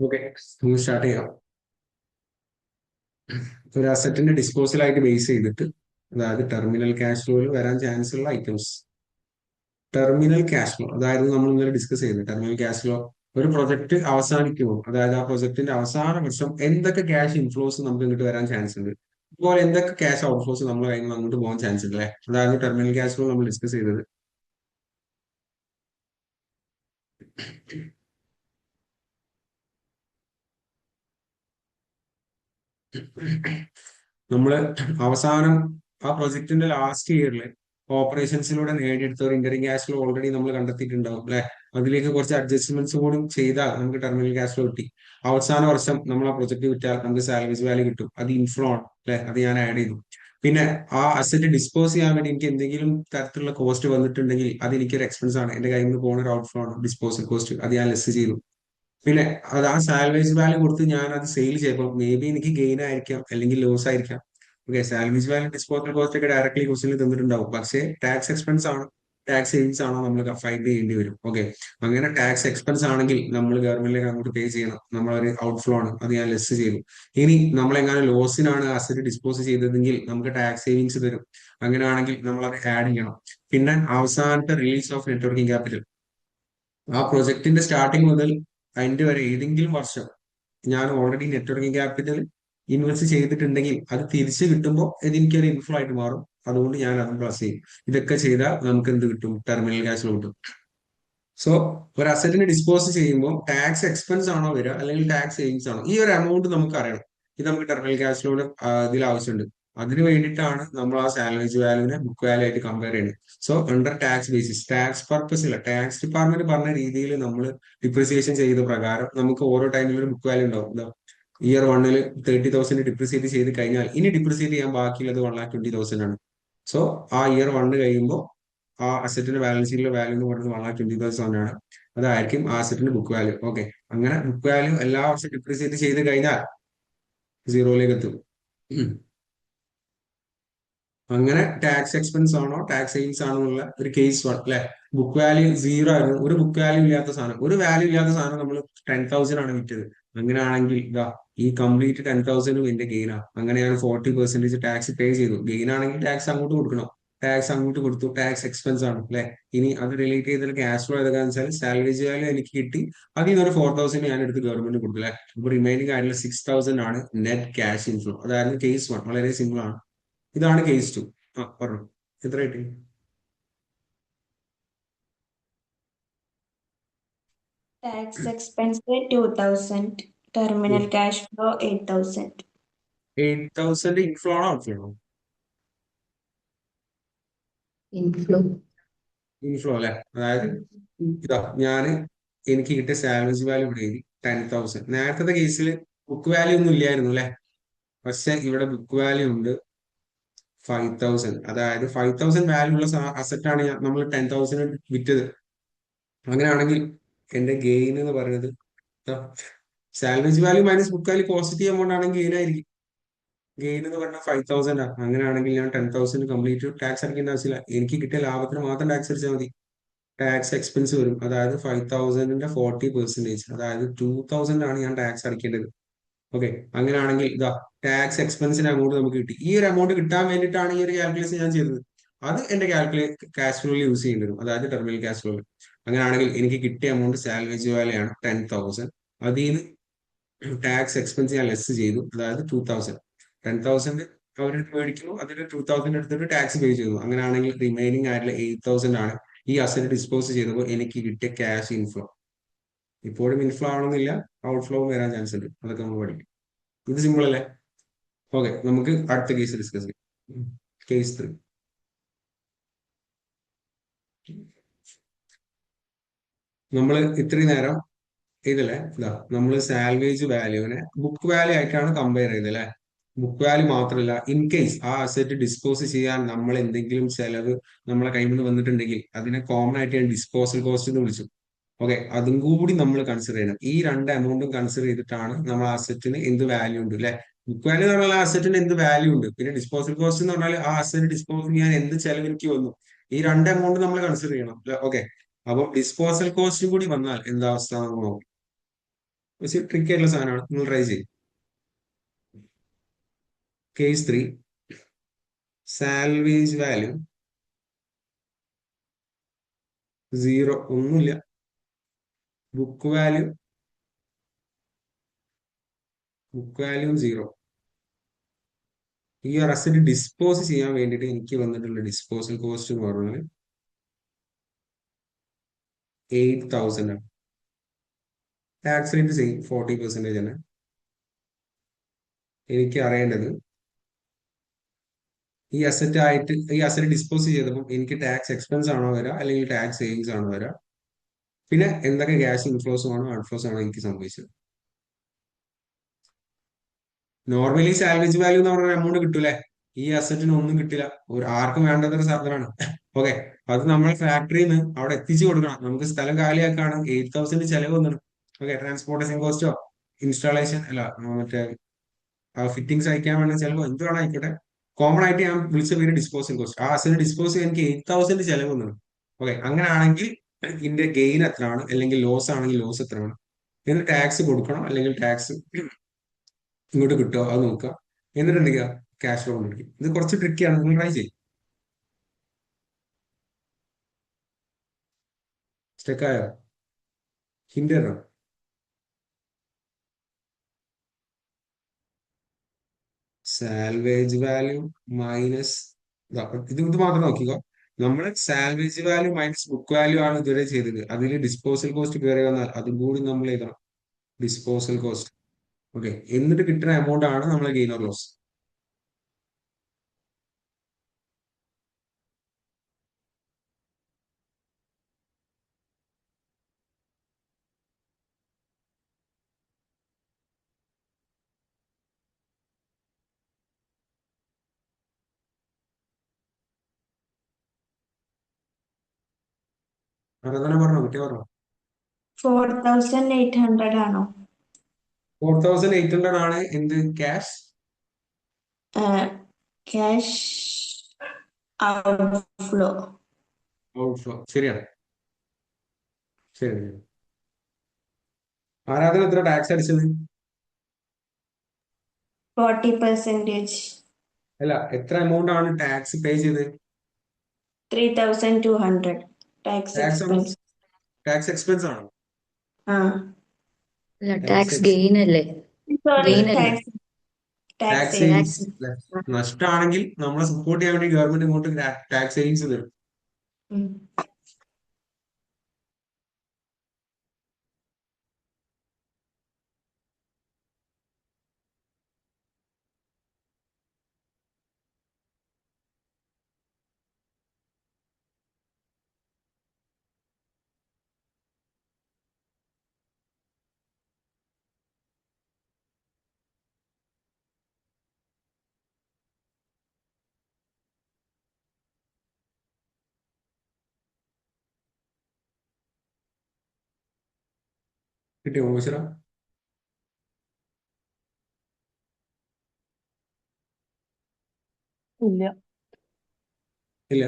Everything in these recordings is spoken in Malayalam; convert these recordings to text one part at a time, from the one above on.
ഓക്കെ, നമുക്ക് സ്റ്റാർട്ട് ചെയ്യാം. ഒരു അസറ്റിന്റെ ഡിസ്പോസലായിട്ട് ബേസ് ചെയ്തിട്ട്, അതായത് ടെർമിനൽ ക്യാഷ് ഫ്ലോയിൽ വരാൻ ചാൻസ് ഉള്ള ഐറ്റംസ്. ടെർമിനൽ ക്യാഷ് ഫ്ലോ, അതായത് നമ്മൾ ഇന്നലെ ഡിസ്കസ് ചെയ്തത് ടെർമിനൽ ക്യാഷ് ഫ്ലോ. ഒരു പ്രൊജക്ട് അവസാനിക്കുമ്പോൾ, അതായത് ആ പ്രൊജക്ടിന്റെ അവസാന വർഷം എന്തൊക്കെ ക്യാഷ് ഇൻഫ്ലോസ് നമുക്ക് ഇങ്ങോട്ട് വരാൻ ചാൻസ് ഉണ്ട്, അതുപോലെ എന്തൊക്കെ ക്യാഷ് ഔട്ട്ഫ്ലോസ് നമ്മുടെ കയ്യിൽ നിന്ന് അങ്ങോട്ട് പോകാൻ ചാൻസ് ഉണ്ട് അല്ലേ. അതായത് ടെർമിനൽ ക്യാഷ് ഫ്ലോ നമ്മൾ ഡിസ്കസ് ചെയ്തത്. നമ്മള് അവസാനം ആ പ്രൊജക്ടിന്റെ ലാസ്റ്റ് ഇയറിൽ ഓപ്പറേഷൻസിലൂടെ നേടിയെടുത്ത ഒരു ഇൻകറിംഗ് ക്യാഷ് ഫ്ലോ ഓൾറെഡി നമ്മൾ കണ്ടെത്തിയിട്ടുണ്ടാവും അല്ലെ. അതിലേക്ക് കുറച്ച് അഡ്ജസ്റ്റ്മെന്റ്സ് കൂടി ചെയ്താൽ നമുക്ക് ടെർമിനൽ ക്യാഷ് ഫ്ലോ കിട്ടി. അവസാന വർഷം നമ്മൾ ആ പ്രൊജക്ട് വിറ്റാൽ നമുക്ക് സാലറീസ് വാല്യൂ കിട്ടും. അത് ഇൻഫ്ലോ ആണ് അല്ലെ, അത് ഞാൻ ആഡ് ചെയ്തു. പിന്നെ ആ അസറ്റ് ഡിസ്പോസ് ചെയ്യാൻ വേണ്ടി എനിക്ക് എന്തെങ്കിലും തരത്തിലുള്ള കോസ്റ്റ് വന്നിട്ടുണ്ടെങ്കിൽ അത് എനിക്കൊരു എക്സ്പെൻസ് ആണ്, എന്റെ കയ്യിൽ നിന്ന് പോകുന്ന ഒരു ഔട്ട്ഫ്ലോ ആണ്, ഡിസ്പോസൽ കോസ്റ്റ്. അത് ഞാൻ ലെസ് ചെയ്തു. പിന്നെ അത് ആ സാൽവേജ് വാല്യൂ കൊടുത്ത് ഞാൻ അത് സെയിൽ ചെയ്യപ്പോൾ മേ ബി എനിക്ക് ഗെയിൻ ആയിരിക്കാം അല്ലെങ്കിൽ ലോസ് ആയിരിക്കാം. Okay, salvage value disposal cost ഒക്കെ ഡയറക്ട്ലി ക്വസ്റ്റിനിൽ തന്നിട്ടുണ്ടാവും. പക്ഷേ ടാക്സ് എക്സ്പെൻസ് ആണോ ടാക്സ് സേവിങ്സ് ആണോ നമ്മൾ ഫൈൻഡ് ചെയ്യേണ്ടി വരും. ഓക്കെ, അങ്ങനെ ടാക്സ് എക്സ്പെൻസ് ആണെങ്കിൽ നമ്മൾ ഗവൺമെന്റിലേക്ക് അങ്ങോട്ട് പേ ചെയ്യണം. നമ്മളൊരു ഔട്ട്ഫ്ലോ ആണ്, അത് ഞാൻ ലെസ് ചെയ്തു. ഇനി നമ്മളെങ്ങനെ ലോസിനാണ് അസറ്റ് ഡിസ്പോസ് ചെയ്തതെങ്കിൽ നമുക്ക് ടാക്സ് സേവിങ്സ് തരും. അങ്ങനെയാണെങ്കിൽ നമ്മൾ അത് ആഡ് ചെയ്യണം. പിന്നെ അവസാനത്തെ release of net working capital. ആ പ്രൊജക്ടിന്റെ സ്റ്റാർട്ടിങ് മുതൽ അതിന്റെ വരെ ഏതെങ്കിലും വർഷം ഞാൻ already net working capital invest ചെയ്തിട്ടുണ്ടെങ്കിൽ അത് തിരിച്ചു കിട്ടുമ്പോൾ ഇത് എനിക്കൊരു ഇൻഫ്ലോ ആയിട്ട് മാറും. അതുകൊണ്ട് ഞാൻ അത് പ്ലസ് ചെയ്യും. ഇതൊക്കെ ചെയ്താൽ നമുക്ക് എന്ത് കിട്ടും? ടെർമിനൽ ക്യാഷ് ഫ്ലോ കിട്ടും. സോ ഒരു അസറ്റിനെ ഡിസ്പോസ് ചെയ്യുമ്പോൾ ടാക്സ് എക്സ്പെൻസ് ആണോ വരിക അല്ലെങ്കിൽ ടാക്സ് സേവിങ്സ് ആണോ, ഈ ഒരു എമൗണ്ട് നമുക്ക് അറിയണം. ഇത് നമുക്ക് ടെർമിനൽ ക്യാഷ് ഫ്ലോയുടെ ഇതിൽ ആവശ്യമുണ്ട്. അതിന് വേണ്ടിയിട്ടാണ് നമ്മൾ ആ സാലറീസ് വാല്യൂവിനെ ബുക്ക് വാല്യൂ ആയിട്ട് കമ്പയർ ചെയ്യുന്നത്. So under tax basis, tax purpose ഇല്ല, ടാക്സ് ഡിപ്പാർട്ട്മെന്റ് പറഞ്ഞ രീതിയിൽ നമ്മൾ ഡിപ്രിസിയേഷൻ ചെയ്ത പ്രകാരം നമുക്ക് ഓരോ ടൈമിലും ഒരു ബുക്ക് വാല്യൂ ഉണ്ടാവും. ഇയർ വണ്ണിൽ 30,000 ഡിപ്രിസിയേറ്റ് ചെയ്ത് കഴിഞ്ഞാൽ ഇനി ഡിപ്രിസിയേറ്റ് ചെയ്യാൻ ബാക്കിയുള്ളത് 1,20,000 ആണ്. സോ ആ ഇയർ വണ്ണ് കഴിയുമ്പോൾ ആ അസറ്റിന്റെ ബാലൻസ് ഷീറ്റിലെ വാല്യൂ എന്ന് പറയുന്നത് 1,20,000 ആണ്. അതായിരിക്കും ആ അസറ്റിന്റെ ബുക്ക് വാല്യൂ. ഓക്കെ, അങ്ങനെ ബുക്ക് വാല്യൂ എല്ലാ വർഷവും ഡിപ്രിസിയേറ്റ് ചെയ്ത് കഴിഞ്ഞാൽ സീറോയിലേക്ക് എത്തും. ഉം. അങ്ങനെ ടാക്സ് എക്സ്പെൻസ് ആണോ ടാക്സ് സേവിങ്സ് ആണോ എന്നുള്ള ഒരു കേസ് വൺ അല്ലെ. ബുക്ക് വാല്യൂ സീറോ ആയിരുന്നു, ഒരു ബുക്ക് വാല്യൂ ഇല്ലാത്ത സാധനം, ഒരു വാല്യൂ ഇല്ലാത്ത സാധനം നമ്മൾ 10,000 ആണ് വിറ്റത്. അങ്ങനെയാണെങ്കിൽ ഇതാ ഈ കംപ്ലീറ്റ് 10,000 എന്റെ ഗെയിനാ. അങ്ങനെയാണ് 40% ടാക്സ് പേ ചെയ്തു. ഗെയിൻ ആണെങ്കിൽ ടാക്സ് അങ്ങോട്ട് കൊടുക്കണം. ടാക്സ് അങ്ങോട്ട് കൊടുത്തു, ടാക്സ് എക്സ്പെൻസ് ആണ് അല്ലെ. ഇനി അത് റിലേറ്റ് ചെയ്ത ക്യാഷ് ഫ്ലോ ഏതൊക്കെയാണെന്ന് വെച്ചാൽ സാലറീസ് വാല്യൂ എനിക്ക് കിട്ടി. അതിൽ നിന്ന് ഒരു 4,000 ഞാൻ എടുത്ത് ഗവൺമെന്റ് കൊടുത്തു അല്ലെ. അപ്പൊ റിമൈനിങ് ആയിട്ടുള്ള 6,000 ആണ് നെറ്റ് ക്യാഷ് ഇൻഫ്ലോ. അതായത് കേസ് വൺ വളരെ സിമ്പിൾ ആണ്. ഇതാണ് കേസ് ടു. ആ പറഞ്ഞു, എത്ര കിട്ടി? Tax expense 2,000. Terminal cash flow 8,000. 8,000 inflow ആണോ ഔട്ട്ഫ്ലോ ആണോ? Inflow. ഇൻഫ്ലോ അല്ലെ. അതായത് ഇതാ ഞാന് എനിക്ക് കിട്ടിയ സാലറി വാല്യൂ ഇവിടെ എഴുതി 10,000. നേരത്തെ കേസിൽ ബുക്ക് വാല്യൂ ഒന്നും ഇല്ലായിരുന്നു അല്ലെ. പക്ഷെ ഇവിടെ ബുക്ക് വാല്യൂ ഉണ്ട് 5,000. അതായത് 5,000 വാല്യൂ ഉള്ള അസറ്റ് ആണ് നമ്മൾ 10,000 വിറ്റത്. അങ്ങനെയാണെങ്കിൽ എന്റെ ഗെയിൻ എന്ന് പറയുന്നത് salary value minus book value positive amount ആണെങ്കിൽ ഗെയിൻ ആയിരിക്കും. ഗെയിൻ എന്ന് പറഞ്ഞാൽ 5,000 ആണ്. അങ്ങനെയാണെങ്കിൽ ഞാൻ 10,000 കംപ്ലീറ്റ് ടാക്സ് അടയ്ക്കേണ്ട ആവശ്യമില്ല. എനിക്ക് കിട്ടിയ ലാഭത്തിന് മാത്രം ടാക്സ് അടിച്ചാൽ മതി. ടാക്സ് എക്സ്പെൻസ് വരും, അതായത് 5,000ന്റെ 40%, അതായത് 2,000 ആണ് ഞാൻ ടാക്സ് അടയ്ക്കേണ്ടത്. ഓക്കെ, അങ്ങനെയാണെങ്കിൽ ഇതാ ടാക്സ് എക്സ്പെൻസിന് എമൗണ്ട് നമുക്ക് കിട്ടി. ഈ ഒരു എമൗണ്ട് കിട്ടാൻ വേണ്ടിയിട്ടാണ് ഈ ഒരു കാൽക്കുലേഷൻ ഞാൻ ചെയ്തത്. അത് എന്റെ ക്യാഷ് ഫ്ലോയിൽ യൂസ് ചെയ്യേണ്ടി വരും, അതായത് ടെർമിനൽ ക്യാഷ് ഫ്ലോയിൽ. അങ്ങനെയാണെങ്കിൽ എനിക്ക് കിട്ടിയ എമൗണ്ട് സാലറി വാല്യാണ് 10,000. അതിൽ നിന്ന് ടാക്സ് എക്സ്പെൻസ് ഞാൻ ലെസ് ചെയ്തു, അതായത് 2,000. 10,000 അവരെടുത്ത് മേടിക്കുന്നു, അതിൽ 2,000 എടുത്തിട്ട് ടാക്സ് പേ ചെയ്തു. അങ്ങനെയാണെങ്കിൽ റിമൈനിങ് ആയിട്ടുള്ള 8,000 ആണ് ഈ അസറ്റ് ഡിസ്പോസ് ചെയ്തപ്പോൾ എനിക്ക് കിട്ടിയ ക്യാഷ് ഇൻഫ്ലോ. ഇപ്പോഴും ഇൻഫ്ലോ ആവണമെന്നില്ല, ഔട്ട്ഫ്ലോ വരാൻ ചാൻസ് ഉണ്ട്. അതൊക്കെ നമ്മൾ പഠിക്കും. ഇത് സിമ്പിൾ അല്ലേ. ഓക്കെ, നമുക്ക് അടുത്ത കേസ് ഡിസ്കസ് ചെയ്യാം. കേസ് 3. നമ്മൾ ഇത്രയും നേരം ഇതിലെ ഇതാ നമ്മൾ സാൽവേജ് വാല്യൂവിനെ ബുക്ക് വാല്യൂ ആയിട്ടാണ് കമ്പയർ ചെയ്തത് അല്ലെ. ബുക്ക് വാല്യൂ മാത്രമല്ല, ഇൻ കേസ് ആ അസറ്റ് ഡിസ്പോസ് ചെയ്യാൻ നമ്മൾ എന്തെങ്കിലും ചെലവ് നമ്മളെ കയ്യിൽ നിന്ന് വന്നിട്ടുണ്ടെങ്കിൽ അതിനെ കോമൺ ആയിട്ട് ഞാൻ ഡിസ്പോസൽ കോസ്റ്റ് എന്ന് വിളിച്ചു. ഓക്കെ, അതും കൂടി നമ്മൾ കൺസിഡർ ചെയ്യണം. ഈ രണ്ട് എമൗണ്ടും കൺസിഡർ ചെയ്തിട്ടാണ് നമ്മൾ അസറ്റിന് എന്ത് വാല്യൂ ഉണ്ട് അല്ലെ. ബുക്ക് വാല്യൂ എന്ന് പറഞ്ഞാൽ ആ അസറ്റിന് എന്ത് വാല്യൂ ഉണ്ട്, പിന്നെ ഡിസ്പോസൽ കോസ്റ്റ് എന്ന് പറഞ്ഞാൽ ആ അസറ്റ് ഡിസ്പോസ് ചെയ്യാൻ എന്ത് ചെലവ് എനിക്ക് വന്നു. ഈ രണ്ട് എമൗണ്ട് നമ്മൾ കൺസിഡർ ചെയ്യണം. ഓക്കെ, അപ്പൊ ഡിസ്പോസൽ കോസ്റ്റ് കൂടി വന്നാൽ എന്താ അവസ്ഥ നമ്മൾ നോക്കും. പക്ഷെ ട്രിക്കി ആയിട്ടുള്ള സാധനമാണ്, നിങ്ങൾ ട്രൈ ചെയ്യും. കേസ് 3, സാൽവേജ് വാല്യൂ 0, ഒന്നുമില്ല. Book value 0. ഈ ഒരു അസറ്റ് ഡിസ്പോസ് ചെയ്യാൻ വേണ്ടിയിട്ട് എനിക്ക് വന്നിട്ടുള്ള ഡിസ്പോസൽ കോസ്റ്റ് എന്ന് പറഞ്ഞാൽ 8,000 ആണ്. ടാക്സ് റേറ്റ് സെയിം 40% ആണ്. എനിക്ക് അറിയേണ്ടത് ഈ അസറ്റ് ഡിസ്പോസ് ചെയ്തപ്പോൾ എനിക്ക് ടാക്സ് എക്സ്പെൻസ് ആണോ വരാ, അല്ലെങ്കിൽ ടാക്സ് സേവിങ്സ് ആണോ വരാ, പിന്നെ എന്തൊക്കെ ക്യാഷ് ഇൻഫ്ലോസ് ആണോ ഔട്ട്ഫ്ലോസ് ആണോ എനിക്ക് സംഭവിച്ചത്. നോർമലി സാൽവേജ് വാല്യൂ എന്ന് പറഞ്ഞ എമൗണ്ട് കിട്ടൂലേ, ഈ അസറ്റിന് ഒന്നും കിട്ടില്ല, ഒരു ആർക്കും വേണ്ടാത്തൊരു സാധനമാണ്. ഓക്കെ, അത് നമ്മൾ ഫാക്ടറിയിൽ നിന്ന് അവിടെ എത്തിച്ചു കൊടുക്കണം. നമുക്ക് സ്ഥലം കാലിയാക്കാണ്, 8,000 ചെലവ് വന്നിട്ട്. ഓക്കെ, ട്രാൻസ്പോർട്ടേഷൻ കോസ്റ്റോ ഇൻസ്റ്റാളേഷൻ അല്ല മറ്റേ ഫിറ്റിംഗ്സ് അയക്കാൻ വേണ്ട ചെലവോ എന്ത് വേണം ആയിക്കോട്ടെ, കോമൺ ആയിട്ട് ഞാൻ വിളിച്ച പേര് ഡിസ്പോസൽ കോസ്റ്റ്. ആ അസറ്റ് ഡിസ്പോസ് ചെയ്യാൻ എനിക്ക് 8,000 ചെലവ് വന്നത്. ഓക്കെ, അങ്ങനെയാണെങ്കിൽ ഇതിന്റെ ഗെയിൻ എത്രയാണ്, അല്ലെങ്കിൽ ലോസ് ആണെങ്കിൽ ലോസ് എത്രയാണ്, ഇതിന് ടാക്സ് കൊടുക്കണം അല്ലെങ്കിൽ ടാക്സ് ഇങ്ങോട്ട് കിട്ടുമോ അത് നോക്കുക. എന്നിട്ട് എന്ത് ചെയ്യുക, ക്യാഷ് ഫ്ലോ കൊണ്ടിരിക്കും. ഇത് കുറച്ച് ട്രിക്കിയാണ്, നിങ്ങൾ ട്രൈ ചെയ്യും. സ്റ്റെക്കായോ? ഹിൻഡറോ? സാൽവേജ് വാല്യൂ മൈനസ് ഇത് മാത്രം നോക്കിക്കോ. നമ്മൾ salvage value minus book value ആണ് ഇതുവരെ ചെയ്തത്. അതിൽ ഡിസ്പോസൽ കോസ്റ്റ് കയറി വന്നാൽ അതും കൂടി നമ്മൾ എഴുതണം, ഡിസ്പോസൽ കോസ്റ്റ്. ഓക്കെ, എന്നിട്ട് കിട്ടുന്ന എമൗണ്ട് ആണ് നമ്മളെ ഗെയിൻ ഓർ ലോസ്. അങ്ങനെ പറഞ്ഞോ, കുട്ടി പറഞ്ഞോ. 4,800 ആണോ? 4,800 ആണ് എന്ത് ക്യാഷ് ക്യാഷ് ഔട്ട്ഫ്ലോ. ഔട്ട്ഫ്ലോ. ശരിയാണ്, ശരി ശരി. ആരാധന എത്ര ടാക്സ് അടിച്ചത്? 40%. അല്ല, എത്ര എമൗണ്ട് ആണ് ടാക്സ് പേ ചെയ്തത്? 3,200 ടാക്സ് ടാക്സ് ആണ്, എക്സ്പെൻസ്. ടാക്സ് എക്സ്പെൻസ് ആണോ? ആ, അല്ല, ടാക്സ് ടാക്സ് ഗെയിൻ അല്ലേ? സോറി, ഗെയിൻ അല്ലേ? Tax tax tax savings. Savings. നഷ്ടമാണെങ്കിൽ നമ്മളെ സപ്പോർട്ട് ചെയ്യാൻ വേണ്ടി ഗവൺമെന്റ് ഇങ്ങോട്ട് ടാക്സ് സേവിങ്സ് തരും. കിട്ടിയോ മുബഷിറ? ഇല്ല, ഇല്ല.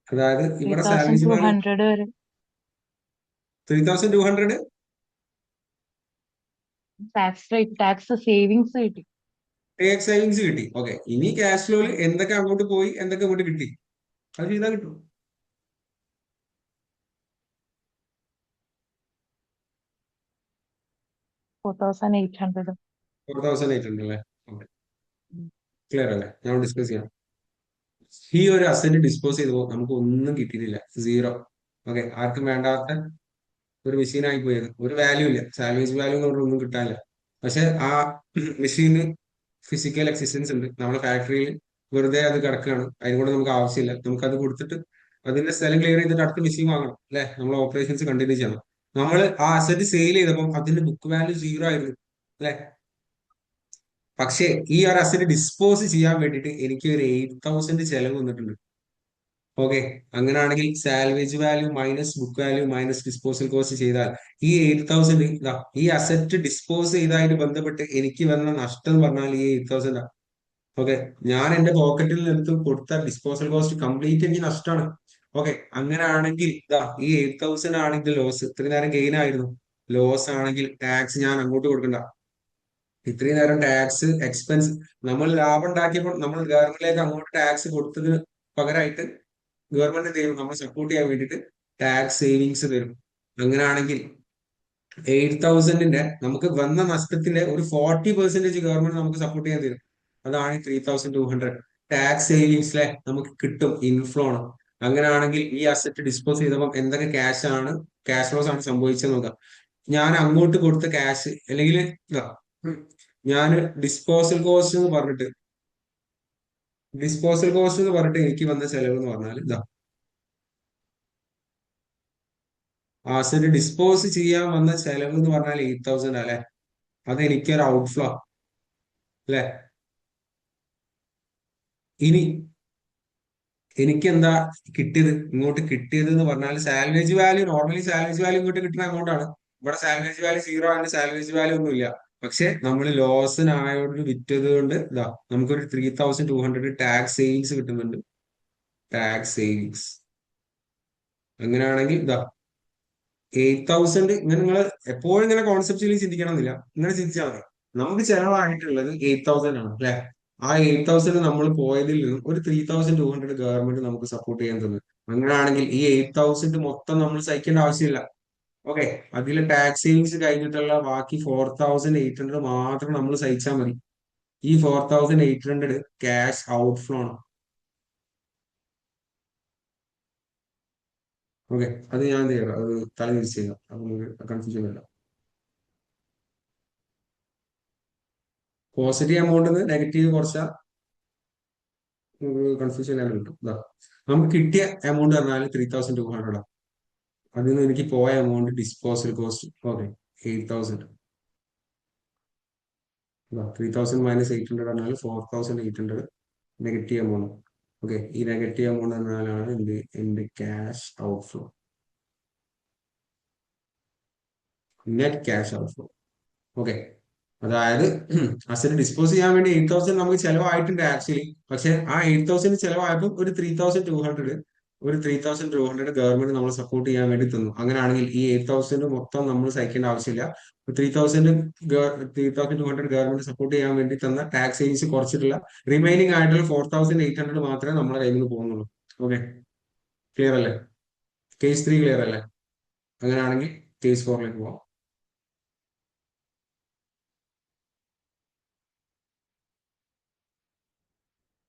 അതായത് ഇവിടെ സാലറീസ് വാല്യൂ 3,200 വരെ 3,200. ടാക്സ് സേവിങ്സ് കിട്ടി. ടാക്സ് സേവിങ്സ് കിട്ടി. ഓക്കെ, ഇനി ക്യാഷ് ഫ്ലോയിൽ എന്തൊക്കെ അങ്ങോട്ട് പോയി എന്തൊക്കെ അങ്ങോട്ട് കിട്ടി അത് ചെയ്താൽ കിട്ടും. 4,800. 4,800 അല്ലേ? ഓക്കെ, ക്ലിയർ അല്ലേ? ഞാൻ ഡിസ്കസ് ചെയ്യാം. ഈ ഒരു അസറ്റ് ഡിസ്പോസ് ചെയ്തപ്പോൾ നമുക്ക് ഒന്നും കിട്ടിയിട്ടില്ല, സീറോ. ഓക്കെ, ആർക്കും വേണ്ടാത്ത ഒരു മെഷീൻ ആയി പോയത്, ഒരു വാല്യൂ ഇല്ല, സാൽവേജ് വാല്യൂ എന്ന് പറഞ്ഞാൽ ഒന്നും കിട്ടാനില്ല. പക്ഷെ ആ മെഷീന് ഫിസിക്കൽ എക്സിസ്റ്റൻസ് ഉണ്ട് നമ്മുടെ ഫാക്ടറിയിൽ, വെറുതെ അത് കിടക്കുകയാണ്, അതിനോട് നമുക്ക് ആവശ്യമില്ല. നമുക്ക് അത് കൊടുത്തിട്ട് അതിന്റെ സ്ഥലം ക്ലിയർ ചെയ്തിട്ട് അടുത്ത മെഷീൻ വാങ്ങണം അല്ലെ, നമ്മൾ ഓപ്പറേഷൻസ് കണ്ടിന്യൂ ചെയ്യണം. നമ്മൾ ആ അസറ്റ് സെയിൽ ചെയ്തപ്പോൾ അതിന്റെ ബുക്ക് വാല്യൂ സീറോ ആയിരുന്നു അല്ലെ. പക്ഷേ ഈ ഒരു അസറ്റ് ഡിസ്പോസ് ചെയ്യാൻ വേണ്ടിയിട്ട് എനിക്ക് ഒരു 8,000 ചെലവ് വന്നിട്ടുണ്ട്. ഓക്കെ, അങ്ങനെയാണെങ്കിൽ salvage value minus book value minus disposal cost ചെയ്താൽ ഈ 8,000 ഈ അസറ്റ് ഡിസ്പോസ് ചെയ്തതായിട്ട് ബന്ധപ്പെട്ട് എനിക്ക് വന്ന നഷ്ടം എന്ന് പറഞ്ഞാൽ ഈ 8,000. ഓക്കെ, ഞാൻ എന്റെ പോക്കറ്റിൽ നിന്ന് കൊടുത്ത ഡിസ്പോസൽ കോസ്റ്റ് കംപ്ലീറ്റ് എനിക്ക് നഷ്ടമാണ്. ഓക്കെ, അങ്ങനെയാണെങ്കിൽ ഈ 8,000 ആണെങ്കിൽ ലോസ്, ഇത്രയും നേരം ഗെയിൻ ആയിരുന്നു. ലോസ് ആണെങ്കിൽ ടാക്സ് ഞാൻ അങ്ങോട്ട് കൊടുക്കണ്ട. ഇത്രയും നേരം ടാക്സ് എക്സ്പെൻസ് നമ്മൾ ലാഭം ഉണ്ടാക്കിയപ്പോൾ നമ്മൾ ഗവൺമെന്റിലേക്ക് അങ്ങോട്ട് ടാക്സ് കൊടുത്തതിന് പകരമായിട്ട് ഗവൺമെന്റ് എന്ത് ചെയ്യും, നമ്മൾ സപ്പോർട്ട് ചെയ്യാൻ വേണ്ടിയിട്ട് ടാക്സ് സേവിങ്സ് തരും. അങ്ങനെയാണെങ്കിൽ 8,000ന്റെ നമുക്ക് വന്ന നഷ്ടത്തിന്റെ ഒരു 40% ഗവൺമെന്റ് നമുക്ക് സപ്പോർട്ട് ചെയ്യാൻ തരും. അതാണ് 3,200 ടാക്സ് സേവിങ്സിലെ നമുക്ക് കിട്ടും ഇൻഫ്ലോ ആണ്. അങ്ങനെയാണെങ്കിൽ ഈ അസറ്റ് ഡിസ്പോസ് ചെയ്തപ്പോൾ എന്തൊക്കെ ക്യാഷ് ലോസ് ആണ് സംഭവിച്ചത് നോക്കാം. ഞാൻ അങ്ങോട്ട് കൊടുത്ത ക്യാഷ് അല്ലെങ്കിൽ ഞാൻ ഡിസ്പോസൽ കോസ്റ്റ് എന്ന് പറഞ്ഞിട്ട് എനിക്ക് വന്ന ചെലവ് എന്ന് പറഞ്ഞാൽ ഇതാ, അസറ്റ് ഡിസ്പോസ് ചെയ്യാൻ വന്ന ചെലവ് എന്ന് പറഞ്ഞാൽ 8,000 അല്ലെ. അത് എനിക്കൊരു ഔട്ട്ഫ്ലോ അല്ലെ. ഇനി എനിക്ക് എന്താ കിട്ടിയത്, ഇങ്ങോട്ട് കിട്ടിയത് എന്ന് പറഞ്ഞാൽ salvage value, normally salvage value ഇങ്ങോട്ട് കിട്ടുന്ന എമൗണ്ട് ആണ്. ഇവിടെ സാൽവേജ് വാല്യൂ 0 ആണ്, സാൽവേജ് വാല്യൂ ഒന്നുമില്ല. പക്ഷെ നമ്മൾ ലോസിനായോണ്ട് വിറ്റത് കൊണ്ട് ഇതാ നമുക്കൊരു 3,200 ടാക്സ് സേവിങ്സ് കിട്ടുന്നുണ്ട്. ടാക്സ് സേവിങ്സ് അങ്ങനെയാണെങ്കിൽ ഇതാ 8,000. ഇങ്ങനെ നിങ്ങൾ എപ്പോഴും ഇങ്ങനെ കോൺസെപ്റ്റുവലി ചിന്തിക്കണമെന്നില്ല, ഇങ്ങനെ ചിന്തിച്ചാൽ മതി. നമുക്ക് ചെലവായിട്ടുള്ളത് 8,000 ആണ് അല്ലെ. ആ 8,000 നമ്മൾ പോയതിൽ നിന്നും ഒരു 3,200 ഗവൺമെന്റ് നമുക്ക് സപ്പോർട്ട് ചെയ്യാൻ തന്നു. അങ്ങനെയാണെങ്കിൽ ഈ 8,000 മൊത്തം നമ്മൾ സഹിക്കേണ്ട ആവശ്യമില്ല. ഓക്കെ, അതിൽ ടാക്സ് സേവിങ്സ് കഴിഞ്ഞിട്ടുള്ള ബാക്കി 4,800 മാത്രം നമ്മൾ സഹിച്ചാൽ മതി. ഈ 4,800 ക്യാഷ് ഔട്ട്ഫ്ലോ ആണ്. ഓക്കെ, അത് ഞാൻ എന്ത് ചെയ്യണം, അത് തല തിരിച്ച് ചെയ്യാം. അപ്പൊ നമുക്ക് കൺഫ്യൂഷൻ വരില്ല. പോസിറ്റീവ് എമൗണ്ട് നെഗറ്റീവ് കുറച്ചാൽ കൺഫ്യൂഷൻ ഇല്ലാണ്ട് കിട്ടും. ഇതാ നമുക്ക് കിട്ടിയ എമൗണ്ട് പറഞ്ഞാൽ 3,200 ആണ്. അതിൽ നിന്ന് എനിക്ക് പോയ എമൗണ്ട് ഡിസ്പോസൽ കോസ്റ്റ്. ഓക്കെ, 8,000. 3,000 - 800 പറഞ്ഞാൽ 4,800 നെഗറ്റീവ് എമൗണ്ട്. ഓക്കെ, ഈ നെഗറ്റീവ് എമൗണ്ട് എന്നാലാണ് എന്റെ cash outflow, net cash outflow. Okay, അതായത് അസറ്റ് ഡിസ്പോസ് ചെയ്യാൻ വേണ്ടി 8,000 നമുക്ക് ചെലവായിട്ടുണ്ട് ആക്ച്വലി. പക്ഷെ ആ 8,000 ചെലവായപ്പോൾ ഒരു 3,200 ഗവൺമെന്റ് നമ്മളെ സപ്പോർട്ട് ചെയ്യാൻ വേണ്ടി തന്നു. അങ്ങനെയാണെങ്കിൽ ഈ 8,000 മൊത്തം നമ്മൾ സഹിക്കേണ്ട ആവശ്യമില്ല. 3,200 ഗവൺമെന്റ് സപ്പോർട്ട് ചെയ്യാൻ വേണ്ടി തന്ന ടാക്സ് സേവിങ്സ് കുറച്ചിട്ടുള്ള റിമൈനിങ് ആയിട്ടുള്ള 4,800 മാത്രമേ നമ്മളെ കയ്യിൽ നിന്ന് പോകുന്നുള്ളൂ. ഓക്കെ, ക്ലിയർ അല്ലേ? കേസ് 3 ക്ലിയർ അല്ലേ? അങ്ങനെയാണെങ്കിൽ കേസ് 4ലേക്ക് പോവാം.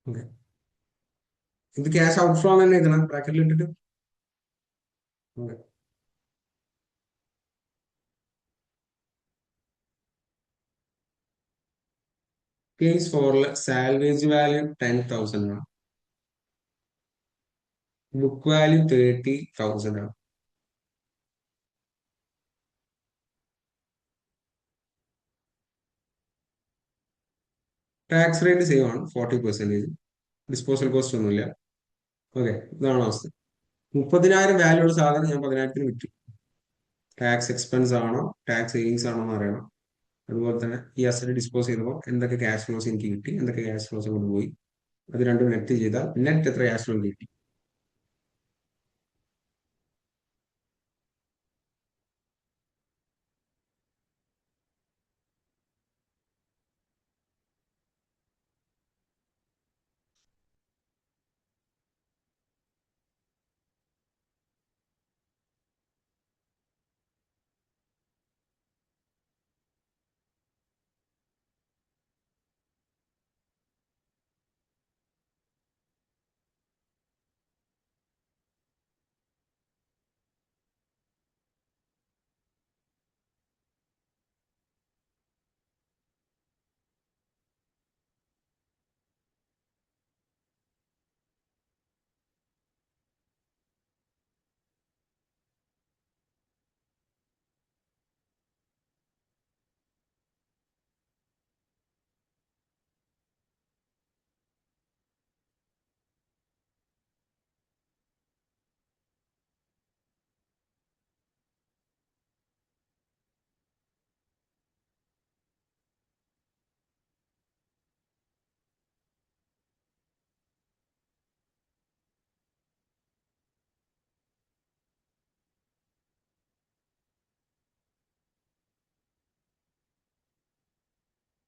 ഓക്കെ, ഇത് ക്യാഷ് ഔട്ട്ഫ്ലോ തന്നെ എഴുതണം ബ്രാക്കറ്റിൽ ഇട്ടിട്ട്. ഓക്കെ, കേസ് 4 സാൽവേജ് വാല്യൂ 10,000 ആണ്, ബുക്ക് വാല്യൂ 30,000 ആണ്. ടാക്സ് റേറ്റ് സെയിം ആണ്, 40%. ഡിസ്പോസൽ കോസ്റ്റ് ഒന്നുമില്ല. ഓക്കെ, ഇതാണ് അവസ്ഥ. 30,000 വാല്യൂ ഉള്ള സാധനം ഞാൻ 10,000-ന് വിറ്റു. ടാക്സ് എക്സ്പെൻസ് ആണോ ടാക്സ് സേവിങ്സ് ആണോ എന്ന് അറിയണം. അതുപോലെ തന്നെ ഈ അസറ്റ് ഡിസ്പോസ് ചെയ്തപ്പോൾ എന്തൊക്കെ ക്യാഷ് ഫ്ലോസ് എനിക്ക് കിട്ടി, എന്തൊക്കെ ക്യാഷ് ഫ്ലോസ് കൊണ്ട് പോയി, അത് രണ്ടും നെറ്റ് ചെയ്താൽ നെറ്റ് എത്ര ക്യാഷ് ഫ്ലോ കിട്ടി.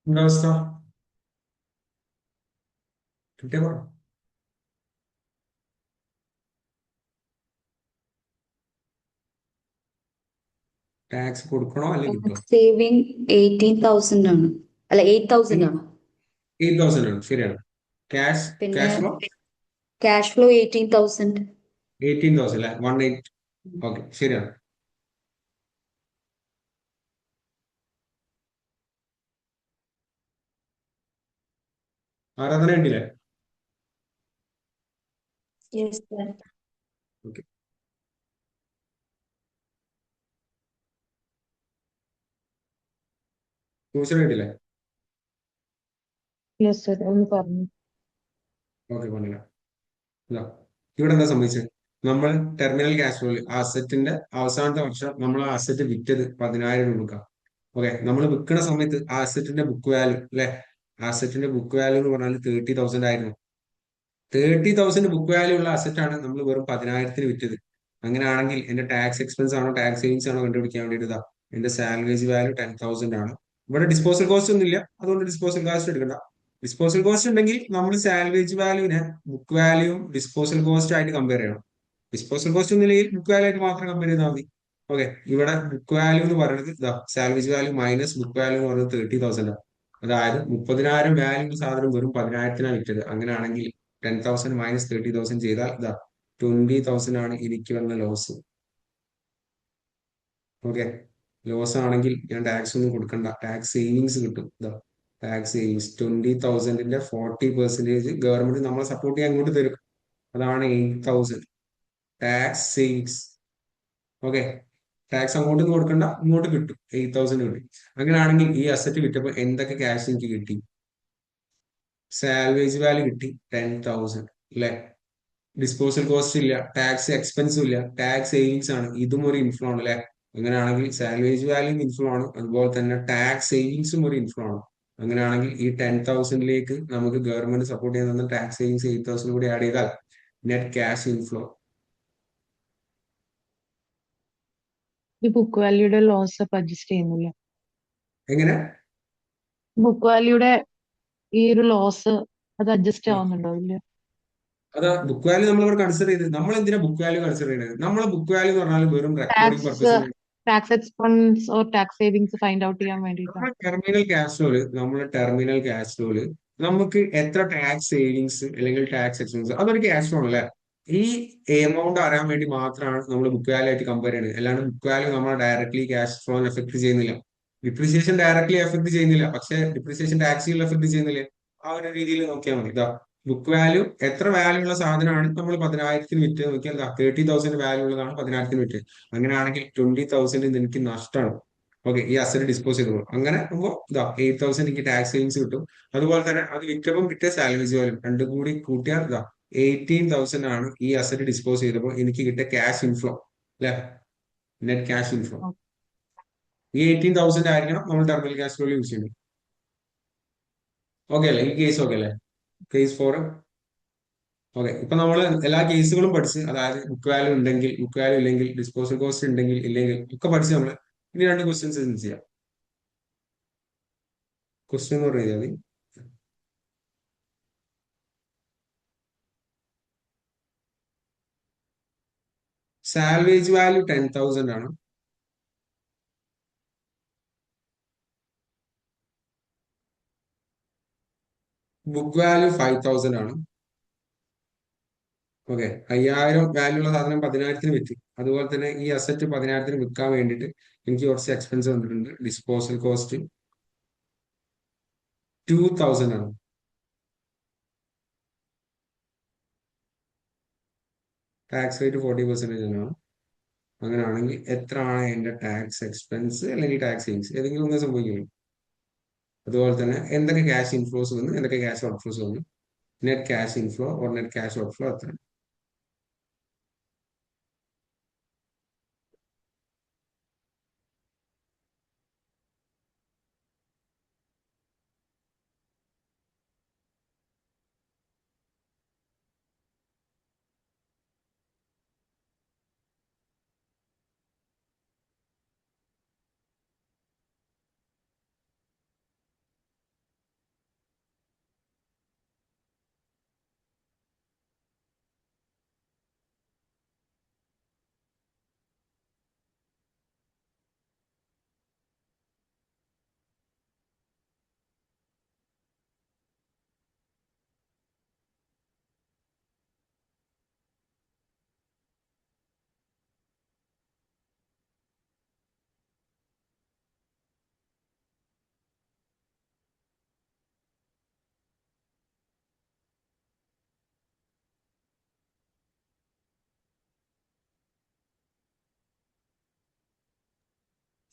എന്താ അവസ്ഥ? കിട്ടിയ ടാക്സ് കൊടുക്കണോ അല്ലെങ്കിൽ കിട്ടുമോ? സേവിങ് 18,000 ആണ്, അല്ല 8,000 ആണ്. 8,000 ആണ്, ശരിയാണ്. ക്യാഷ് പിന്നെ ക്യാഷ് ഫ്ലോ ക്യാഷ് ഫ്ലോ 18,000. 18,000 അല്ലെ, 18. ഓക്കെ, ശരിയാണ്. ആരാധന ഉണ്ടില്ലേ? Yes sir. ഓക്കെ. ട്യൂഷൻ ഉണ്ടില്ലേ? യെസ് സർ, ഒന്ന് പറഞ്ഞു. ഓക്കെ, പറഞ്ഞില്ല. ഇതാ, ഇവിടെ എന്താ സംഭവിച്ചത്? നമ്മൾ ടെർമിനൽ ക്യാഷ് ഫ്ലോയിൽ അസറ്റിന്റെ അവസാനത്തെ വർഷം നമ്മൾ ആ അസറ്റ് വിറ്റത് 10,000 രൂപ. ഓക്കെ, നമ്മൾ വിൽക്കുന്ന സമയത്ത് ആ അസറ്റിന്റെ ബുക്ക് വാല്യൂ അല്ലെ, അസറ്റിന്റെ ബുക്ക് വാല്യൂ എന്ന് പറഞ്ഞാൽ 30,000 ആയിരുന്നു. 30,000 ബുക്ക് വാല്യൂ ഉള്ള അസറ്റ് ആണ് നമ്മൾ വെറും 10,000-ന് വിറ്റത്. അങ്ങനെയാണെങ്കിൽ എന്റെ ടാക്സ് എക്സ്പെൻസ് ആണോ ടാക്സ് സേവിങ്സ് ആണോ കണ്ടുപിടിക്കാൻ വേണ്ടിയിട്ട് ഇതാ, എന്റെ സാലറീസ് വാല്യൂ 10,000 ആണ്. ഇവിടെ ഡിസ്പോസൽ കോസ്റ്റ് ഒന്നും ഇല്ല, അതുകൊണ്ട് ഡിസ്പോസൽ കോസ്റ്റ് എടുക്കണ്ട. ഡിസ്പോസൽ കോസ്റ്റ് ഉണ്ടെങ്കിൽ നമ്മൾ സാലറീസ് വാല്യൂവിനെ ബുക്ക് വാല്യൂവും ഡിസ്പോസൽ കോസ്റ്റ് ആയിട്ട് കമ്പയർ ചെയ്യണം. ഡിസ്പോസൽ കോസ്റ്റ് ഒന്നുമില്ലെങ്കിൽ ബുക്ക് വാല്യൂ ആയിട്ട് മാത്രം കമ്പയർ ചെയ്താൽ മതി. ഓക്കെ, ഇവിടെ ബുക്ക് വാല്യൂ എന്ന് പറയുന്നത് ഇതാ, salaries value minus book value എന്ന് പറയുന്നത് 30,000 ആണ്. അതായത് 30,000 വാല്യൂ സാധനം വെറും 10,000-നാണ് വിറ്റത്. അങ്ങനെയാണെങ്കിൽ 10,000 മൈനസ് 30,000 ചെയ്താൽ ഇതാ 20,000 ആണ് എനിക്ക് വന്ന ലോസ്. ഓക്കെ, ലോസ് ആണെങ്കിൽ ഞാൻ ടാക്സ് ഒന്നും കൊടുക്കണ്ട, ടാക്സ് സേവിങ്സ് കിട്ടും. ഇതാ, ടാക്സ് സേവിങ്സ് 20,000-ന്റെ 40% ഗവൺമെന്റ് നമ്മളെ സപ്പോർട്ട് ചെയ്യാൻ അങ്ങോട്ട് തരും. അതാണ് 8,000 ടാക്സ് സേവിങ്സ്. ഓക്കെ, ടാക്സ് അങ്ങോട്ട് കൊടുക്കണ്ട, ഇങ്ങോട്ട് കിട്ടും, 8,000 കിട്ടും. അങ്ങനെയാണെങ്കിൽ ഈ അസറ്റ് വിറ്റപ്പോൾ എന്തൊക്കെ ക്യാഷ് എനിക്ക് കിട്ടി? സാലറീസ് വാല്യൂ കിട്ടി 10,000 അല്ലെ. ഡിസ്പോസൽ കോസ്റ്റ് ഇല്ല, ടാക്സ് എക്സ്പെൻസും ഇല്ല, ടാക്സ് സേവിങ്സ് ആണ്, ഇതും ഒരു ഇൻഫ്ലോ ആണ് അല്ലെ. അങ്ങനെയാണെങ്കിൽ സാലറീസ് വാല്യൂ ഇൻഫ്ലോ ആണ്, അതുപോലെ തന്നെ ടാക്സ് സേവിങ്സും ഒരു ഇൻഫ്ലോ ആണ്. അങ്ങനെയാണെങ്കിൽ ഈ 10,000-ലേക്ക് നമുക്ക് ഗവൺമെന്റ് സപ്പോർട്ട് ചെയ്യാൻ തന്ന ടാക്സ് സേവിങ്സ് 8,000 കൂടി ആഡ് ചെയ്താൽ നെറ്റ് ക്യാഷ് ഇൻഫ്ലോ. ഈ ബുക്ക് വാല്യൂടെ ലോസ് അപ്പൊ അഡ്ജസ്റ്റ് ചെയ്യുന്നില്ല. എങ്ങനെ? ബുക്ക് വാല്യൂടെ ഈ ഒരു ലോസ് അത് അഡ്ജസ്റ്റ് ആവുന്നുണ്ടോ? ഇല്ല. അതാ ബുക്ക് വാല്യൂ നമ്മൾ ഇവിടെ കൺസിഡർ ചെയ്ത്, നമ്മൾ എന്തിനാ ബുക്ക് വാല്യൂ കൺസിഡർ ചെയ്യുന്നത്? നമ്മളെ ബുക്ക് വാല്യൂ എന്ന് പറഞ്ഞാൽ വെറും റെക്കോർഡിംഗ് ടാക്സ് പർപ്പസിന്. Tax expense or tax savings find out ചെയ്യാൻ വേണ്ടിയിട്ടാണ്. നമ്മുടെ ടെർമിനൽ ക്യാഷ് ഫ്ലോയില് നമുക്ക് എത്ര ടാക്സ് സേവിങ്സ് അല്ലെങ്കിൽ ടാക്സ് എക്സ്പെൻസ്, അതൊരു ക്യാഷ് ഫ്ലോ അല്ലേ. ഈ എമൗണ്ട് അറിയാൻ വേണ്ടി മാത്രമാണ് നമ്മൾ ബുക്ക് വാല്യൂ ആയിട്ട് കമ്പയർ ചെയ്യുന്നത്. അല്ലാണ്ട് ബുക്ക് വാല്യൂ നമ്മളെ ഡയറക്ട്ലി ക്യാഷ് ഫ്ലോ എഫക്ട് ചെയ്യുന്നില്ല. ഡിപ്രീസിയേഷൻ ഡയറക്ട്ലി എഫക്ട് ചെയ്യുന്നില്ല, പക്ഷേ ഡിപ്രീസിയേഷൻ ടാക്സിൽ എഫക്ട് ചെയ്യുന്നില്ല. ആ ഒരു രീതിയിൽ നോക്കിയാൽ മതി. ഇതാ, ബുക്ക് വാല്യൂ എത്ര വാല്യൂ ഉള്ള സാധനമാണ് നമ്മൾ 10,000-ന് വിറ്റ് നോക്കിയാൽ 30,000 വാല്യൂ ഉള്ളതാണ് 10,000-ന് വിറ്റ്. അങ്ങനെയാണെങ്കിൽ 20,000 എനിക്ക് നഷ്ടമാണ്. ഓക്കെ, ഈ അസറ്റ് ഡിസ്പോസ് ചെയ്തോളൂ. അങ്ങനെ ആകുമ്പോൾ ഇതാ 8,000 എനിക്ക് ടാക്സ് സേവിങ്സ് കിട്ടും. അതുപോലെ തന്നെ അത് വിറ്റപ്പം കിട്ടിയ സാലറീസ് വാല്യൂ രണ്ടും കൂടി കൂട്ടിയാൽ ഇതാ 18,000 ആണ് ഈ അസറ്റ് ഡിസ്പോസ് ചെയ്തപ്പോൾ എനിക്ക് കിട്ടിയ ക്യാഷ് ഇൻഫ്ലോ അല്ലെ, നെറ്റ് ക്യാഷ് ഇൻഫ്ലോ. ഈ 18,000 ആയിരിക്കണം നമ്മൾ ടെർമിനൽ ക്യാഷ് ഫ്ലോയിൽ യൂസ് ചെയ്യുന്നത്. ഓക്കെ അല്ലേ? ഈ കേസ് ഓക്കെ അല്ലേ? കേസ് 4. ഓക്കെ, ഇപ്പൊ നമ്മൾ എല്ലാ കേസുകളും പഠിച്ച്, അതായത് ബുക്ക് വാല്യൂ ഉണ്ടെങ്കിൽ, ബുക്ക് വാല്യൂ ഇല്ലെങ്കിൽ, ഡിസ്പോസൽ കോസ്റ്റ് ഉണ്ടെങ്കിൽ ഇല്ലെങ്കിൽ ഒക്കെ പഠിച്ച് നമ്മൾ ഇനി രണ്ട് ക്വസ്റ്റ്യൻസ് ചെയ്യാം. ക്വസ്റ്റ്യൻ എന്ന് പറഞ്ഞു കഴിഞ്ഞാൽ സാൽവേജ് വാല്യൂ 10,000 ആണ്. ബുക്ക് വാല്യൂ 5,000 ആണ്. ഓക്കെ, 5,000 വാല്യൂ ഉള്ള സാധനം 10,000-ന് വിറ്റ്. അതുപോലെ തന്നെ ഈ അസറ്റ് 10,000-ന് വിൽക്കാൻ വേണ്ടിയിട്ട് എനിക്ക് കുറച്ച് എക്സ്പെൻസ് വന്നിട്ടുണ്ട്. ഡിസ്പോസൽ കോസ്റ്റ് 2,000 ആണ്. ടാക്സ് റേറ്റ് 40% ആണ്. അങ്ങനെയാണെങ്കിൽ എത്രയാണ് എന്റെ ടാക്സ് എക്സ്പെൻസ് അല്ലെങ്കിൽ ടാക്സ് സേവിങ്സ്? ഏതെങ്കിലും ഒന്ന് സംഭവിക്കുമല്ലോ. അതുപോലെ തന്നെ എന്തൊക്കെ ക്യാഷ് ഇൻഫ്ലോസ് വന്നു, എന്തൊക്കെ ക്യാഷ് ഔട്ട്ഫ്ലോസ് വന്നു, net cash inflow or net cash outflow എത്ര?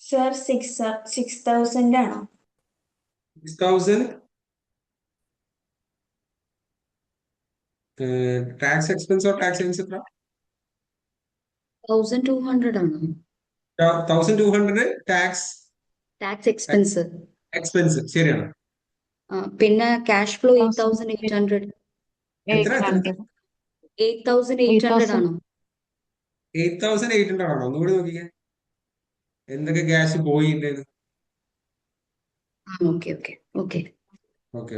സർ 6,000 ആണോ? 6,000 tax expense or tax savings എത്ര? 1,200 ആണോ? 1,200 ടാക്സ് ടാക്സ് എക്സ്പെൻസ്. എക്സ്പെൻസ് ശരിയാണ്. പിന്നെ ക്യാഷ് ഫ്ലോ 8,800. എത്ര 800. 8,800 ആണോ? 8,800 ആണോ? ഒന്നുകൂടി നോക്കിക്കേ എന്തൊക്കെ ക്യാഷ് പോയിട്ടുണ്ട്. Okay okay okay. Okay.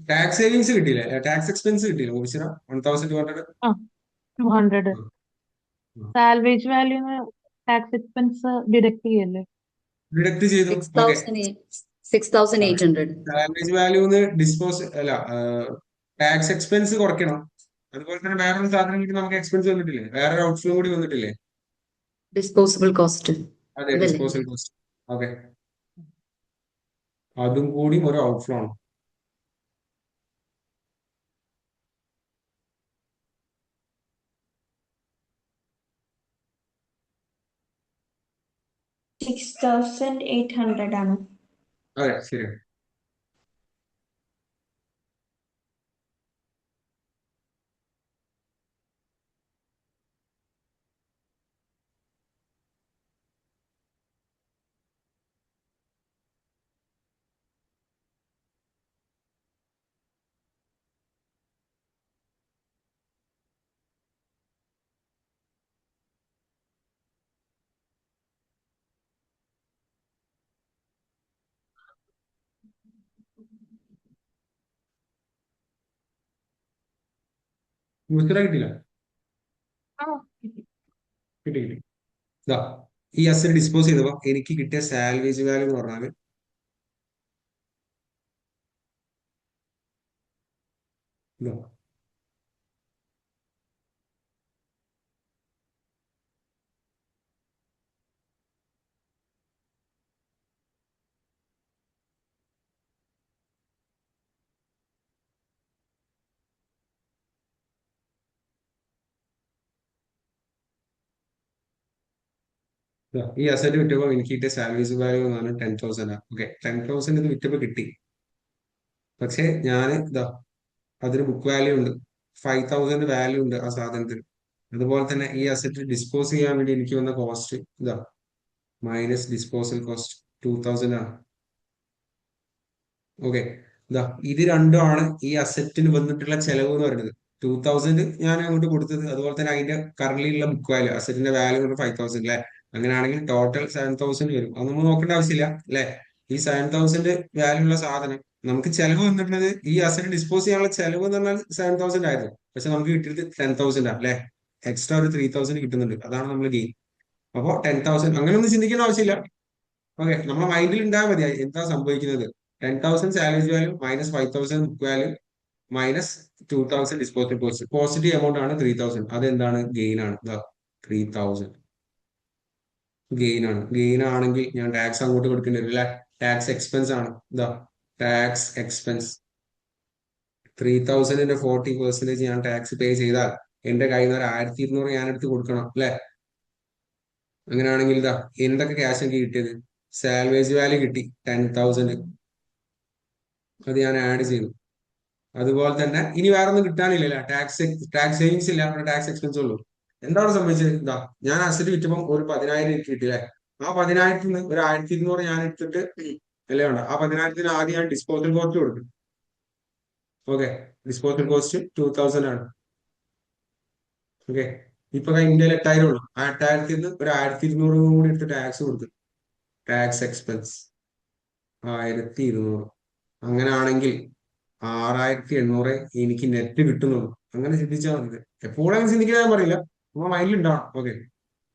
Tax savings കിട്ടിയില്ലേ? ടാക്സ് എക്സ്പെൻസ് കിട്ടിയില്ല മുബിസിറ? 1,200. 200. സാൽവേജ് വാല്യൂന്ന് ടാക്സ് എക്സ്പെൻസ് ഡിഡക്ട് ചെയ്യല്ലേ? ഡിഡക്ട് ചെയ്തു. ഓക്കെ. 6,800. സാലറീസ് വാല്യൂന്ന് ഡിസ്പോസ് അല്ല, ടാക്സ് എക്സ്പെൻസ് കുറയ്ക്കണം. അതുപോലെ തന്നെ വേറൊരു സാധനം കൂടി നമുക്ക് എക്സ്പെൻസ് വന്നിട്ടില്ലേ? വേറൊരു ഔട്ട്ഫ്ലോ കൂടി വന്നിട്ടില്ലേ? Disposable cost. അതെ, അതല്ലേ? Disposal cost. ഓക്കെ, അതും കൂടി ഒരു ഔട്ട്ഫ്ലോ ആണ്. $6,800 ആണോ? അതെ ശരിയാണ്. മുബിസിറ കിട്ടിയില്ല? കിട്ടി കിട്ടി. ഇതാ ഈ അസറ്റ് ഡിസ്പോസ് ചെയ്തപ്പോ എനിക്ക് കിട്ടിയ സാൽവേജ് വാല്യൂ എന്ന് പറഞ്ഞാൽ ഇതാ ഈ അസറ്റ് വിറ്റപ്പോ എനിക്ക് കിട്ടിയ സാലറീസ് വാല്യൂ എന്ന് പറഞ്ഞാൽ 10,000 ആണ്. ഓക്കെ, 10,000 ഇത് വിറ്റപ്പോ കിട്ടി. പക്ഷെ ഞാൻ ഇതാ അതിന് ബുക്ക് വാല്യൂ ഉണ്ട്, 5,000 വാല്യൂ ഉണ്ട് ആ സാധനത്തിന്. അതുപോലെ തന്നെ ഈ അസറ്റ് ഡിസ്പോസ് ചെയ്യാൻ വേണ്ടി എനിക്ക് വന്ന കോസ്റ്റ് ഇതാ മൈനസ് ഡിസ്പോസൽ കോസ്റ്റ് 2,000 ആണ്. ഓക്കെ, ഇതാ ഇത് രണ്ടുമാണ് ഈ അസറ്റിന് വന്നിട്ടുള്ള ചെലവ് എന്ന് പറയുന്നത്. 2,000 ഞാൻ അങ്ങോട്ട് കൊടുത്തത്, അതുപോലെ തന്നെ അതിന്റെ കറന്റ് ഉള്ള ബുക്ക് വാല്യൂ, അസറ്റിന്റെ വാല്യൂ 5,000 അല്ലെ. അങ്ങനെയാണെങ്കിൽ ടോട്ടൽ 7,000 വരും. അത് നമ്മൾ നോക്കേണ്ട ആവശ്യമില്ല അല്ലെ. ഈ 7,000 വാല്യൂ ഉള്ള സാധനം നമുക്ക് ചെലവ് വന്നിട്ടുള്ളത്, ഈ അസറ്റ് ഡിസ്പോസ് ചെയ്യാനുള്ള ചെലവ് എന്ന് പറഞ്ഞാൽ 7,000 ആയിരുന്നു. പക്ഷെ നമുക്ക് കിട്ടിയത് 10,000 ആണ് അല്ലെ. എക്സ്ട്രാ ഒരു 3,000 കിട്ടുന്നുണ്ട്. അതാണ് നമ്മൾ ഗെയിൻ. അപ്പോൾ 10,000 അങ്ങനെ ഒന്നും ചിന്തിക്കേണ്ട ആവശ്യമില്ല. ഓക്കെ, നമ്മുടെ മൈൻഡിൽ ഉണ്ടായാൽ മതി എന്താ സംഭവിക്കുന്നത്. 10,000 salary value minus 5,000 book value minus 2,000 disposal cost. Positive amount ആണ് 3,000. അതെന്താണ്? ഗെയിൻ ആണ്. 3,000 ഗെയിൻ ആണ്. ഗെയിൻ ആണെങ്കിൽ ഞാൻ ടാക്സ് അങ്ങോട്ട് കൊടുക്കേണ്ടി വരും അല്ലെ. ടാക്സ് എക്സ്പെൻസ് ആണ്. ടാക്സ് എക്സ്പെൻസ് 3,000ന്റെ 40% ഞാൻ ടാക്സ് പേ ചെയ്താൽ എന്റെ കയ്യിൽ നിന്ന് ഒരു 1,200 ഞാൻ എടുത്ത് കൊടുക്കണം അല്ലെ. അങ്ങനെയാണെങ്കിൽ എന്തൊക്കെ ക്യാഷ് എനിക്ക് കിട്ടിയത്? സാൽവേജ് വാല്യൂ കിട്ടി 10,000, അത് ഞാൻ ആഡ് ചെയ്തു. അതുപോലെ തന്നെ ഇനി വേറെ ഒന്നും കിട്ടാനില്ല. ടാക്സ് സേവിങ്സ് ഇല്ല, ടാക്സ് എക്സ്പെൻസ് ഉള്ളൂ. എന്താണ് സംഭവിച്ചത്? ഞാൻ അസറ്റ് വിറ്റപ്പം ഒരു 10,000 എനിക്ക് കിട്ടിയില്ലേ. ആ 10,000 നിന്ന് ഒരു 1,200 ഞാൻ എടുത്തിട്ട് അല്ലേ വേണ്ട, ആ 10,000 ആദ്യം ഞാൻ ഡിസ്പോസൽ കോസ്റ്റ് കൊടുക്കും. ഓക്കെ, ഡിസ്പോസൽ കോസ്റ്റ് 2,000 ആണ്. ഓക്കെ, ഇപ്പൊ ഇന്ത്യയിൽ 8,000 ഉള്ളൂ. ആ 8,000 നിന്ന് ഒരു 1,200 കൂടി എടുത്ത് ടാക്സ് കൊടുത്തു. Tax expense 1,200. അങ്ങനെയാണെങ്കിൽ 6,800 എനിക്ക് നെറ്റ് കിട്ടുന്നുള്ളൂ. അങ്ങനെ ചിന്തിച്ചാൽ മതി. എപ്പോഴും അങ്ങനെ ചിന്തിക്കാൻ പറയില്ല, നമ്മൾ മൈൻഡിൽ ഉണ്ടാവണം. ഓക്കെ,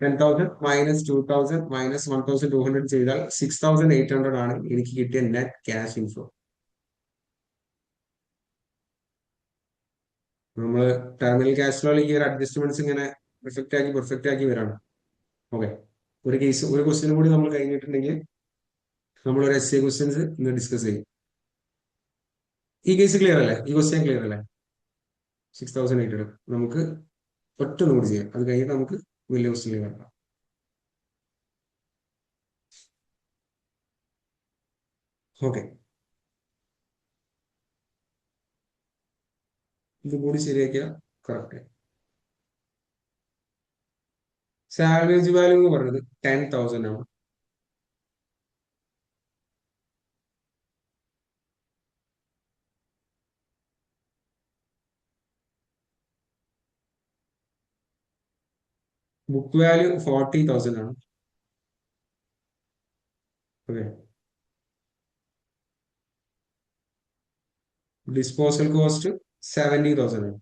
10,000 മൈനസ് 2,000 മൈനസ് 1,200 ചെയ്താൽ 6,800 ആണ് എനിക്ക് കിട്ടിയ നെറ്റ് ക്യാഷ് ഇൻഫ്ലോ. നമ്മൾ ടെർമിനൽ ക്യാഷ് ഫ്ലോയിൽ ഈ ഒരു അഡ്ജസ്റ്റ്മെന്റ്സ് ഇങ്ങനെ പെർഫെക്റ്റ് ആക്കി വരാണ്. ഓക്കെ, ഒരു ക്വസ്റ്റ്യൻ കൂടി നമ്മൾ കഴിഞ്ഞിട്ടുണ്ടെങ്കിൽ നമ്മൾ ഒരു എസ് എ ക്വസ്റ്റ്യൻസ് ഇന്ന് ഡിസ്കസ് ചെയ്യും. ഈ കേസ് ക്ലിയർ അല്ലേ? ഈ ക്വസ്റ്റ്യൻ ക്ലിയർ അല്ലേ? 6,800 നമുക്ക് ഒറ്റ കൂടി ചെയ്യാം, അത് കഴിഞ്ഞിട്ട് നമുക്ക് വലിയ ക്വസ്റ്റിലേക്ക് കടക്കാം. ഓക്കെ, ഇത് കൂടി ശരിയാക്കിയ കറക്റ്റ്. സാൽവേജ് വാല്യൂ എന്ന് പറയുന്നത് 10,000 ആണ്. ബുക്ക് വാല്യൂ 40,000 ആണ്. ഓക്കെ, ഡിസ്പോസൽ കോസ്റ്റ് 70,000 ആണ്.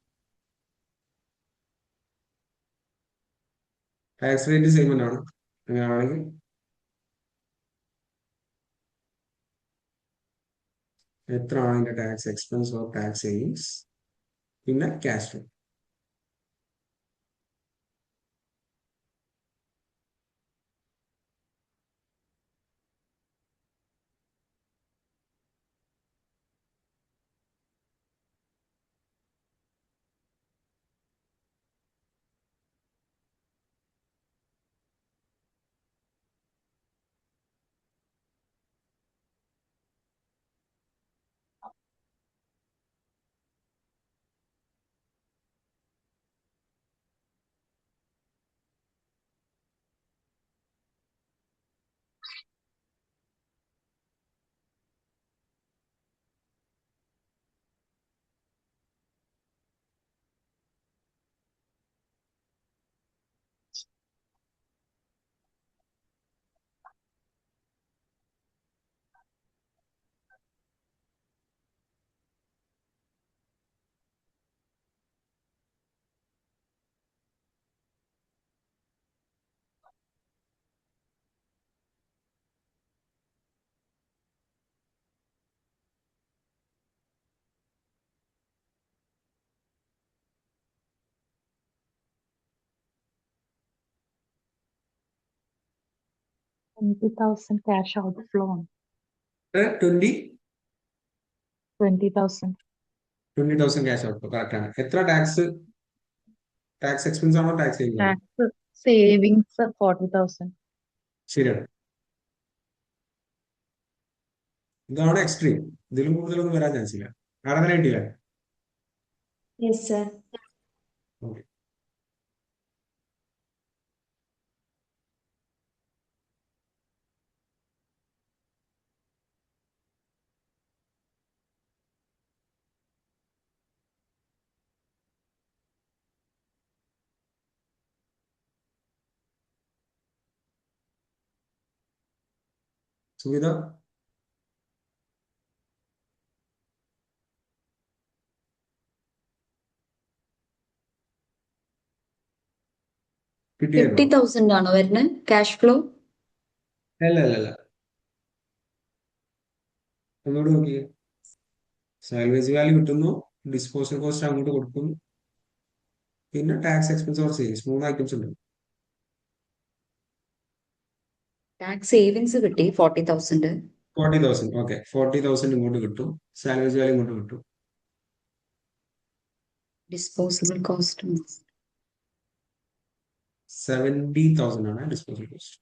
ടാക്സ് റേറ്റ് സെയിം ആണ്. അങ്ങനെയാണെങ്കിൽ എത്രയാണ് അതിന്റെ tax expense or tax savings, പിന്നെ ക്യാഷ് ഫ്ലോ. $20,000 cash outflow ആണ്. 20,000 $20,000 ക്യാഷ് ഔട്ട് കറക്റ്റ് ആണ്. എത്ര ടാക്സ് എക്സ്പെൻസ് ആണോ ടാക്സ് സേവിംഗ് ആണോ? Tax savings 40,000. ശരിയാണ്. ഇതാണ് എക്സ്ട്രീം. ഇതിലും കൂടുതലൊന്നും വരാൻ ചാൻസ് ഇല്ല. ആരാധന കിട്ടിയില്ല. Yes sir. ഓക്കെ, സുവിധ കിട്ടിയായിരുന്നോ? 50,000 ആണോ വരുന്നത് ക്യാഷ് ഫ്ലോ? അല്ല അല്ല അല്ല, ഒന്നുകൂടി നോക്കിയേ. സാൽവേജ് വാല്യൂ കിട്ടുന്നു, ഡിസ്പോസൽ കോസ്റ്റ് അങ്ങോട്ട് കൊടുക്കുന്നു, പിന്നെ tax expense or savings, 3 items ഉണ്ട്. ടാക്സ് സേവിങ്സ് കിട്ടി 40,000. 40,000. ഓക്കെ, 40,000 ഇങ്ങോട്ട് കിട്ടും, സാൽവേജ് വാല്യൂ ഇങ്ങോട്ട് കിട്ടും. ഡിസ്പോസിബിൾ കോസ്റ്റ് 70,000 ആണ് ഡിസ്പോസൽ കോസ്റ്റ്.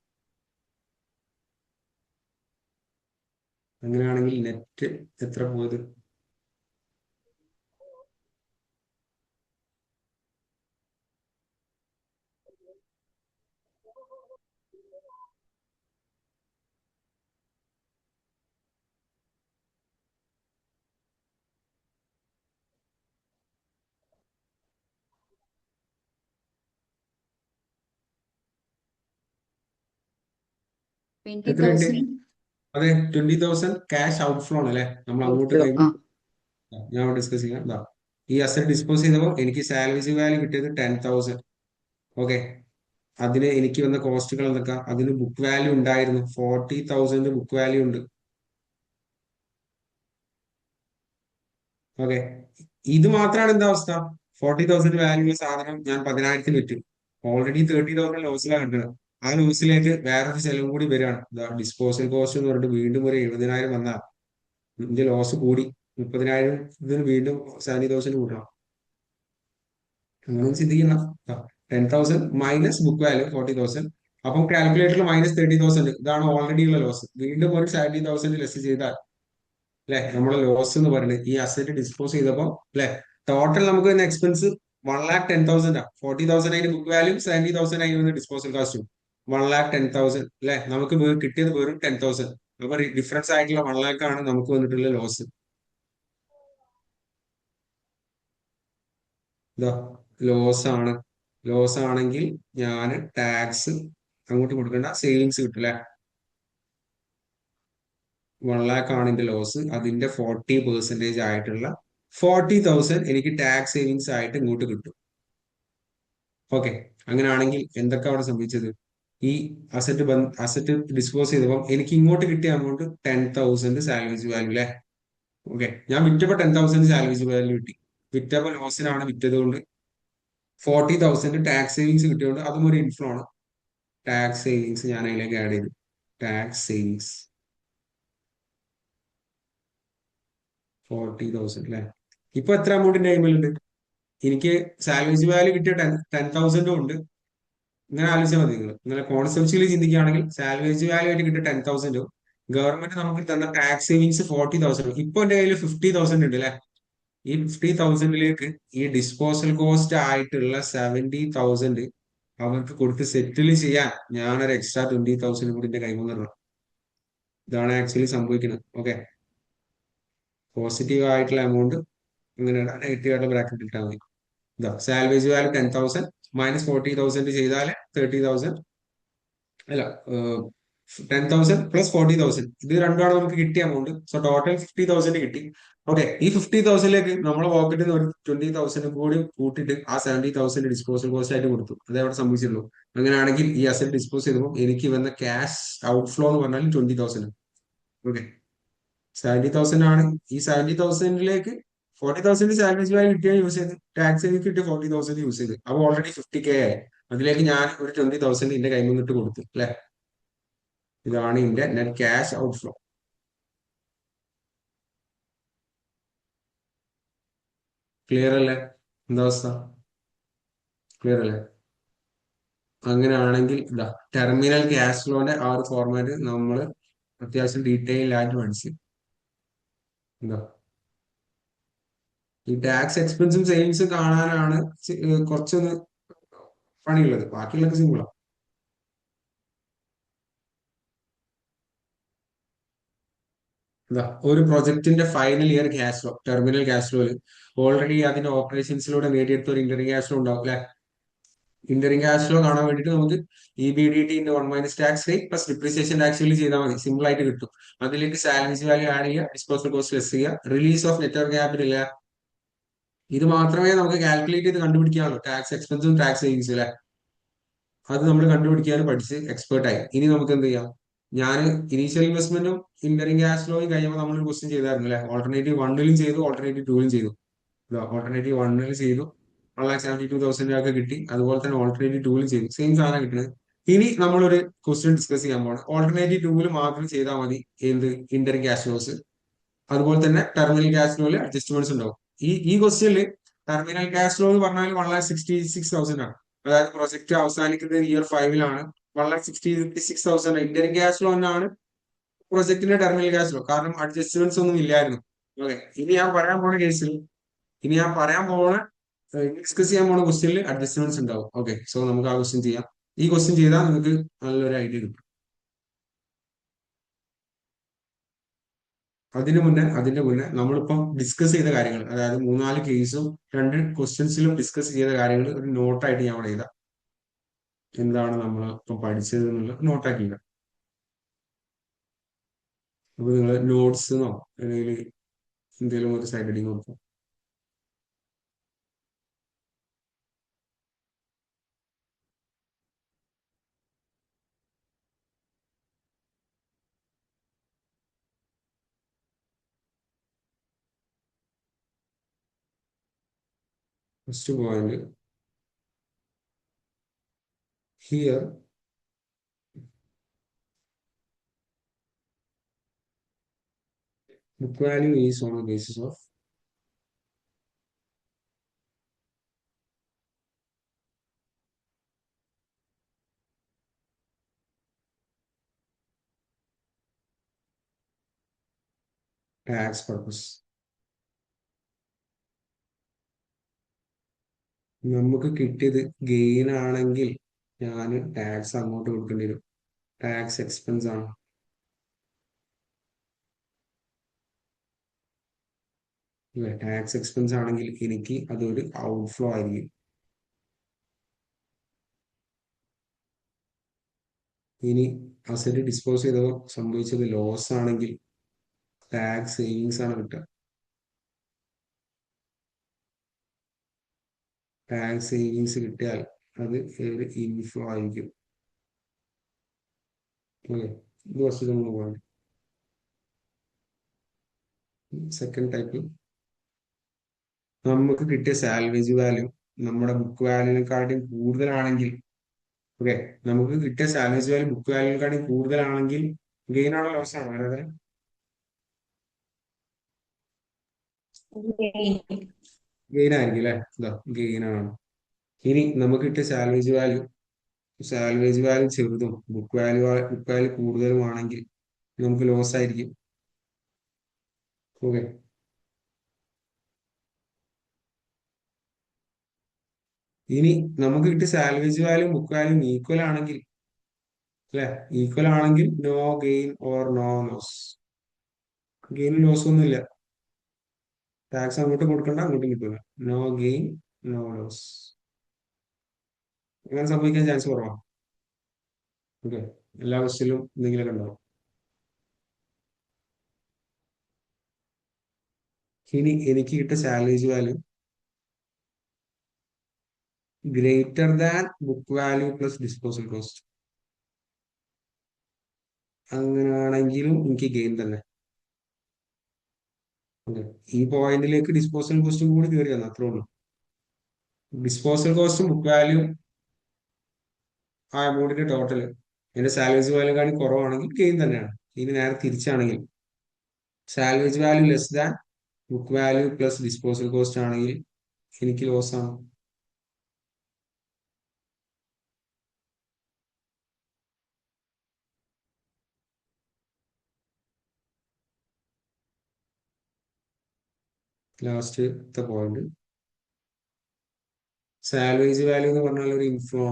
അങ്ങനെയാണെങ്കിൽ നെറ്റ് എത്ര പോയത്? എത്ര കിട്ടി? 20,000 അതെ, 20,000 ക്യാഷ് ഔട്ട്ഫ്ലോ ആണ് അല്ലെ, നമ്മൾ അങ്ങോട്ട് outflow. കൈ ഞാൻ ഡിസ്കസ് ചെയ്യാം. ദാ, ഈ അസറ്റ് ഡിസ്പോസ് ചെയ്തപ്പോൾ എനിക്ക് സാലറി വാല്യൂ കിട്ടിയത് 10,000. ഓക്കെ, അതിന് എനിക്ക് വന്ന കോസ്റ്റുകൾ എന്തൊക്കെ? അതിന് ബുക്ക് വാല്യൂ ഉണ്ടായിരുന്നു 40,000 ബുക്ക് വാല്യൂ ഉണ്ട്. ഓക്കെ, ഇത് മാത്രമാണ് എന്താ അവസ്ഥ? 40,000 വാല്യൂ സാധനം ഞാൻ 10,000-ന് വിറ്റു. ഓൾറെഡി 30,000 ലോസിലാണ് കിട്ടുന്നത്. ആ ലോസിലേക്ക് വേറൊരു ചെലവും കൂടി വരികയാണ്. ഡിസ്പോസൽ കോസ്റ്റ് എന്ന് പറഞ്ഞിട്ട് വീണ്ടും ഒരു 70,000 വന്നാൽ ഇതിന്റെ ലോസ് കൂടി. 30,000 ഇതിന് വീണ്ടും 70,000 കൂട്ടണം. അങ്ങനെ ചിന്തിക്കുന്ന 10,000 മൈനസ് ബുക്ക് വാല്യൂ 40,000. അപ്പം കാൽക്കുലേറ്ററിൽ മൈനസ് 30,000 ഇതാണ് ഓൾറെഡി ഉള്ള ലോസ്. വീണ്ടും ഒരു 70,000 ലെസ് ചെയ്താൽ അല്ലെ നമ്മളെ ലോസ് എന്ന് പറയുന്നത് ഈ അസറ്റ് ഡിസ്പോസ് ചെയ്തപ്പോൾ അല്ലെ ടോട്ടൽ നമുക്ക് വരുന്ന എക്സ്പെൻസ് 1,10,000 ആണ്. 40,000 അതിന് ബുക്ക് വാല്യൂ, 70,000 അതിന് ഡിസ്പോസൽ കാസ്റ്റും. 1,10,000 അല്ലെ നമുക്ക് കിട്ടിയത് വെറും 10,000. അപ്പൊ ഡിഫറൻസ് ആയിട്ടുള്ള 1,00,000 ആണ് നമുക്ക് വന്നിട്ടുള്ള ലോസ്. ഇതാ ലോസ് ആണ്. ലോസ് ആണെങ്കിൽ ഞാൻ ടാക്സ് അങ്ങോട്ട് കൊടുക്കേണ്ട, സേവിങ്സ് കിട്ടില്ല. 1,00,000 ആണ് എന്റെ ലോസ്. അതിന്റെ 40% ആയിട്ടുള്ള 40,000 എനിക്ക് ടാക്സ് സേവിങ്സ് ആയിട്ട് ഇങ്ങോട്ട് കിട്ടും. ഓക്കെ, അങ്ങനെയാണെങ്കിൽ എന്തൊക്കെ അവിടെ സംഭവിച്ചത്? ഈ അസറ്റ് ഡിസ്പോസ് ചെയ്തപ്പോൾ എനിക്ക് ഇങ്ങോട്ട് കിട്ടിയ എമൗണ്ട് 10,000 സാലവേജ് വാല്യൂ അല്ലെ. ഓക്കെ, ഞാൻ വിറ്റപ്പോ 10,000 സാലവേജ് വാല്യൂ കിട്ടി. വിറ്റപ്പോ ലോസിനാണ് വിറ്റത് കൊണ്ട് 40,000 ടാക്സ് സേവിങ്സ് കിട്ടിയതുകൊണ്ട് അതും ഒരു ഇൻഫ്ലോ ആണ്. ടാക്സ് സേവിങ്സ് ഞാൻ അതിലേക്ക് ആഡ് ചെയ്തു. ടാക്സ് സേവിങ്സ് 40,000 അല്ലെ. ഇപ്പൊ എത്ര എമൗണ്ടിന്റെ കൈമലുണ്ട്? എനിക്ക് സാലവേജ് വാല്യൂ കിട്ടിയ 10,000 ഉണ്ട്. ഇങ്ങനെ ആലോചിച്ചാൽ മതി. നിങ്ങൾ കോൺസെപ്ച്വലി ചിന്തിക്കുകയാണെങ്കിൽ സാലവേജ് വാല്യൂ ആയിട്ട് കിട്ടിയ 10,000 ഗവൺമെന്റ് നമുക്ക് തന്ന ടാക്സ് സേവിങ്സ് 40,000. ഇപ്പൊ എന്റെ കയ്യിൽ 50,000 ഉണ്ട് അല്ലെ. ഈ 50,000ലേക്ക് ഈ ഡിസ്പോസൽ കോസ്റ്റ് ആയിട്ടുള്ള 70,000 അവർക്ക് കൊടുത്ത് സെറ്റിൽ ചെയ്യാൻ ഞാനൊരു എക്സ്ട്രാ 20,000 കൂടി എന്റെ കൈമൽ തരണം. ഇതാണ് ആക്ച്വലി സംഭവിക്കുന്നത്. ഓക്കെ, പോസിറ്റീവ് ആയിട്ടുള്ള എമൗണ്ട് ഇങ്ങനെ നെഗറ്റീവ് ആയിട്ടുള്ള ബ്രാക്കറ്റ് ഇട്ടാൽ മതി. ഇതാ സാലവേജ് വാല്യൂ 10,000 മൈനസ് 40,000 ചെയ്താൽ 30,000 അല്ല 10,000 പ്ലസ് 40,000 ഇത് രണ്ടുമാണ് നമുക്ക് കിട്ടിയ എമൗണ്ട്. സോ ടോട്ടൽ 50,000 കിട്ടി. ഓക്കെ, ഈ 50,000ലേക്ക് നമ്മളെ പോക്കറ്റിൽ നിന്ന് ഒരു 20,000 കൂടി കൂട്ടിയിട്ട് ആ 70,000 ഡിസ്പോസൽ കോസ്റ്റ് ആയിട്ട് കൊടുത്തു. അതേ അവിടെ സംഭവിച്ചുള്ളൂ. അങ്ങനെയാണെങ്കിൽ ഈ അസറ്റ് ഡിസ്പോസ് ചെയ്തപ്പോൾ എനിക്ക് വന്ന ക്യാഷ് ഔട്ട്ഫ്ലോ എന്ന് പറഞ്ഞാൽ 20,000. ഓക്കെ, 70,000 ആണ്. ഈ 70,000ലേക്ക് 40,000 സാലറി വാല്യൂ കിട്ടിയാൽ യൂസ് ചെയ്ത് ടാക്സ് കിട്ടിയ 40,000 യൂസ് ചെയ്ത് അപ്പൊ ഓൾറെഡി 50K ആയി. അതിലേക്ക് ഞാൻ ഒരു 20,000 എന്റെ കയ്യിൽ നിന്നിട്ട് കൊടുത്തു അല്ലെ. ഇതാണ് ഇതിന്റെ നെറ്റ് ക്യാഷ് ഔട്ട്ഫ്ലോ. ക്ലിയർ അല്ലേ? എന്താ അവസ്ഥ? ക്ലിയർ അല്ലേ? അങ്ങനെയാണെങ്കിൽ ഇതാ ടെർമിനൽ ക്യാഷ് ഫ്ലോന്റെ ആ ഒരു ഫോർമാറ്റ് നമ്മൾ അത്യാവശ്യം ഡീറ്റെയിൽ ആയിട്ട് മനസ്സിലാക്കി. എന്താ ഈ ടാക്സ് എക്സ്പെൻസും സേവിങ്സും കാണാനാണ് കുറച്ചൊന്ന് പണിയുള്ളത്. ബാക്കിയുള്ളതൊക്കെ സിമ്പിളാണ്. ഒരു പ്രൊജക്ടിന്റെ final year cash flow, terminal cash ഫ്ലോയിൽ ഓൾറെഡി അതിന്റെ ഓപ്പറേഷൻസിലൂടെ നേടിയെടുത്ത ഒരു ഇന്ററിംഗ് ക്യാഷ് ഫ്ലോ ഉണ്ടാവും അല്ലെ. ഇന്ററിംഗ് ക്യാഷ് ഫ്ലോ കാണാൻ വേണ്ടിയിട്ട് നമുക്ക് EBDT × 1 - tax rate plus depreciation tax ചെയ്താൽ മതി. സിമ്പിൾ ആയിട്ട് കിട്ടും. അതിലേക്ക് സാലറി വാല്യൂ ആഡ് ചെയ്യുക, ഡിസ്പോസൽ കോസ്റ്റ് ലെസ് ചെയ്യുക, release of net work capital ഇല്ല. ഇത് മാത്രമേ നമുക്ക് കാൽക്കുലേറ്റ് ചെയ്ത് കണ്ടുപിടിക്കാനുള്ളൂ. ടാക്സ് എക്സ്പെൻസും ടാക്സ് സേവിങ്സും അല്ലെ. അത് നമ്മൾ കണ്ടുപിടിക്കാനും പഠിച്ച് എക്സ്പേർട്ട് ആയി. ഇനി നമുക്ക് എന്ത് ചെയ്യാം? ഞാൻ ഇനീഷ്യൽ ഇൻവെസ്റ്റ്മെന്റും ഇന്ററിംഗ് ക്യാഷ് ഫ്ലോയും കഴിയുമ്പോൾ നമ്മളൊരു ക്വസ്റ്റ്യൻ ചെയ്തായിരുന്നു അല്ലെ. ഓൾട്ടർനേറ്റീവ് 1 ചെയ്തു, ഓൾട്ടർനേറ്റീവ് 2 ചെയ്തു. ഓൾട്ടർനേറ്റീവ് 1 ചെയ്തു 1,72,000 ഒക്കെ കിട്ടി. അതുപോലെ തന്നെ ഓൾട്ടർനേറ്റീവ് 2 ചെയ്തു. സെയിം സാധനം കിട്ടുന്നത്. ഇനി നമ്മളൊരു ക്വസ്റ്റ്യൻ ഡിസ്കസ് ചെയ്യാൻ പോകണം. ഓൾട്ടർനേറ്റീവ് 2 മാത്രം ചെയ്താൽ മതി. എന്ത്? Interim cash flows. അതുപോലെ തന്നെ ടെർമിനൽ ക്യാഷ് ഫ്ലോയിൽ അഡ്ജസ്റ്റ്മെന്റ്സ് ഉണ്ടാവും. ഈ ക്വസ്റ്റ്യനിൽ ടെർമിനൽ ക്യാഷ് ഫ്ലോ എന്ന് പറഞ്ഞാൽ 1,66,000 ആണ്. അതായത് പ്രൊജക്ട് അവസാനിക്കുന്നത് ഇയർ 5-ലാണ്. 1,66,000 ഇന്ററിംഗ് ക്യാഷ് ഫ്ലോ എന്നാണ് പ്രൊജക്ടിന്റെ ടെർമിനൽ ക്യാഷ് ഫ്ലോ. കാരണം അഡ്ജസ്റ്റ്മെന്റ്സ് ഒന്നും ഇല്ലായിരുന്നു. ഓക്കെ, ഇനി ഞാൻ പറയാൻ പോണ കേസിൽ ഡിസ്കസ് ചെയ്യാൻ പോണ ക്വസ്റ്റ്യനിൽ അഡ്ജസ്റ്റ്മെന്റ്സ് ഉണ്ടാവും. ഓക്കെ, സോ നമുക്ക് ആ ക്വസ്റ്റ്യൻ ചെയ്യാം. ഈ ക്വസ്റ്റ്യൻ ചെയ്താൽ നിങ്ങൾക്ക് നല്ലൊരു ഐഡിയ കിട്ടും. അതിന്റെ മുന്നേ നമ്മളിപ്പം ഡിസ്കസ് ചെയ്ത കാര്യങ്ങൾ, അതായത് 3-4 കേസും 2 ക്വസ്റ്റ്യൻസിലും ഡിസ്കസ് ചെയ്ത കാര്യങ്ങൾ ഒരു നോട്ടായിട്ട് ഞാൻ അവിടെ എഴുതാം. എന്താണ് നമ്മൾ ഇപ്പം പഠിച്ചത് എന്നുള്ള നോട്ടാക്കിയില്ല. അപ്പൊ നിങ്ങൾ നോട്ട്സ് അല്ലെങ്കിൽ എന്തെങ്കിലും ഒരു സൈഡ് അടി നോക്കാം. First point here book value is on the basis of tax purpose. നമുക്ക് കിട്ടിയത് ഗെയിൻ ആണെങ്കിൽ ഞാൻ ടാക്സ് അങ്ങോട്ട് കൊടുക്കേണ്ടി വരും. ടാക്സ് എക്സ്പെൻസ് ആണ്. ടാക്സ് എക്സ്പെൻസ് ആണെങ്കിൽ എനിക്ക് അതൊരു ഔട്ട്ഫ്ലോ ആയിരിക്കും. ഇനി അസറ്റ് ഡിസ്പോസ് ചെയ്തപ്പോൾ സംഭവിച്ചത് ലോസ് ആണെങ്കിൽ ടാക്സ് സേവിങ്സ് ആണ് കിട്ടുക. ടാക്സ് സേവിങ്സ് കിട്ടിയാൽ അത് ഒരു ഇൻഫ്ലോ ആയിരിക്കും. ഓക്കെ, ഇത് കുറച്ച് നമ്മൾ പോകണം. സെക്കൻഡ് ടൈപ്പ്, നമുക്ക് കിട്ടിയ സാൽവേജ് വാല്യൂ നമ്മുടെ ബുക്ക് വാല്യൂവിനെക്കാട്ടും കൂടുതലാണെങ്കിൽ, ഓക്കെ, നമുക്ക് കിട്ടിയ സാൽവേജ് വാല്യൂ ബുക്ക് വാല്യൂവിനെക്കാട്ടും കൂടുതലാണെങ്കിൽ ഗെയിൻ ആണോ ലോസ് ആണോ? അതായത് ഗെയിൻ ആയിരിക്കും അല്ലെ? ഇതാ ഗെയിൻ ആണ്. ഇനി നമുക്ക് കിട്ടിയ സാൽവേജ് വാല്യൂ ചെറുതും ബുക്ക് വാല്യൂ കൂടുതലുമാണെങ്കിൽ നമുക്ക് ലോസ് ആയിരിക്കും. ഓക്കെ, ഇനി നമുക്ക് കിട്ടിയ salvage value book value equal ആണെങ്കിൽ, അല്ലെ, ഈക്വൽ ആണെങ്കിൽ no gain or no loss. ഗെയിനും ലോസ് ഒന്നുമില്ല. ടാക്സ് അങ്ങോട്ട് കൊടുക്കണ്ട, അങ്ങോട്ടും കിട്ടില്ല. No gain no loss. അങ്ങനെ സംഭവിക്കാൻ ചാൻസ് കുറവാണ്. ഓക്കെ, എല്ലാ ക്വസ്റ്റിലും എന്തെങ്കിലുമൊക്കെ ഉണ്ടാവും. ഇനി എനിക്ക് കിട്ടിയ salaries value greater than book value plus disposal cost. അങ്ങനെയാണെങ്കിലും എനിക്ക് ഗെയിൻ തന്നെ. ഓക്കെ, ഈ പോയിന്റിലേക്ക് ഡിസ്പോസൽ കോസ്റ്റും കൂടി കയറി വന്നു, അത്രേ ഉള്ളൂ. ഡിസ്പോസൽ കോസ്റ്റും ബുക്ക് വാല്യൂ ആ എമൗണ്ടിന്റെ ടോട്ടൽ എന്റെ സാലറീസ് വാല്യൂ കാര്യം കുറവാണെങ്കിൽ ഗെയിൻ തന്നെയാണ്. ഇനി നേരെ തിരിച്ചാണെങ്കിൽ salaries value less than book value plus disposal cost ആണെങ്കിൽ എനിക്ക് ലോസ് ആണ്. ലാസ്റ്റത്തെ പോയിന്റ്, സാലറീസ് വാല്യൂ എന്ന് പറഞ്ഞാൽ ഒരു ഇൻഫ്ലോ,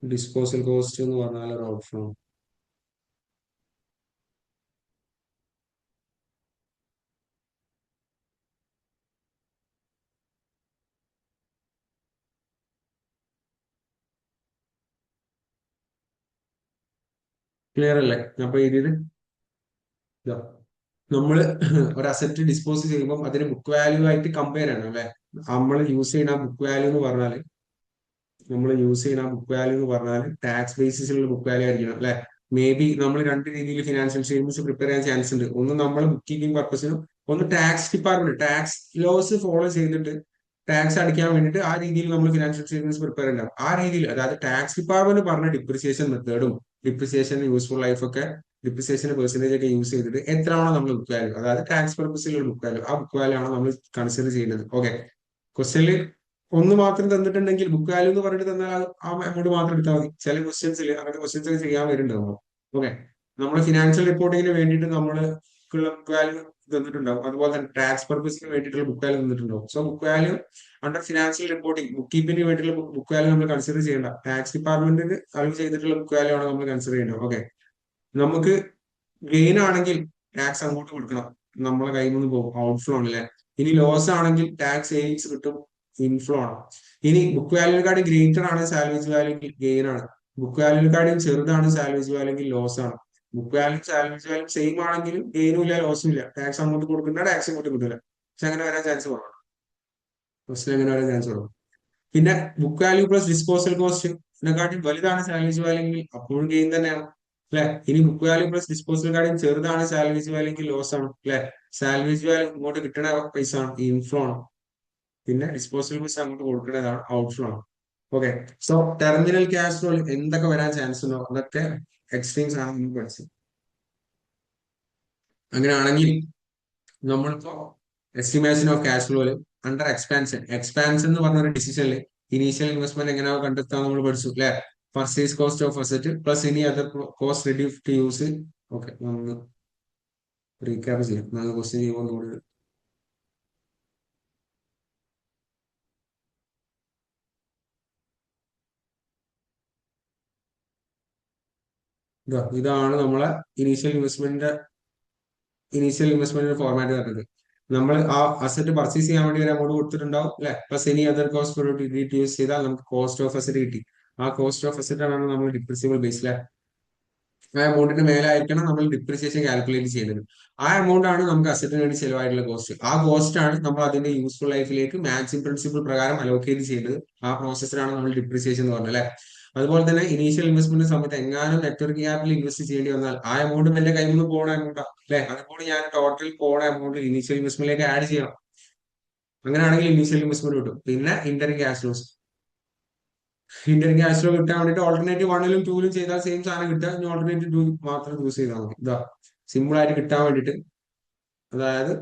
ഡിസ്പോസൽ കോസ്റ്റ് എന്ന് പറഞ്ഞാൽ ഒരു ഔട്ട്ഫ്ലോ. ക്ലിയർ അല്ലേ? അപ്പൊ ഇതിന് നമ്മള് ഒരു അസറ്റ് ഡിസ്പോസ് ചെയ്യുമ്പോൾ അതിന് ബുക്ക് വാല്യൂ ആയിട്ട് കമ്പയർ ചെയ്യണം അല്ലെ? നമ്മൾ യൂസ് ചെയ്യുന്ന ബുക്ക് വാല്യൂ എന്ന് പറഞ്ഞാൽ ടാക്സ് ബേസിസിലുള്ള ബുക്ക് വാല്യൂ ആയിരിക്കണം അല്ലെ? മേ ബി നമ്മൾ രണ്ട് രീതിയിൽ ഫിനാൻഷ്യൽ സ്റ്റേറ്റ്മെന്റ്സ് പ്രിപ്പയർ ചെയ്യാൻ ചാൻസ് ഉണ്ട്. ഒന്ന് നമ്മൾ ബുക്ക് കീപ്പിംഗ് പർപ്പസിനും, ഒന്ന് tax department tax laws follow ചെയ്തിട്ട് ടാക്സ് അടിക്കാൻ വേണ്ടിയിട്ട് ആ രീതിയിൽ നമ്മൾ ഫിനാൻഷ്യൽ സ്റ്റേറ്റ്മെന്റ്സ് പ്രിപ്പയർ ഉണ്ടാവും. ആ രീതിയിൽ, അതായത് ടാക്സ് ഡിപ്പാർട്ട്മെന്റ് പറഞ്ഞ ഡിപ്രിസിയേഷൻ മെത്തേഡും ഡിപ്രിസിയേഷൻ യൂസ്ഫുൾ ലൈഫ് ഒക്കെ, ഡിപ്രിസിയേഷൻ പെർസെന്റേജ് ഒക്കെ യൂസ് ചെയ്തിട്ട് എത്രയാണോ നമ്മൾ ബുക്ക് വാല്യൂ, അതായത് ടാക്സ് പർപ്പസിലുള്ള ബുക്ക് വാല്യൂ, ആ ബുക്ക് വാല്യൂ ആണ് നമ്മൾ കൺസിഡർ ചെയ്യുന്നത്. ഓക്കെ, ക്വസ്റ്റ്യനിൽ ഒന്ന് മാത്രം തന്നിട്ടുണ്ടെങ്കിൽ ബുക്ക് വാല്യൂ എന്ന് പറഞ്ഞിട്ട് തന്നാൽ ആ എമൗണ്ട് മാത്രം എടുത്താൽ മതി. ചില ക്വസ്റ്റ്യൻസിൽ അങ്ങനത്തെ ക്വസ്റ്റ്യൻസ് ഒക്കെ ചെയ്യാൻ വരുന്നുണ്ടാവും. ഓക്കെ, നമ്മുടെ ഫിനാൻഷ്യൽ റിപ്പോർട്ടിങ്ങിന് വേണ്ടിയിട്ട് നമ്മൾക്കുള്ള ബുക്ക് വാല്യൂ തന്നിട്ടുണ്ടാവും. അതുപോലെ തന്നെ ടാക്സ് പർപ്പസിന് വേണ്ടിയിട്ടുള്ള ബുക്ക് വാല്യൂ തന്നിട്ടുണ്ടാവും. So book value under financial reporting, book കീപ്പിംഗിന് വേണ്ടിയിട്ടുള്ള ബുക്ക് വാല്യൂ നമ്മൾ കൺസിഡർ ചെയ്യേണ്ട. ടാക്സ് ഡിപ്പാർട്ട്മെന്റിന് അലവ് ചെയ്തിട്ടുള്ള ബുക്ക് വാല്യൂ ആണ് നമ്മൾ കൺസിഡർ ചെയ്യേണ്ടത്. ഓക്കെ, നമുക്ക് ഗെയിൻ ആണെങ്കിൽ ടാക്സ് അങ്ങോട്ട് കൊടുക്കണം, നമ്മളെ കയ്യിൽ നിന്ന് പോകും, ഔട്ട്ഫ്ലോ ആണല്ലേ. ഇനി ലോസ് ആണെങ്കിൽ ടാക്സ് സേവിങ്സ് കിട്ടും, ഇൻഫ്ലോ ആണ്. ഇനി ബുക്ക് വാല്യൂവിനെക്കാളും ഗ്രേറ്റർ ആണ് സാലറീസ് വാല്യൂ, ഗെയിൻ ആണ്. ബുക്ക് വാല്യൂവിനെക്കാളും ചെറുതാണ് സാലറീസ് വാല്യൂ, ലോസ് ആണ്. Book value salaries value same ആണെങ്കിലും ഗെയിനും ഇല്ല ലോസും ഇല്ല. ടാക്സ് അങ്ങോട്ട് കൊടുക്കണ്ട, ടാക്സ് ഇങ്ങോട്ട് കിട്ടില്ല. പക്ഷെ അങ്ങനെ വരാൻ ചാൻസ് കുറവാണ്. അങ്ങനെ വരാൻ ചാൻസ് കുറവ്. പിന്നെ ബുക്ക് വാല്യൂ പ്ലസ് ഡിസ്പോസൽ കോസ്റ്റിനെക്കാട്ടും വലുതാണ് സാലറീസ് വാല്യൂ എങ്കിൽ അപ്പോഴും ഗെയിൻ തന്നെയാണ് അല്ലെ? ഇനി ബുക്ക് വാല്യൂ പ്ലസ് ഡിസ്പോസൽ കാര്യം ചെറുതാണ് സാലറീസ് വാല്യൂ എങ്കിൽ ലോസ് ആണ് അല്ലെ? സാലറീസ് വാല്യൂ ഇങ്ങോട്ട് കിട്ടണ പൈസ ആണ്, ഇൻഫ്ലോ ആണ്. പിന്നെ ഡിസ്പോസൽ പൈസ അങ്ങോട്ട് കൊടുക്കുന്നതാണ്, ഔട്ട്ഫ്ലോ ആണ്. Okay, so terminal cash flow എന്തൊക്കെ വരാൻ ചാൻസ് ഉണ്ടോ അതൊക്കെ എക്സ്ട്രീംസ് ആണ് നമുക്ക് പഠിച്ചത്. അങ്ങനെയാണെങ്കിൽ നമ്മളിപ്പോ എസ്റ്റിമേഷൻ ഓഫ് ക്യാഷ് ഫ്ലോയില് അണ്ടർ എക്സ്പാൻഷൻ എന്ന് പറഞ്ഞ ഒരു ഡിസിഷനിൽ ഇനീഷ്യൽ ഇൻവെസ്റ്റ്മെന്റ് എങ്ങനെ കണ്ടെത്താൻ നമ്മൾ പഠിച്ചു അല്ലെ? Purchase cost of asset plus ഇനി other cost reduce to use. Okay, recap ചെയ്യാം. നമുക്ക് ക്വസ്റ്റ്യൻ ചെയ്യുമ്പോൾ ഒന്നുകൂടി ഇതാണ് നമ്മളെ ഇനീഷ്യൽ ഇൻവെസ്റ്റ്മെന്റിന്റെ ഫോർമാറ്റ് പറഞ്ഞത്. നമ്മൾ ആ അസറ്റ് പർച്ചേസ് ചെയ്യാൻ വേണ്ടി ഒരു എമൗണ്ട് കൊടുത്തിട്ടുണ്ടാവും അല്ലെ, plus any other cost use ചെയ്താൽ നമുക്ക് കോസ്റ്റ് ഓഫ് അസറ്റ് കിട്ടി. ആ കോസ്റ്റ് ഓഫ് അസറ്റ് ആണ് നമ്മൾ ഡിപ്രിസിബിൾ ബേസിലെ ആ എമൗണ്ടിന് മേലായിരിക്കണം നമ്മൾ ഡിപ്രിസിയേഷൻ കാൽക്കുലേറ്റ് ചെയ്യുന്നത്. ആ എമൗണ്ട് ആണ് നമുക്ക് അസറ്റിന് വേണ്ടി ചെലവായിട്ടുള്ള കോസ്റ്റ്. ആ കോസ്റ്റ് ആണ് നമ്മൾ അതിന്റെ യൂസ്ഫുൾ ലൈഫിലേക്ക് മാച്ചിങ് പ്രിൻസിപ്പിൾ പ്രകാരം അലോക്കേറ്റ് ചെയ്യുന്നത്. ആ പ്രോസസ്സിനാണ് നമ്മൾ ഡിപ്രിസിയേഷൻ എന്ന് പറഞ്ഞത് അല്ലെ. അതുപോലെ തന്നെ ഇനീഷ്യൽ ഇൻവെസ്റ്റ്മെന്റ് സമയത്ത് എങ്ങാനും നെറ്റ്വർക്ക് ക്യാപിറ്റൽ ഇൻവെസ്റ്റ് ചെയ്യേണ്ടി വന്നാൽ ആ എമൗണ്ടും എന്റെ കയ്യിൽ നിന്ന് പോകണ എമൗണ്ടാണ് അല്ലെ, അതുപോലെ ഞാൻ ടോട്ടൽ പോണ എമൗണ്ട് ഇനീഷ്യൽ ഇൻവെസ്റ്റ്മെന്റിലേക്ക് ആഡ് ചെയ്യണം. അങ്ങനെയാണെങ്കിൽ ഇനീഷ്യൽ ഇൻവെസ്റ്റ്മെന്റ് കിട്ടും. പിന്നെ ഇന്റർ ക്യാഷ് ഫ്ലോസ് കിട്ടാൻ വേണ്ടിയിട്ട് ഓൾട്ടർനേറ്റീവ് 1-ലും 2-ലും ചെയ്താൽ സെയിം സാധനം കിട്ടുക. ഇനി ഓൾട്ടർനേറ്റീവ് 2 മാത്രം ചൂസ് ചെയ്താൽ മതി. സിമ്പിൾ ആയിട്ട് കിട്ടാൻ വേണ്ടിയിട്ട്, അതായത്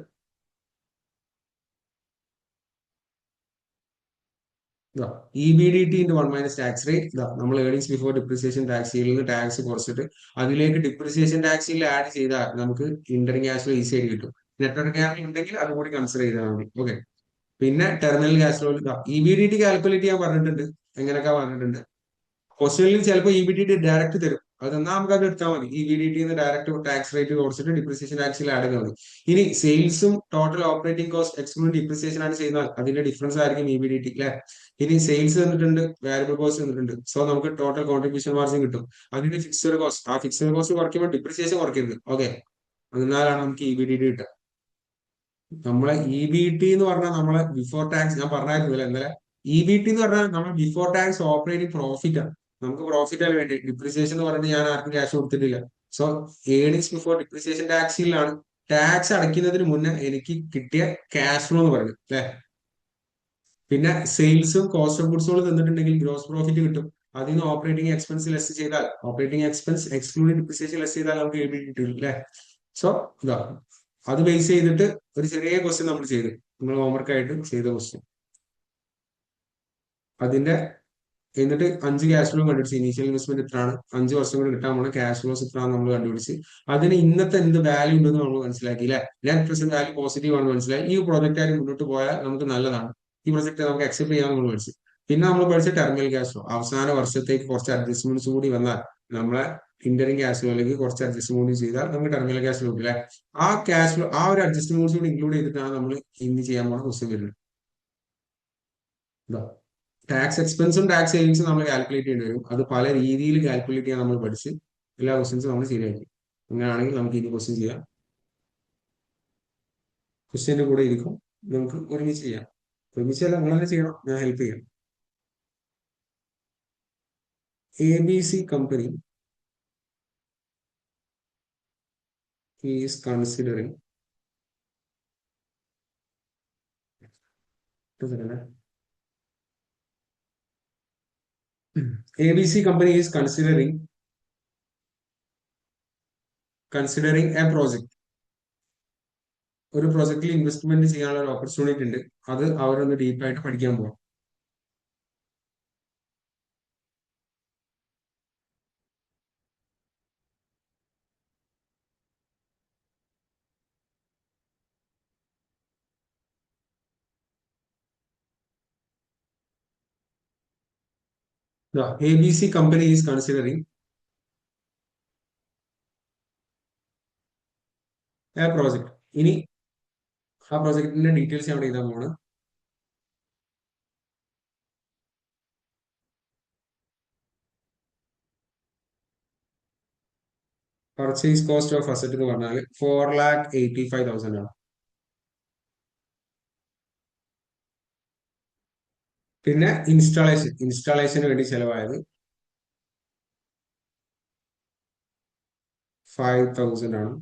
EBDT into 1 minus tax rate. നമ്മൾ ഏർണിംഗ്സ് ബിഫോർ ഡിപ്രിസിയേഷൻ ടാക്സ് നിന്ന് ടാക്സ് കുറച്ചിട്ട് അതിലേക്ക് ഡിപ്രിസിയേഷൻ ടാക്സിൽ ആഡ് ചെയ്താൽ നമുക്ക് ഇന്റർ ക്യാഷ് ഫ്ലോ ഈസി ആയിട്ട് കിട്ടും. നെറ്റ്വർക്ക് ക്യാപിറ്റൽ ഉണ്ടെങ്കിൽ അതുകൂടി കൺസിഡർ ചെയ്താൽ മതി. ഓക്കെ. പിന്നെ terminal cash flow EBDT calculate ചെയ്യാൻ പറഞ്ഞിട്ടുണ്ട്. എങ്ങനെയൊക്കെ പറഞ്ഞിട്ടുണ്ട്. ക്വസ്റ്റ്യനിൽ ചിലപ്പോൾ EBDT ഡയറക്റ്റ് തരും. അത് തന്നാൽ നമുക്ക് അത് എടുത്താൽ മതി. EBDT ഡയറക്റ്റ് ടാക്സ് റേറ്റ് കുറച്ചിട്ട് ഡിപ്രിസിയേഷൻ ടാക്സിൽ ആഡ് ചെയ്താൽ മതി. ഇനി സെയിൽസും total operating cost excluding depreciation ആണ് ചെയ്യുന്നത്, അതിന്റെ ഡിഫറൻസ് ആയിരിക്കും EBDT അല്ലെ. ഇനി സെയിൽസ് തന്നിട്ടുണ്ട്, വാരിയബിൾ കോസ്റ്റ് തന്നിട്ടുണ്ട്. സോ നമുക്ക് ടോട്ടൽ കോൺട്രിബ്യൂഷൻ മാർജിൻ കിട്ടും. അതിന്റെ ഫിക്സഡ് കോസ്റ്റ്, ആ ഫിക്സഡ് കോസ്റ്റ് കുറയ്ക്കുമ്പോൾ ഡിപ്രിസിയേഷൻ കുറയ്ക്കരുത്. ഓക്കെ. എന്നാലാണ് നമുക്ക് EBDT കിട്ടുക. നമ്മളെ EBT എന്ന് പറഞ്ഞാൽ നമ്മളെ ബിഫോർ ടാക്സ്, ഞാൻ പറഞ്ഞായിരുന്നില്ല ഇന്നലെ. EBT എന്ന് പറഞ്ഞാൽ നമ്മൾ ബിഫോർ ടാക്സ് ഓപ്പറേറ്റിംഗ് പ്രോഫിറ്റ് ആണ്. നമുക്ക് പ്രോഫിറ്റ് ആണ് വേണ്ടി. ഡിപ്രിസിയേഷൻ എന്ന് പറഞ്ഞിട്ട് ഞാൻ ആർക്കും ക്യാഷ് കൊടുത്തിട്ടില്ല. സോ ഏർണിംഗ്സ് ബിഫോർ ഡിപ്രിസിയേഷൻ ടാക്സിലാണ് ടാക്സ് അടയ്ക്കുന്നതിന് മുന്നേ എനിക്ക് കിട്ടിയ ക്യാഷ് ഫ്ലോ എന്ന് പറയുന്നത് അല്ലെ. പിന്നെ സെയിൽസും കോസ്റ്റ് ഓഫ് ഗുഡ്സുകളും തന്നിട്ടുണ്ടെങ്കിൽ ഗ്രോസ് പ്രോഫിറ്റ് കിട്ടും. അതിൽ നിന്ന് ഓപ്പറേറ്റിംഗ് എക്സ്പെൻസ് ലെസ് ചെയ്താൽ, operating expense excluding depreciation less ചെയ്താൽ നമുക്ക് EBT കിട്ടും അല്ലെ. സോ അത് ബേസ് ചെയ്തിട്ട് ഒരു ചെറിയ ക്വസ്റ്റ്യൻ നമ്മൾ ചെയ്തു. നമ്മൾ ഹോംവർക്ക് ആയിട്ട് ചെയ്ത ക്വസ്റ്റ്യൻ. അതിന്റെ എന്നിട്ട് 5 ക്യാഷ് ഫ്ലോ കണ്ടുപിടിച്ച് ഇനീഷ്യൽ ഇൻവെസ്റ്റ്മെന്റ് എത്രയാണ്, 5 വർഷം കൂടി കിട്ടാൻ പോണ ക്യാഷ് ഫ്ലോസ് എത്രയാണ് നമ്മൾ കണ്ടുപിടിച്ച് അതിന് ഇന്നത്തെ എന്ത് വാല്യൂ ഉണ്ടെന്ന് നമ്മൾ മനസ്സിലാക്കി അല്ലെ. നെറ്റ് പ്രസന്റ് വാല്യൂ പോസിറ്റീവ് ആണെന്ന് മനസ്സിലായി. ഈ പ്രോജക്റ്റ് ആയിട്ട് മുന്നോട്ട് പോയാൽ നമുക്ക് നല്ലതാണ്, ഈ പ്രൊജക്ട് നമുക്ക് അക്സെപ്റ്റ് ചെയ്യാൻ നമ്മൾ പഠിച്ചു. പിന്നെ നമ്മൾ പഠിച്ച ടെർമിനൽ ക്യാഷ് ഫ്ലോ, അവസാന വർഷത്തേക്ക് കുറച്ച് അഡ്ജസ്റ്റ്മെന്റ്സ് കൂടി വന്നാൽ നമ്മളെ ഇന്ററിംഗ് ക്യാഷ് ഫ്ലോയിലേക്ക് കുറച്ച് അഡ്ജസ്റ്റ്മെന്റ് ചെയ്താൽ നമുക്ക് ടെർമിനൽ ക്യാഷ് ഫ്ലോ കിട്ടില്ല. ആ ക്യാഷ് ഫ്ലോ, ആ ഒരു അഡ്ജസ്റ്റ്മെന്റ്സ് കൂടി ഇൻക്ലൂഡ് ചെയ്തിട്ടാണ് നമ്മൾ ഇന്ന് ചെയ്യാൻ പോകുന്ന ക്വസ്റ്റ്യൻ വരുന്നത്. ടാക്സ് എക്സ്പെൻസും ടാക്സ് സേവിങ്സും നമ്മൾ കാൽക്കുലേറ്റ് ചെയ്യേണ്ടി വരും. അത് പല രീതിയിൽ കാൽക്കുലേറ്റ് ചെയ്യാൻ നമ്മൾ പഠിച്ച് എല്ലാ ക്വസ്റ്റ്യൻസും നമ്മൾ ശരിയാക്കി. അങ്ങനെയാണെങ്കിൽ നമുക്ക് ഇനി ക്വസ്റ്റ്യൻ ചെയ്യാം. ക്വസ്റ്റ്യന്റെ കൂടെ ഇരിക്കും, നമുക്ക് ഒരുമിച്ച് ചെയ്യാം. ഒരുമിച്ചല്ല, നിങ്ങൾ തന്നെ ചെയ്യണം, ഞാൻ ഹെൽപ്പ് ചെയ്യാം. ABC company is considering ABC company is considering a project. ഒരു പ്രൊജക്റ്റിൽ ഇൻവെസ്റ്റ്മെന്റ് ചെയ്യാനുള്ള ഒരു ഓപ്പർച്യൂണിറ്റി ഉണ്ട്. അത് അവരൊന്ന് ഡീപ്പായിട്ട് പഠിക്കാൻ പോകും. The ABC company is considering a project. ഇനി ആ പ്രൊജക്ടിന്റെ ഡീറ്റെയിൽസ് അവിടെ എഴുതാൻ പോണ്. പർച്ചേസ് കോസ്റ്റ് ഓഫ് അസറ്റ് എന്ന് പറഞ്ഞാൽ 4,85,000 ആണ്. പിന്നെ ഇൻസ്റ്റാളേഷന് വേണ്ടി ചെലവായത് 5,000 ആണ്.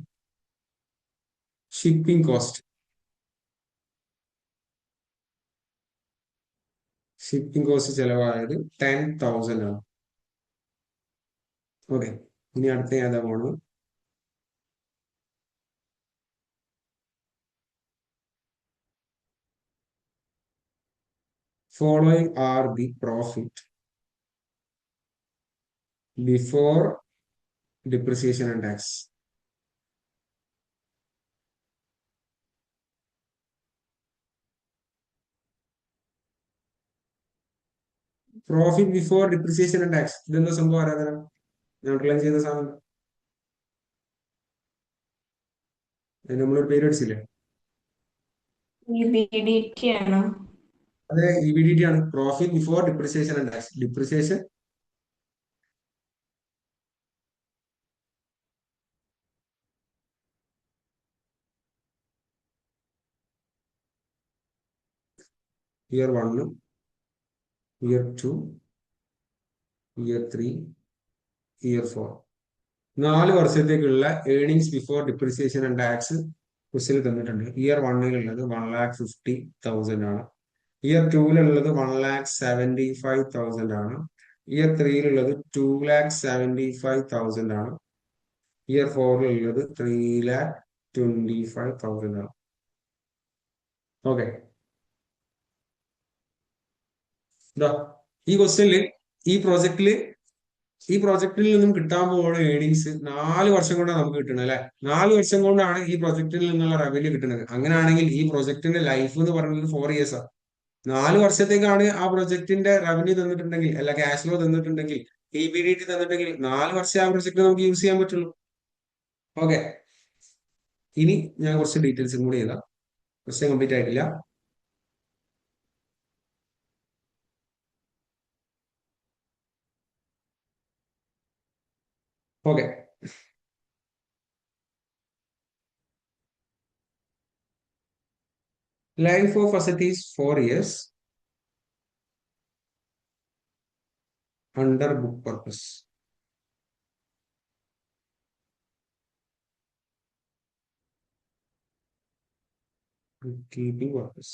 ഷിപ്പിംഗ് കോസ്റ്റ് ചെലവായത് 10,000 ആണ്. ഓക്കെ. ഇനി അടുത്ത ഏതാ പോണത്? Following are the profit before depreciation and tax. Profit before depreciation and tax ഇതെന്താ സംഭവം ആരാധന ഞാൻ അണ്ടർലൈൻ ചെയ്ത സാധനം അതിന് നമ്മളൊരു പേര് അടിച്ചില്ലേ EBDT ആണോ? അതെ EBDT ആണ് profit before depreciation and tax depreciation year 1 year 2 year 3 year 4 4 വർഷത്തേക്കുള്ള earnings before depreciation and tax ക്വസ്റ്റിൽ തന്നിട്ടുണ്ട്. ഇയർ 1 1,50,000 ആണ്. ഇയർ 2 1,75,000 ആണ്. ഇയർ 3 2,75,000 ആണ്. ഇയർ 4 3,25,000 ആണ്. ഓക്കെ, ഈ ക്വസ്റ്റ്യനിൽ ഈ പ്രോജക്റ്റിൽ നിന്നും കിട്ടാൻ പോകുന്ന ഏർണിങ്സ് 4 വർഷം കൊണ്ടാണ് നമുക്ക് കിട്ടുന്നത് അല്ലെ. 4 വർഷം കൊണ്ടാണ് ഈ പ്രൊജക്റ്റിൽ നിന്നുള്ള റവന്യൂ കിട്ടുന്നത്. അങ്ങനെയാണെങ്കിൽ ഈ പ്രൊജക്ടിന്റെ ലൈഫ് എന്ന് പറയുന്നത് 4 ഇയേഴ്സ് ആണ്. 4 വർഷത്തേക്കാണ് ആ പ്രൊജക്ടിന്റെ റവന്യൂ തന്നിട്ടുണ്ടെങ്കിൽ അല്ല ക്യാഷ് ഫ്ലോ തന്നിട്ടുണ്ടെങ്കിൽ EBDT തന്നിട്ടുണ്ടെങ്കിൽ 4 വർഷം ആ പ്രൊജക്ട് നമുക്ക് യൂസ് ചെയ്യാൻ പറ്റുള്ളൂ. ഓക്കെ, ഇനി ഞാൻ കുറച്ച് ഡീറ്റെയിൽസും കൂടി ചെയ്താം. ക്വസ്റ്റ്യൻ കംപ്ലീറ്റ് ആയിട്ടില്ല. Okay, life of asset is 4 years under book purpose. Bookkeeping purpose.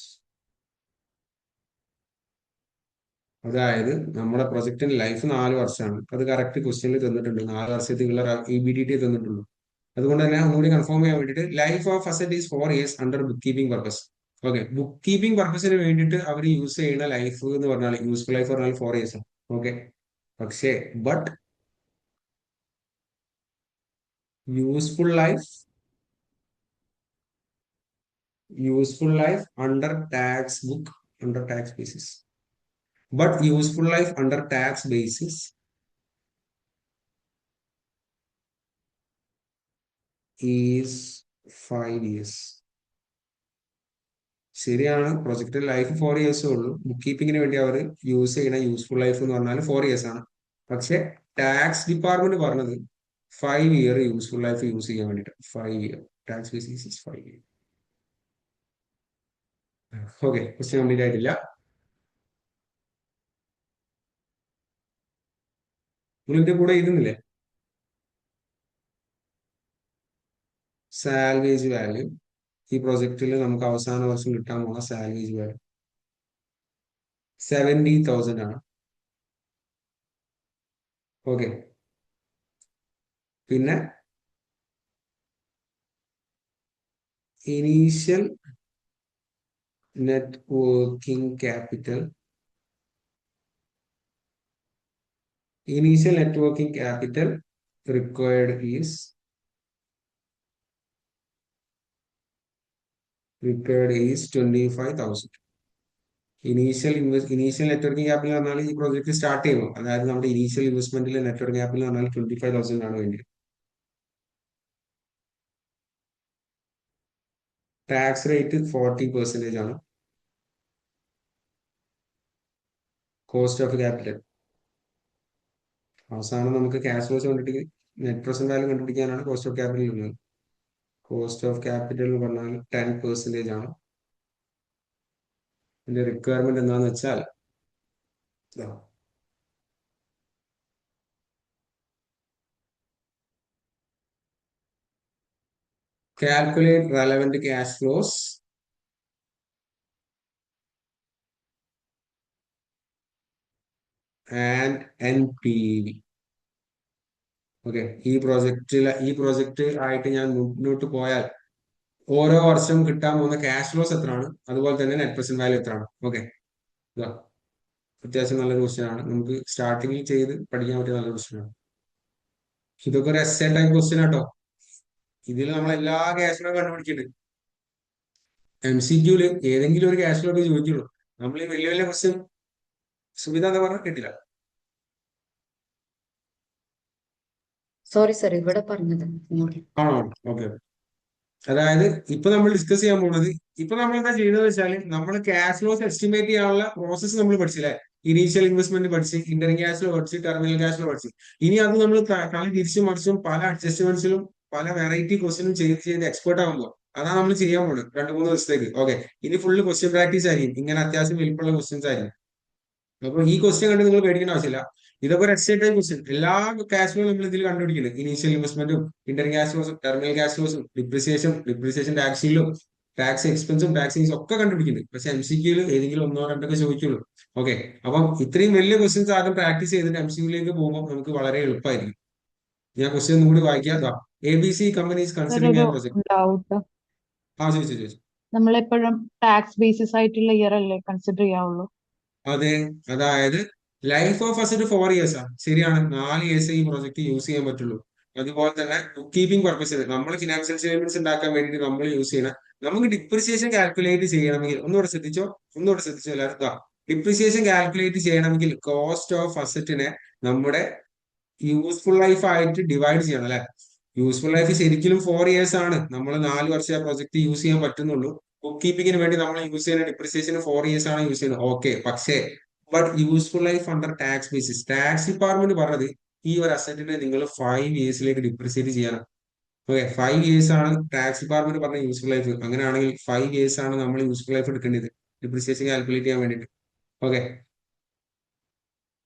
അതായത് നമ്മുടെ പ്രൊജക്ടിന്റെ ലൈഫ് 4 വർഷമാണ്. അത് കറക്റ്റ് ക്വസ്റ്റ്യനിൽ തന്നിട്ടുണ്ട്. 4 വർഷത്തേക്കുള്ള EBDT തന്നിട്ടുള്ളൂ. അതുകൊണ്ട് തന്നെ ഒന്നുകൂടി കൺഫേം ചെയ്യാൻ വേണ്ടിയിട്ട് life of asset is 4 years under book keeping purpose. Okay, bookkeeping പർപ്പസിന് വേണ്ടിയിട്ട് അവർ യൂസ് ചെയ്യുന്ന ലൈഫ് എന്ന് പറഞ്ഞാൽ യൂസ്ഫുൾ ലൈഫ് പറഞ്ഞാൽ 4 years ആണ്. ഓക്കെ, പക്ഷേ useful life under tax book under tax basis. But useful life under tax basis is 5 years. ശരിയാണ്, പ്രൊജക്ട് ലൈഫ് 4 years ഉള്ളൂ. ബുക്ക് കീപ്പിങ്ങിന് വേണ്ടി അവർ യൂസ് ചെയ്യുന്ന യൂസ്ഫുൾ ലൈഫ് എന്ന് പറഞ്ഞാൽ 4 years ആണ്. പക്ഷെ ടാക്സ് ഡിപ്പാർട്ട്മെന്റ് പറഞ്ഞത് 5 year യൂസ്ഫുൾ ലൈഫ് യൂസ് ചെയ്യാൻ വേണ്ടിയിട്ട്. 5 year tax basis is 5 year. Okay, question complete ആയിട്ടില്ല. നിങ്ങളുടെ കൂടെ ഇരുന്നില്ലേ സാൽവേജ് വാല്യൂ ഈ പ്രൊജക്റ്റിൽ നമുക്ക് അവസാന വർഷം കിട്ടാൻ പോകുന്ന സാൽവേജ് വാല്യൂ 70,000 ആണ്. ഓക്കെ, പിന്നെ initial net working capital required is 25,000. Initial net working capital പറഞ്ഞാൽ ഈ പ്രോജക്റ്റ് സ്റ്റാർട്ട് ചെയ്യുമ്പോൾ അതായത് നമ്മുടെ ഇനീഷ്യൽ ഇൻവെസ്റ്റ്മെന്റിലെ നെറ്റ് വർക്കിംഗ് ക്യാപിറ്റൽ പറഞ്ഞാൽ 25,000 ആണ് വേണ്ടത്. ടാക്സ് റേറ്റ് 40% ആണ്. കോസ്റ്റ് ഓഫ് ക്യാപിറ്റൽ അവസാനം നമുക്ക് ക്യാഷ് ഫ്ലോസ് കണ്ടിട്ട് നെറ്റ് പ്രസന്റ് വാല്യൂ കണ്ടുപിടിക്കാനാണ് കോസ്റ്റ് ഓഫ് ക്യാപിറ്റൽ ഉള്ളത്. കോസ്റ്റ് ഓഫ് ക്യാപിറ്റൽ എന്ന് പറഞ്ഞാൽ 10% ആണ്. ഇതിന്റെ റിക്വയർമെന്റ് എന്താന്ന് വെച്ചാൽ calculate relevant cash flows and NPV. Okay, ഈ പ്രോജക്റ്റ് ആയിട്ട് ഞാൻ മുന്നോട്ട് പോയാൽ ഓരോ വർഷം കിട്ടാൻ പോകുന്ന ക്യാഷ് ഫ്ലോസ് എത്രയാണ്, അതുപോലെ തന്നെ നെറ്റ് പ്രസന്റ് വാല്യൂ എത്രയാണ്. ഓക്കെ, അത്യാവശ്യം നല്ലൊരു ക്വസ്റ്റ്യൻ ആണ്. നമുക്ക് സ്റ്റാർട്ടിങ്ങിൽ ചെയ്ത് പഠിക്കാൻ പറ്റിയ നല്ലൊരു ക്വസ്റ്റ്യൻ ആണ്. ഇതൊക്കെ ഒരു എസ്സേ ടൈപ്പ് ക്വസ്റ്റ്യൻ ആട്ടോ. ഇതിൽ നമ്മൾ എല്ലാ ക്യാഷ് ഫ്ലോ കണ്ടുപിടിച്ചിട്ടുണ്ട്. MCQല് ഏതെങ്കിലും ഒരു ക്യാഷ് ഫ്ലോ ചോദിക്കുള്ളൂ. നമ്മൾ ഈ വലിയ വലിയ ക്വസ്റ്റ്യൻ സുബിത എന്താ പറഞ്ഞ കേട്ടില്ല. സോറി സർ, ഇവിടെ പറഞ്ഞത് ആണോ? ഓക്കെ. അതായത് ഇപ്പൊ നമ്മൾ ഡിസ്കസ് ചെയ്യാൻ പോകുന്നത്, ഇപ്പൊ നമ്മൾ എന്താ ചെയ്യുന്നത് വെച്ചാൽ നമ്മൾ ക്യാഷ് ഫ്ലോസ് എസ്റ്റിമേറ്റ് ചെയ്യാനുള്ള പ്രോസസ്സ് നമ്മൾ പഠിച്ചില്ലേ. ഇനീഷ്യൽ ഇൻവെസ്റ്റ്മെന്റ് പഠിച്ച്, ഇന്ററിംഗ് ക്യാഷ് ഫ്ലോ പഠിച്ച്, ടെർമിനൽ ക്യാഷ് ഫ്ലോ പഠിച്ച്. ഇനി അത് നമ്മൾ കളി തിരിച്ചും മറിച്ചും പല അഡ്ജസ്റ്റ്മെന്റ്സിലും പല വെറൈറ്റി ക്വസ്റ്റിനും ചെയ്ത് എക്സ്പേർട്ട് ആകുമ്പോൾ അതാണ് നമ്മൾ ചെയ്യാൻ പോകുന്നത് 2-3 ദിവസത്തേക്ക്. ഓക്കെ, ഇനി ഫുള്ള് ക്വസ്റ്റ്യൻ പ്രാക്ടീസ് ആയിരിക്കും. ഇങ്ങനെ അത്യാവശ്യം വലിപ്പമുള്ള ക്വസ്റ്റ്യൻസ് ആയിരിക്കും. അപ്പൊ ഈ ക്വസ്റ്റ്യൻ കണ്ട് നിങ്ങൾ പേടിക്കേണ്ട ആവശ്യമില്ല. ഇതൊക്കെ ഒരു എക്സൈറ്റ് ടൈപ്പ് ക്വസ്റ്റ്യൻ. എല്ലാ ക്യാഷ് ഫ്ലോ നമ്മൾ ഇതിൽ കണ്ടുപിടിക്കുന്നത് ഇനീഷ്യൽ ഇൻവെസ്റ്റ്മെന്റും ഇന്ററിംഗ് ക്യാഷ് ഫ്ലോസും ടെർമിനൽ ക്യാഷ് ഫ്ലോസും ഡിപ്രിസിയേഷൻ ടാക്സിലും ടാക്സ് എക്സ്പെൻസും ടാക്സിങ്സും ഒക്കെ കണ്ടുപിടിക്കുന്നത്. പക്ഷെ MCQ ഏതെങ്കിലും 1-2 ചോദിക്കുള്ളൂ. ഓക്കെ, അപ്പം ഇത്രയും വലിയ ക്വസ്റ്റ്യൻസ് ആദ്യം പ്രാക്ടീസ് ചെയ്തിട്ട് MCQ പോകുമ്പോൾ നമുക്ക് വളരെ എളുപ്പമായിരിക്കും. ഞാൻ ക്വസ്റ്റ്യൻ ഒന്നും കൂടി വായിക്കാം. ABC കമ്പനീസ് കൺസിഡറിംഗ് ഒരു എ പ്രൊജക്ട്. ഡൗട്ട്, ചോദിച്ചു. നമ്മളെപ്പോഴും ടാക്സ് ബേസിസ് ആയിട്ടുള്ള ഇയർ അല്ലേ കൺസിഡർ ചെയ്യാവുള്ളൂ? അതെ, അതായത് ലൈഫ് ഓഫ് അസറ്റ് 4 ഇയേഴ്സ് ആണ്. ശരിയാണ്, 4 ഇയേഴ്സ് ഈ പ്രൊജക്ട് യൂസ് ചെയ്യാൻ പറ്റുള്ളൂ. അതുപോലെ തന്നെ ബുക്ക് കീപ്പിംഗ് പർപ്പസിന് നമ്മൾ ഫിനാൻഷ്യൽ സ്റ്റേറ്റ്മെന്റ്സ് ഉണ്ടാക്കാൻ വേണ്ടി നമ്മൾ യൂസ് ചെയ്യണം. നമുക്ക് ഡിപ്രിസിയേഷൻ കാൽക്കുലേറ്റ് ചെയ്യണമെങ്കിൽ ഒന്നുകൂടെ ശ്രദ്ധിച്ചോ എല്ലാവരും. ഡിപ്രിസിയേഷൻ കാൽക്കുലേറ്റ് ചെയ്യണമെങ്കിൽ കോസ്റ്റ് ഓഫ് അസറ്റിനെ നമ്മുടെ യൂസ്ഫുൾ ലൈഫ് ആയിട്ട് ഡിവൈഡ് ചെയ്യണം അല്ലെ. യൂസ്ഫുൾ ലൈഫ് ശരിക്കും 4 ഇയേഴ്സ് ആണ്. നമ്മൾ 4 വർഷം ആ പ്രൊജക്ട് യൂസ് ചെയ്യാൻ പറ്റുന്നുള്ളൂ. ബുക്ക് കീപ്പിങ്ങിന് വേണ്ടി നമ്മൾ യൂസ് ചെയ്യുന്ന ഡിപ്രിസിയേഷൻ 4 ഇയേഴ്സ് ആണ് യൂസ് ചെയ്യുന്നത്. ഓക്കെ, പക്ഷേ but useful life under tax basis, tax department പറഞ്ഞത് ഈ ഒരു അസറ്റിനെ നിങ്ങൾ 5 ഇയേഴ്സിലേക്ക് ഡിപ്രിസിയേറ്റ് ചെയ്യണം. ഓക്കെ, 5 ഇയേഴ്സ് ആണ് ടാക്സ് ഡിപ്പാർട്ട്മെന്റ് പറഞ്ഞ യൂസ്ഫുൾ ലൈഫ്. അങ്ങനെയാണെങ്കിൽ 5 ഇയേഴ്സ് ആണ് നമ്മൾ യൂസ്ഫുൾ ലൈഫ് എടുക്കേണ്ടത് ഡിപ്രിസിയേഷൻ കാൽക്കുലേറ്റ് ചെയ്യാൻ വേണ്ടിയിട്ട്. ഓക്കെ,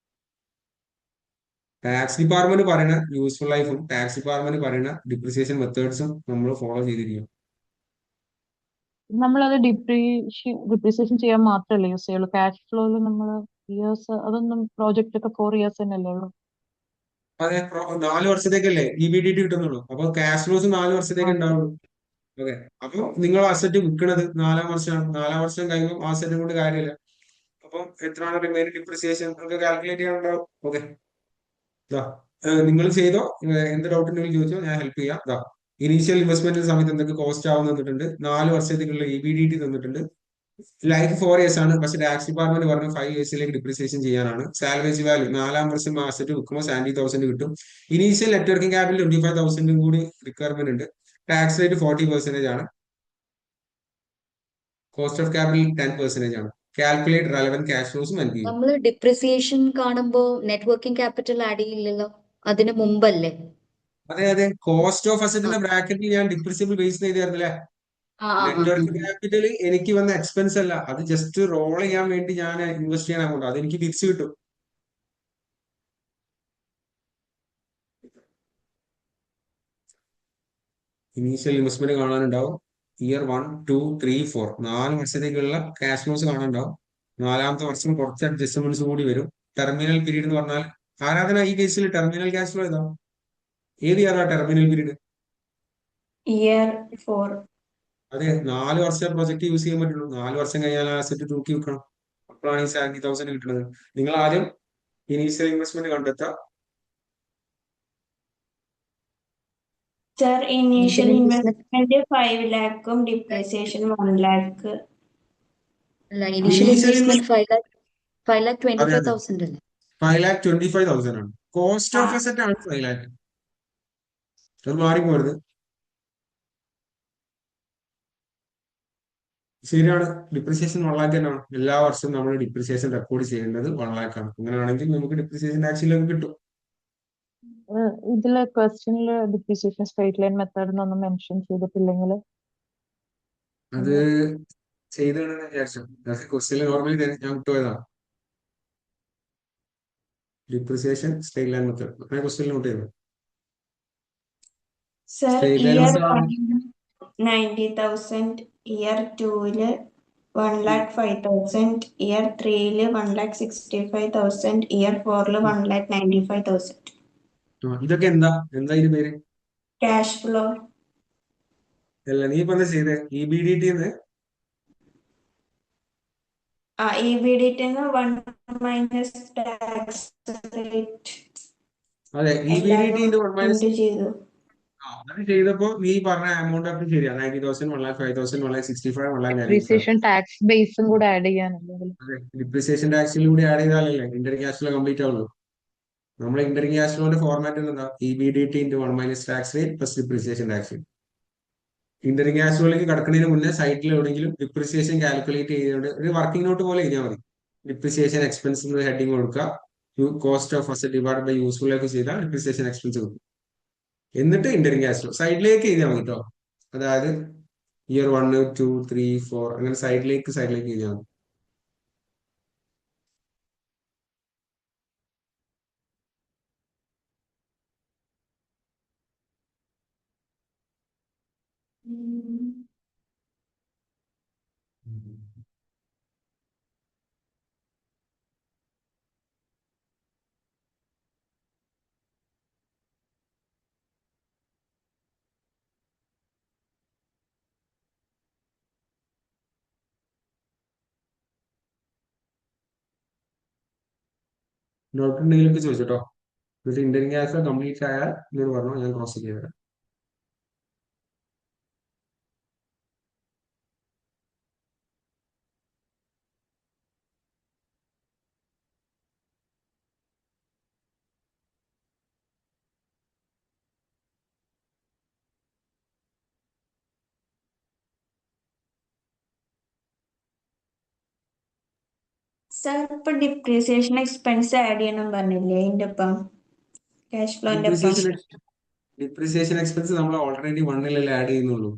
ടാക്സ് ഡിപ്പാർട്ട്മെന്റ് പറയുന്ന യൂസ്ഫുൾ ലൈഫും ടാക്സ് ഡിപ്പാർട്ട്മെന്റ് പറയുന്ന ഡിപ്രിസിയേഷൻ മെത്തേഡ്സും നമ്മൾ ഫോളോ ചെയ്തിരിക്കും. നമ്മളത് ഡിപ്രീസിയേഷൻ ചെയ്യാൻ മാത്രമല്ലേ യൂസ് ചെയ്യുള്ളൂ? ക്യാഷ് ഫ്ലോയിൽ നമ്മൾ ഇയേഴ്സ് അതൊന്നും പ്രോജക്റ്റ് ഒക്കെ 4 ഇയേഴ്സ് തന്നെയല്ലേ ഉള്ളൂ? അതെ, 4 വർഷത്തേക്കല്ലേ EBDT കിട്ടുന്നുള്ളൂ. അപ്പൊ ക്യാഷ് ഫ്ലോസ് 4 വർഷത്തേക്ക് ഉണ്ടാവുള്ളൂ. ഓക്കെ, അപ്പൊ നിങ്ങൾ അസറ്റ് വിൽക്കുന്നത് 4-ാം വർഷമാണ്. 4-ാം വർഷം കഴിയുമ്പോൾ ആ അസറ്റ് കൊണ്ട് കാര്യമില്ല. അപ്പം എത്രയാണ് റിമൈനിങ് ഡിപ്രിസിയേഷൻ നമുക്ക് കാൽക്കുലേറ്റ് ചെയ്യാനുണ്ടാവും. ഓക്കെ, നിങ്ങൾ ചെയ്തോ. എന്ത് ഡൗട്ട് ഉണ്ടെങ്കിലും ചോദിച്ചോ, ഞാൻ ഹെൽപ്പ് ചെയ്യാം. ഇനീഷ്യൽ ഇൻവെസ്റ്റ്മെന്റ് സമയത്ത് എന്തൊക്കെ കോസ്റ്റ് ആവും തന്നിട്ടുണ്ട്. 4 വർഷത്തേക്കുള്ള EBDT തന്നിട്ടുണ്ട്. ലൈഫ് 4 ഇയേഴ്സ് ആണ്. പക്ഷെ ടാക്സ് ഡിപ്പാർട്ട്മെന്റ് പറഞ്ഞു 5 ഇയേഴ്സിലേക്ക് ഡിപ്രിസിയേഷൻ ചെയ്യാനാണ്. സാലറേജ് വാല്യൂ 4-ാം വർഷം അസറ്റ് വിൽക്കുമ്പോൾ 70,000 കിട്ടും. ഇനീഷ്യൽ നെറ്റ് വർക്കിംഗ് ക്യാപിറ്റൽ 25,000 കൂടി റിക്വയർമെന്റ് ഉണ്ട്. ടാക്സ് റേറ്റ് 40% ആണ്. കോസ്റ്റ് ഓഫ് ക്യാപിറ്റൽ 10% ആണ്. കാൽക്കുലേറ്റ് റെലവന്റ് ക്യാഷ് ഫ്ലോസും NPV. നമ്മൾ ഡിപ്രിസിയേഷൻ കാണുമ്പോ നെറ്റ് വർക്കിംഗ് ക്യാപിറ്റൽ ആഡ് ചെയ്യില്ലല്ലോ, അതിന് മുമ്പല്ലേ? അതെ, കോസ്റ്റ് ഓഫ് അസറ്റിന്റെ ബ്രാക്കറ്റിൽ ഞാൻ ഡിപ്രിസിബിൾ ബേസ് എഴുതിയായിരുന്നില്ലേ. നെറ്റ് വർക്കിംഗ് ക്യാപിറ്റൽ എനിക്ക് വന്ന എക്സ്പെൻസ് അല്ല, അത് ജസ്റ്റ് റോൾ ചെയ്യാൻ വേണ്ടി ഞാൻ ഇൻവെസ്റ്റ് ചെയ്യാൻ അങ്ങോട്ട്, അത് എനിക്ക് തിരിച്ചു കിട്ടും. Initial investment കാണാനുണ്ടാവും. ഇയർ 1, 2, 3, 4 4 വർഷത്തേക്കുള്ള ക്യാഷ് ഫ്ലോസ് കാണാനുണ്ടാവും. 4-ാമത്തെ വർഷം കുറച്ച് അഡ്ജസ്റ്റ്മെന്റ്സ് കൂടി വരും. ടെർമിനൽ പീരീഡ് എന്ന് പറഞ്ഞാൽ ആരാധന ഈ കേസിൽ ടെർമിനൽ ക്യാഷ് ഫ്ലോ ഏതാ? ഏത് ഇയറാ ടെർമിനൽ പീരീഡ്? Year 4. അതെ, 4 വർഷം പ്രൊജക്ട് യൂസ് ചെയ്യാൻ പറ്റുള്ളൂ. 4 വർഷം കഴിഞ്ഞാൽ ആ അസറ്റ് തൂക്കി വെക്കണം. അപ്പോഴാണ് ഈ 70,000 കിട്ടുന്നത്. നിങ്ങൾ ആദ്യം ഇനീഷ്യൽ ഇൻവെസ്റ്റ്മെന്റ് കണ്ടെത്തുക. Sir, initial investment investment 5 lakh, depreciation 1 lakh. അല്ല, ഇനീഷ്യൽ ഇനീഷ്യൽ ഇൻവെസ്റ്റ്മെന്റ് 5 lakh അതെ 25,000 അല്ലേ? 5,25,000 ആണ്. കോസ്റ്റ് ഓഫ് അസറ്റ് ആണ് 5 lakh. അത് മാറിപ്പോരുത്. ശരിയാണ്, ഡിപ്രിസിയേഷൻ 1 lakh തന്നെയാണ്. എല്ലാ വർഷവും നമ്മൾ ഡിപ്രിസിയേഷൻ റെക്കോർഡ് ചെയ്യേണ്ടത് 1 lakh ആണ്. അങ്ങനെയാണെങ്കിൽ നമുക്ക് ഡിപ്രിസിയേഷൻ ടാക്സിലൊക്കെ കിട്ടും. ഇതിലെ ക്വസ്റ്റ്യനിൽ ഡിപ്രീസിയേഷൻ സ്ട്രേറ്റ് ലൈൻ മെത്തേഡ് എന്നൊന്നും മെൻഷൻ ചെയ്തിട്ടില്ലെങ്കിൽ അത് ചെയ്താണ് വിചാരിച്ചു. ക്വസ്റ്റ്യൻ നോർമലി ഞാൻ വിട്ടുപോയതാണ്. ഡിപ്രിസിയേഷൻ സ്ട്രേറ്റ് ലൈൻ മെത്തേഡ് അങ്ങനെ ക്വസ്റ്റ്യൻ നോട്ട് ചെയ്തു. Sir, straight line year 1 90,000, year 2 1,05,000, year 3 1,65,000, year 4 1,95,000. ഇതൊക്കെ എന്താ ഇതിന്റെ പേര്? Cash flow. അല്ല, നീ ഇപ്പൊ എന്താ ചെയ്തേ? EBDT EBDT 1 minus tax rate. അതെ, EBDT എല്ലാരും into ചെയ്തു. അങ്ങനെ ചെയ്തപ്പോ നീ പറഞ്ഞ എമൗണ്ട് ഒക്കെ ശരിയാണ്. 90,000, 1,05,000, 1,65, 1,95. ഡിപ്രീസിയേഷൻ ടാക്സ് ബേസും കൂടെ ആഡ് ചെയ്യാനുണ്ട് അതില്. അതെ, ഡിപ്രിസിയേഷൻ ടാക്സിലും കൂടി ആഡ് ചെയ്താലല്ലേ ഇന്റർ ക്യാഷ് ഫ്ലോ കംപ്ലീറ്റ് ആവുള്ളൂ. നമ്മൾ ഇന്റർ ക്യാഷ് ഫ്ലോന്റെ ഫോർമാറ്റ് എന്താ? EBDT × 1 - tax rate plus depreciation tax. Inter cash ഫ്ലോയിലേക്ക് കടക്കുന്നതിന് മുന്നേ സൈറ്റിൽ എവിടെയെങ്കിലും ഡിപ്രിസിയേഷൻ കാൽക്കുലേറ്റ് ചെയ്തുകൊണ്ട് ഒരു വർക്കിംഗ് നോട്ട് പോലെ എഴുതിയാൽ മതി. ഡിപ്രിസിയേഷൻ എക്സ്പെൻസ് ഹെഡിങ് കൊടുക്കുക, cost of asset divide by useful life ചെയ്താൽ ഡിപ്രിസിയേഷൻ എക്സ്പെൻസ് കൊടുക്കും. എന്നിട്ട് ഇന്റർ ക്യാഷ് ഫ്ലോ സൈഡിലേക്ക് എഴുതിയാൽ മതി കേട്ടോ. അതായത് ഇയർ 1, 2, 3, 4 അങ്ങനെ സൈഡിലേക്ക് എഴുതിയാൽ മതി. ഡൗട്ട് ഉണ്ടെങ്കിലൊക്കെ ചോദിച്ചോട്ടോ. എന്നിട്ട് ഇന്റർ ക്യാഷ് ഫ്ലോ കംപ്ലീറ്റ് ആയാൽ നിങ്ങൾ പറഞ്ഞു, ഞാൻ ക്രോസ് ചെയ്ത് തരാം. സർ ഇപ്പൊ ഡിപ്രീസിയേഷൻ എക്സ്പെൻസ് ആഡ് ചെയ്യണം പറഞ്ഞില്ലേ അതിന്റെ ഒപ്പം ക്യാഷ് ഫ്ലോന്റെ ഒപ്പം? ഡിപ്രിസിയേഷൻ എക്സ്പെൻസ് നമ്മൾ ഓൾറെഡി 1-ൽ ആഡ് ചെയ്യുന്നുള്ളൂ.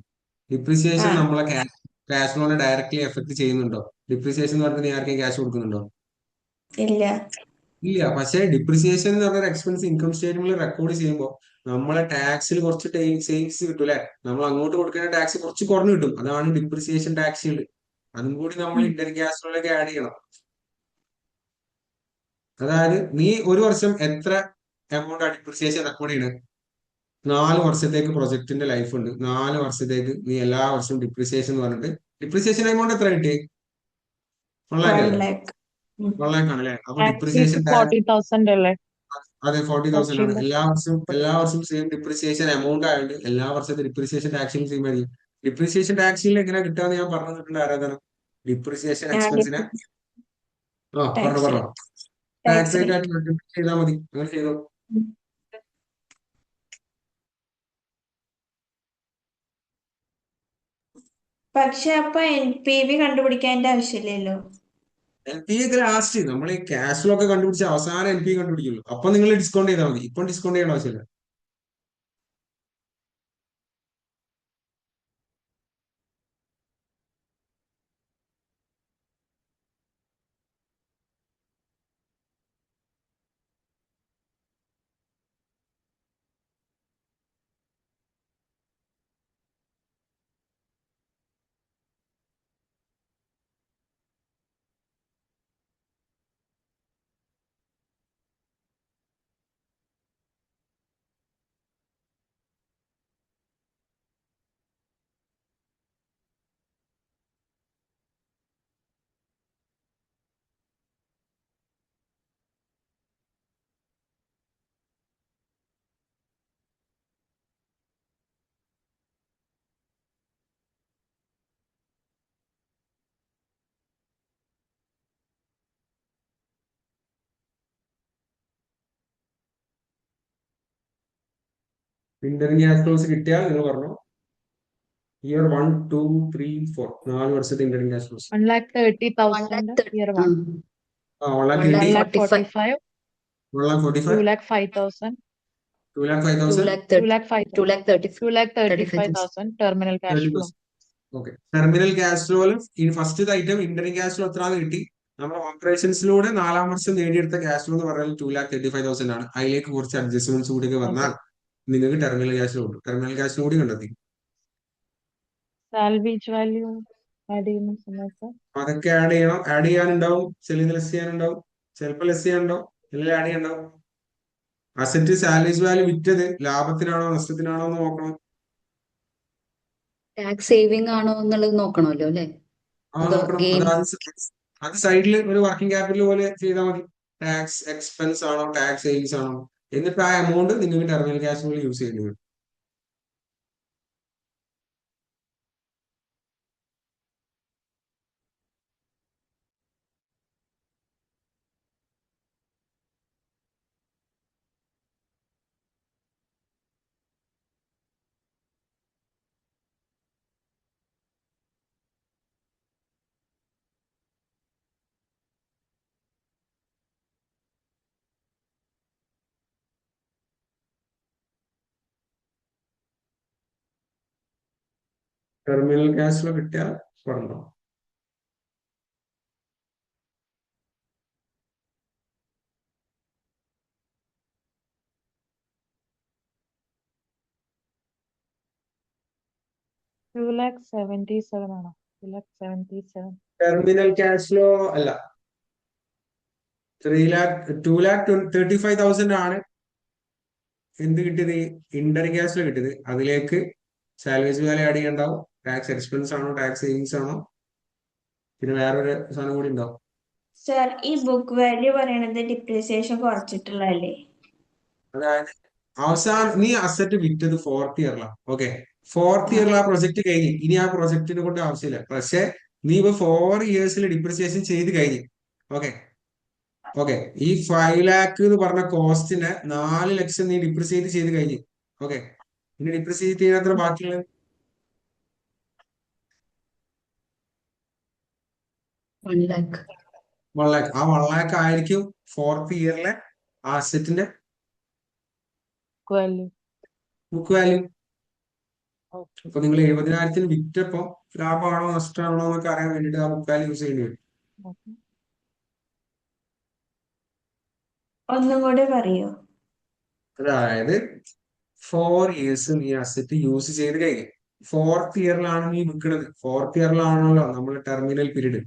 ഡിപ്രിസിയേഷൻ നമ്മളെ ക്യാഷ് ഫ്ലോനെ ഡയറക്ട്ലി എഫക്ട് ചെയ്യുന്നുണ്ടോ? ഡിപ്രിസിയേഷൻ എന്ന് പറഞ്ഞാൽ നീ ആർക്കും ക്യാഷ് കൊടുക്കുന്നുണ്ടോ? ഇല്ല. ഇല്ല. പക്ഷേ ഡിപ്രിസിയേഷൻ എന്ന് പറഞ്ഞ എക്സ്പെൻസ് ഇൻകം സ്റ്റേറ്റ്മെന്റിൽ റെക്കോർഡ് ചെയ്യുമ്പോൾ നമ്മളെ ടാക്സിൽ കുറച്ച് സേവിങ്സ് കിട്ടും അല്ലെ? നമ്മൾ അങ്ങോട്ട് കൊടുക്കുന്ന ടാക്സ് കുറച്ച് കുറഞ്ഞു കിട്ടും. അതാണ് ഡിപ്രിസിയേഷൻ ടാക്സുകൾ. അതും കൂടി നമ്മൾ ഇന്റർ ക്യാഷ് ഫ്ലോയിലേക്ക് ആഡ് ചെയ്യണം. അതായത് നീ ഒരു വർഷം എത്ര എമൗണ്ട് ഡിപ്രിസിയേഷൻ റെക്കോർഡ് ചെയ്യണം? 4 വർഷത്തേക്ക് പ്രൊജക്ടിന്റെ ലൈഫ് ഉണ്ട്. 4 വർഷത്തേക്ക് നീ എല്ലാ വർഷവും ഡിപ്രിസിയേഷൻ എന്ന് പറഞ്ഞിട്ട് ഡിപ്രിസിയേഷൻ എമൗണ്ട് എത്ര കിട്ടി? 1 lakh 1 അല്ലേ? lakh. 1 lakh ആണ് അല്ലേ? അപ്പൊ ടാക്സ് ഡിപ്രിസിയേഷൻ 40,000 അല്ലേ? അതെ 40,000 ആണ്. കുറച്ചുണ്ട്. എല്ലാ വർഷവും സെയിം ഡിപ്രിസിയേഷൻ എമൗണ്ട് ആയതുകൊണ്ട് എല്ലാ വർഷത്തെ ഡിപ്രിസിയേഷൻ ടാക്സിലും സെയിം ആയിരിക്കും. ഡിപ്രിസിയേഷൻ ടാക്സിൽ എങ്ങനെ കിട്ടാന്ന് ഞാൻ പറഞ്ഞു തന്നിട്ടുണ്ട്. ആരാധന ഡിപ്രിസിയേഷൻ എക്സ്പെൻസിനെ ടാക്സ് പറഞ്ഞോ ടാക്സ് റേറ്റ് ആയിട്ട് മൾട്ടിപ്ലൈ ചെയ്താൽ മതി. അങ്ങനെ ചെയ്തോ. പക്ഷെ അപ്പൊ NPV കണ്ടുപിടിക്കേണ്ട ആവശ്യമില്ലല്ലോ. NPV ഒക്കെ ലാസ്റ്റ് നമ്മൾ ഈ ക്യാഷ് ഫ്ലോ ഒക്കെ കണ്ടുപിടിച്ച് അവസാനം NPV കണ്ടുപിടിക്കുള്ളൂ. അപ്പൊ നിങ്ങൾ ഡിസ്കൗണ്ട് ചെയ്താൽ മതി. ഇപ്പം ഡിസ്കൗണ്ട് ചെയ്യേണ്ട ആവശ്യമില്ല. ഇന്റർ ക്യാഷ് ഫ്ലോസ് കിട്ടിയാൽ നിങ്ങൾ പറഞ്ഞു ഇയർ 1, 2, 3, 4 4 വർഷത്തെ Inter cash flows 1,30,000 year 1, 1,30,000, 1,45,000, 1,45,000, 2,05,000, 2,05,000, 2,35,000 terminal cash flow. Okay. Terminal cash ഫ്ലോയിൽ ഈ first item Inter cash flow എത്രയാണ് കിട്ടി? നമ്മുടെ ഓപ്പറേഷൻസിലൂടെ 4-ാം വർഷം നേടിയെടുത്ത ക്യാഷ് ഫ്ലോ എന്ന് പറഞ്ഞാൽ 2,35,000 ആണ്. അതിലേക്ക് കുറച്ച് അഡ്ജസ്റ്റ്മെന്റ്സ് കൂടി വന്നാൽ നിങ്ങൾക്ക് ടെർമിനൽ ക്യാഷ് ഫ്ലോ ഉണ്ട്. ടെർമിനൽ ക്യാഷ് ഫ്ലോ കൂടി കണ്ടെത്തി. Salvage value add ചെയ്യുന്ന സമയത്ത് അതൊക്കെ ആഡ് ചെയ്യാനുണ്ടാവും. ചിലത് ലെസ് ചെയ്യാനുണ്ടാവും, ചിലപ്പോൾ ലെസ് ചെയ്യാനുണ്ടാവും, എല്ലാം ആഡ് ചെയ്യാനുണ്ടാവും. അസറ്റ് സാലറീസ് വാല്യൂ വിറ്റത് ലാഭത്തിനാണോ നഷ്ടത്തിനാണോ എന്ന് നോക്കണം. ടാക്സ് സേവിംഗ് ആണോ എന്നുള്ളത് നോക്കണമല്ലോ അല്ലെ? നോക്കണം. അത് സൈഡിൽ ഒരു വർക്കിംഗ് ക്യാപിറ്റൽ പോലെ ചെയ്താൽ മതി. ടാക്സ് എക്സ്പെൻസ് ആണോ ടാക്സ് സേവിങ്സ് ആണോ, എന്നിട്ട് ആ എമൗണ്ട് നിങ്ങൾക്ക് ടെർമിനൽ ക്യാഷ് ഫ്ലോയിൽ യൂസ് ചെയ്യേണ്ടി വരും. ടെർമിനൽ ക്യാഷ് ഫ്ലോ കിട്ടിയാൽ പറഞ്ഞോ. ടു ലാക്ക് 77 ആണോ? 2,77,000. ടെർമിനൽ ക്യാഷ് ഫ്ലോ അല്ല, 2,35,000 ആണ് എന്ത് കിട്ടിയത്, ഇൻഡയറക്റ്റ് ക്യാഷ് ഫ്ലോ കിട്ടിയത്. അതിലേക്ക് സാലവേജ് വാല്യൂ ആഡ് ചെയ്യണ്ടാവും, ടാക്സ് എക്സ്പെൻസ് ആണോ ടാക്സ് സേവിങ്സ് ആണോ, പിന്നെ വേറൊരു സാധനം കൂടി ഉണ്ടാവും. സർ ഈ ബുക്ക് വാല്യൂ പറയണത് ഡിപ്രീസിയേഷൻ കുറച്ചിട്ടുള്ളതല്ലേ? അതായത് അവസാനം നീ അസറ്റ് വിറ്റത് ഫോർത്ത് ഇയറിലാണ്. ഓക്കെ, ഫോർത്ത് ഇയറിൽ ആ പ്രൊജക്ട് കഴിഞ്ഞ്, ഇനി ആ പ്രൊജക്ടിനെ കൊണ്ട് ആവശ്യമില്ല. പക്ഷെ നീ ഇപ്പൊ 4 ഇയേഴ്സിൽ ഡിപ്രിസിയേഷൻ ചെയ്ത് കഴിഞ്ഞ്. ഓക്കെ ഓക്കെ, ഈ 5 lakh എന്ന് പറഞ്ഞ കോസ്റ്റിനെ 4 ലക്ഷം നീ ഡിപ്രിസിയേറ്റ് ചെയ്ത് കഴിഞ്ഞ്. ഓക്കെ, ഇനി ഡിപ്രിസിയേറ്റ് ചെയ്യാത്ര ബാക്കിയുള്ളത് 1 lakh. 1 lakh. ആ 1 lakh ആയിരിക്കും ഫോർത്ത് ഇയറിലെ അസറ്റിന്റെ വാല്യൂ. Book value. ഓക്കെ. അപ്പൊ നിങ്ങൾ 70,000-ന് വിറ്റപ്പോ ലാഭമാണോ നഷ്ടമാണോ എന്നൊക്കെ അറിയാൻ വേണ്ടിയിട്ട് ആ ബുക്ക് വാല്യൂ യൂസ് ചെയ്യേണ്ടി വരും. ഒന്നും കൂടെ പറയോ? അതായത് 4 ഇയേഴ്സ് നീ അസറ്റ് യൂസ് ചെയ്ത് കഴിഞ്ഞു, ഫോർത്ത് ഇയറിലാണ് നീ വിൽക്കുന്നത്. ഫോർത്ത് ഇയറിലാണല്ലോ നമ്മൾ ടെർമിനൽ പീരീഡ്.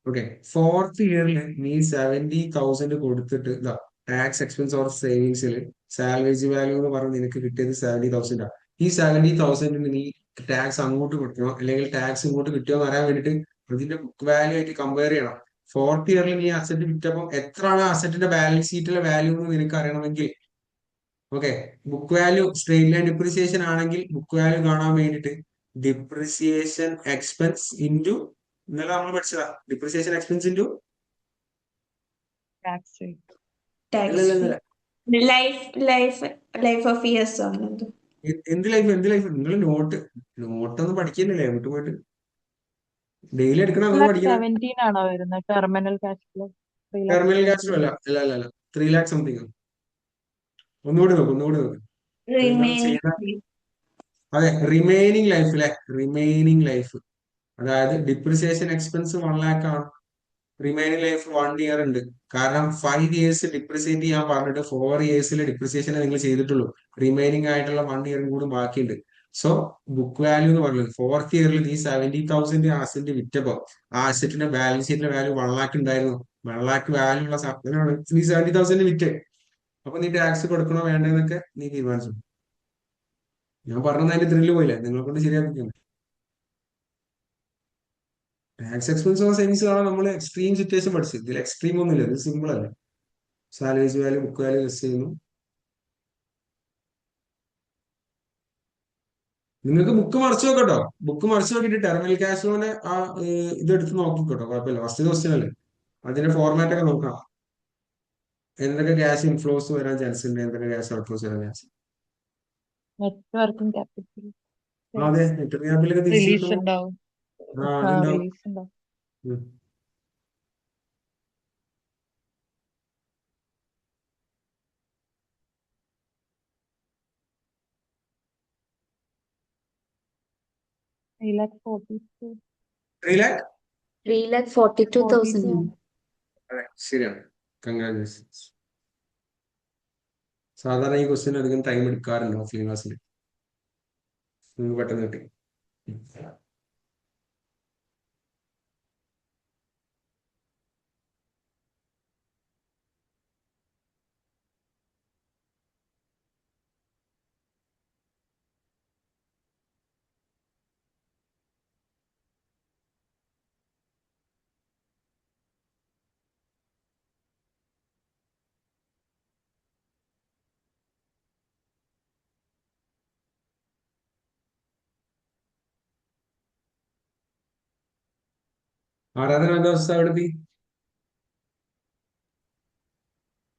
ഓക്കെ, ഫോർത്ത് ഇയറിൽ നീ 70,000 കൊടുത്തിട്ട് ഇതാ ടാക്സ് എക്സ്പെൻസ് ഓർ സേവിങ്സിൽ സാലവേജ് വാല്യൂ എന്ന് പറഞ്ഞ് നിനക്ക് കിട്ടിയത് 70,000 ആണ്. ഈ 70,000 നീ ടാക്സ് അങ്ങോട്ട് കിട്ടണോ അല്ലെങ്കിൽ ടാക്സ് ഇങ്ങോട്ട് കിട്ടിയോ എന്ന് അറിയാൻ വേണ്ടിയിട്ട് അതിന്റെ ബുക്ക് വാല്യൂ ആയിട്ട് കമ്പയർ ചെയ്യണം. ഫോർത്ത് ഇയറിൽ നീ അസറ്റ് വിറ്റപ്പോൾ എത്രയാണ് അസറ്റിന്റെ ബാലൻസ് ഷീറ്റിലെ വാല്യൂ എന്ന് നിനക്ക് അറിയണമെങ്കിൽ, okay, book value straight line depreciation ആണെങ്കിൽ ബുക്ക് വാല്യൂ കാണാൻ വേണ്ടിയിട്ട് ഡിപ്രിസിയേഷൻ എക്സ്പെൻസ് ഇൻറ്റു, ഇന്നലെ നമ്മൾ പഠിച്ചതാ, depreciation expense into tax rate. Tax life of years ആണ്. എന്ത് ലൈഫ് നിങ്ങൾ നോട്ടൊന്നും പഠിക്കുന്നില്ലേ വിട്ടു പോയിട്ട്? ഡെയിലി എടുക്കണം നമ്മൾ പഠിക്കുന്നത്. 17 ആണോ വരുന്നത് terminal cash flow? Terminal cash flow അല്ല അല്ല അല്ല അല്ല 3 lakh സംതിങ്. ഒന്നുകൂടി നോക്ക്. നിങ്ങൾ ചെയ്യുന്ന റിമൈനിങ്. അതെ, റിമൈനിങ് ലൈഫ്, അതായത് ഡിപ്രിസിയേഷൻ എക്സ്പെൻസ് 1 lakh ആണ്, റിമൈനിങ് ലൈഫ് 1 ഇയർ ഉണ്ട്. കാരണം 5 ഇയേഴ്സ് ഡിപ്രിസിയേറ്റ് ചെയ്യാൻ പറഞ്ഞിട്ട് 4 ഇയേഴ്സിൽ ഡിപ്രിസിയേഷൻ നിങ്ങൾ ചെയ്തിട്ടുള്ളൂ. റിമൈനിങ് ആയിട്ടുള്ള 1 ഇയറും കൂടി ബാക്കിയുണ്ട്. സോ ബുക്ക് വാല്യൂ എന്ന് പറയുന്നത് ഫോർത്ത് ഇയറിൽ നീ 70,000 അസറ്റ് വിറ്റപ്പോ ആ അസറ്റിന്റെ ബാലൻസ് ഷീറ്റിലെ വാല്യൂ 1 lakh ഉണ്ടായിരുന്നു. 1 lakh വാല്യൂ ഉള്ള സാധനമാണ് നീ 70,000 വിറ്റ്. അപ്പൊ നീ ടാക്സ് കൊടുക്കണോ വേണ്ടെന്നൊക്കെ നീ തീരുമാനിച്ചു. ഞാൻ പറഞ്ഞത് അതിന്റെ ത്രില്ല് പോയില്ലേ, നിങ്ങളെ കൊണ്ട് ശരിയാക്കിക്കുന്നു. ടാക്സ് എക്സ്പെൻസ് ഓഫ് സേവിങ്സ് ആണ് നമ്മൾ എക്സ്ട്രീം സിറ്റുവേഷൻ പഠിച്ചത്. ഇതിൽ എക്സ്ട്രീം ഒന്നുമില്ല, ഇത് സിമ്പിൾ അല്ലേ. Salaries value book value less ചെയ്യുന്നു. നിങ്ങൾക്ക് ബുക്ക് മറിച്ച് നോക്കട്ടോ, ബുക്ക് മറിച്ച് നോക്കിയിട്ട് ടെർമിനൽ ക്യാഷ് ഫ്ലോനെ ആ ഇത് എടുത്ത് നോക്കിക്കോട്ടോ, കുഴപ്പമില്ല. ഫസ്റ്റ് ക്വസ്റ്റ്യൻ അല്ലേ, അതിന്റെ ഫോർമാറ്റ് ഒക്കെ നോക്കാം. എന്തൊക്കെ ക്യാഷ് ഇൻഫ്ലോസ് വരാൻ ചാൻസ് ഉണ്ട്, എന്തൊക്കെ ക്യാഷ് ഔട്ട്ഫ്ലോസ് വരാൻ ചാൻസ്. നെറ്റ് വർക്കിംഗ് ക്യാപിറ്റൽ അതെ, നെറ്റ് ക്യാപിറ്റലൊക്കെ തിരിച്ചു റിലീസ് കിട്ടുമോ? ഉണ്ടാവും. അതുണ്ടാവും. റിലീസ് ഉണ്ടാവും. ഉം. Lakh 42. 3 lakh. 3,42,000. അതെ, ശരിയാണ്. കൺഗ്രാജുലേഷൻസ്. സാധാരണ ഈ ക്വസ്റ്റ്യൻ അധികം ടൈം എടുക്കാറുണ്ട് ഓഫ്ലൈൻ ക്ലാസ്സിൽ. നിങ്ങൾക്ക് പെട്ടെന്ന് കിട്ടി. ആരാധന എന്താ അവസ്ഥ അവിടെ എത്തി?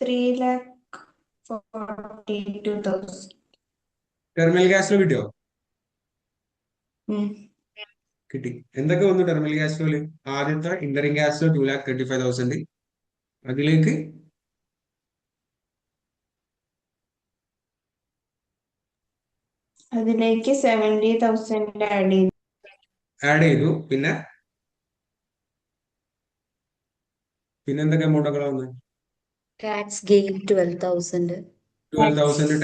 3,42,000. ടെർമിനൽ ക്യാഷ് ഫ്ലോ കിട്ടിയോ? ഉം. കിട്ടി. എന്തൊക്കെ വന്നു ടെർമിനൽ ക്യാഷ് ഫ്ലോയില്? ആദ്യത്തെ ഇന്ററിംഗ് ക്യാഷ് ഫ്ലോ 2,35,000. അതിലേക്ക് അതിലേക്ക് 70,000 ആഡ് ചെയ്തു. ആഡ് ചെയ്തു. പിന്നെ എന്തൊക്കെ എമൗണ്ടൊക്കെ വന്നു? Tax gain 12,000. 12,000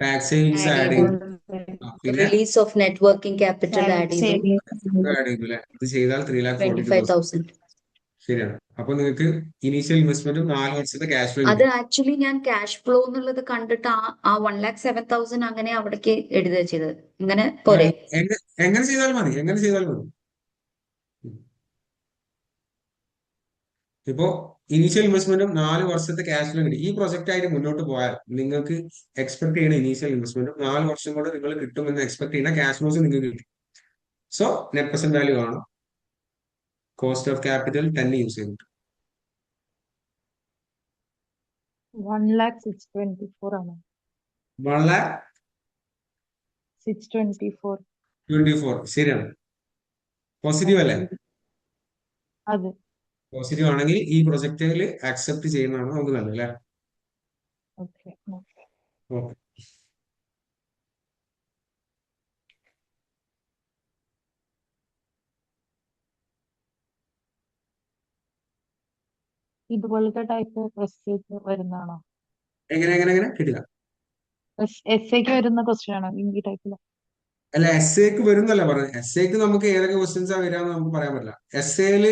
tax savings add add ചെയ്തു. ചെയ്തു. പിന്നെ release of net working capital add ചെയ്തു. ആഡ് ചെയ്തു അല്ലെ? ഇത് ചെയ്താൽ 3,42,000. 25,000. ശരിയാണ്. അപ്പൊ നിങ്ങൾക്ക് ഇനീഷ്യൽ ഇൻവെസ്റ്റ്മെന്റും 4 വർഷത്തെ ക്യാഷ് ഫ്ലോ അത് ആക്ച്വലി ഞാൻ ക്യാഷ് ഫ്ലോ എന്നുള്ളത് കണ്ടിട്ട് ആ 1,07,000 അങ്ങനെ അവിടേക്ക് എഴുതുക ചെയ്തത്. ഇങ്ങനെ പോരെ? എങ്ങനെ ചെയ്താലും മതി, എങ്ങനെ ചെയ്താലും മതി. ഇപ്പോ ഇനീഷ്യൽ ഇൻവെസ്റ്റ്മെന്റും 4 വർഷത്തെ ക്യാഷ് ഫ്ലോ കിട്ടി. ഈ പ്രൊജക്റ്റ് ആയിട്ട് മുന്നോട്ട് പോയാൽ നിങ്ങൾക്ക് എക്സ്പെക്ട് ചെയ്യുന്ന ഇനീഷ്യൽ ഇൻവെസ്റ്റ്മെന്റും 4 വർഷം കൊണ്ട് നിങ്ങൾ കിട്ടുമെന്ന് എക്സ്പെക്ട് ചെയ്യുന്ന ക്യാഷ് ഫ്ലോസ് നിങ്ങൾക്ക് കിട്ടും. സോ നെറ്റ് പ്രസന്റ് വാല്യൂ ആണ്. കോസ്റ്റ് ഓഫ് ക്യാപിറ്റൽ 10 യൂസ് ചെയ്തിട്ട് 1,06,24 ആണ്. 1,24,000 624. ശരിയാണ്. പോസിറ്റീവ് അല്ലേ? അതെ. പോസിറ്റീവ് ആണെങ്കിൽ ഈ പ്രൊജക്റ്റിൽ അക്സെപ്റ്റ് ചെയ്യുന്നതാണ് നമുക്ക് നല്ലത് അല്ലേ? ഓക്കെ. ഓക്കെ. ഇതുപോലത്തെ ടൈപ്പ് എസ് വരുന്നതാണോ? എങ്ങനെ കിട്ടില്ല? എസ് എക്ക് വരുന്ന ക്വസ്റ്റ്യൻ ആണോ ഈ ടൈപ്പില്? അല്ല, എസ് എക്ക് വരുന്നല്ല പറഞ്ഞത്. എസ് എക്ക് നമുക്ക് ഏതൊക്കെ ക്വസ്റ്റ്യൻസാ വരാന്ന് നമുക്ക് പറയാൻ പറ്റില്ല. എസ് എയില്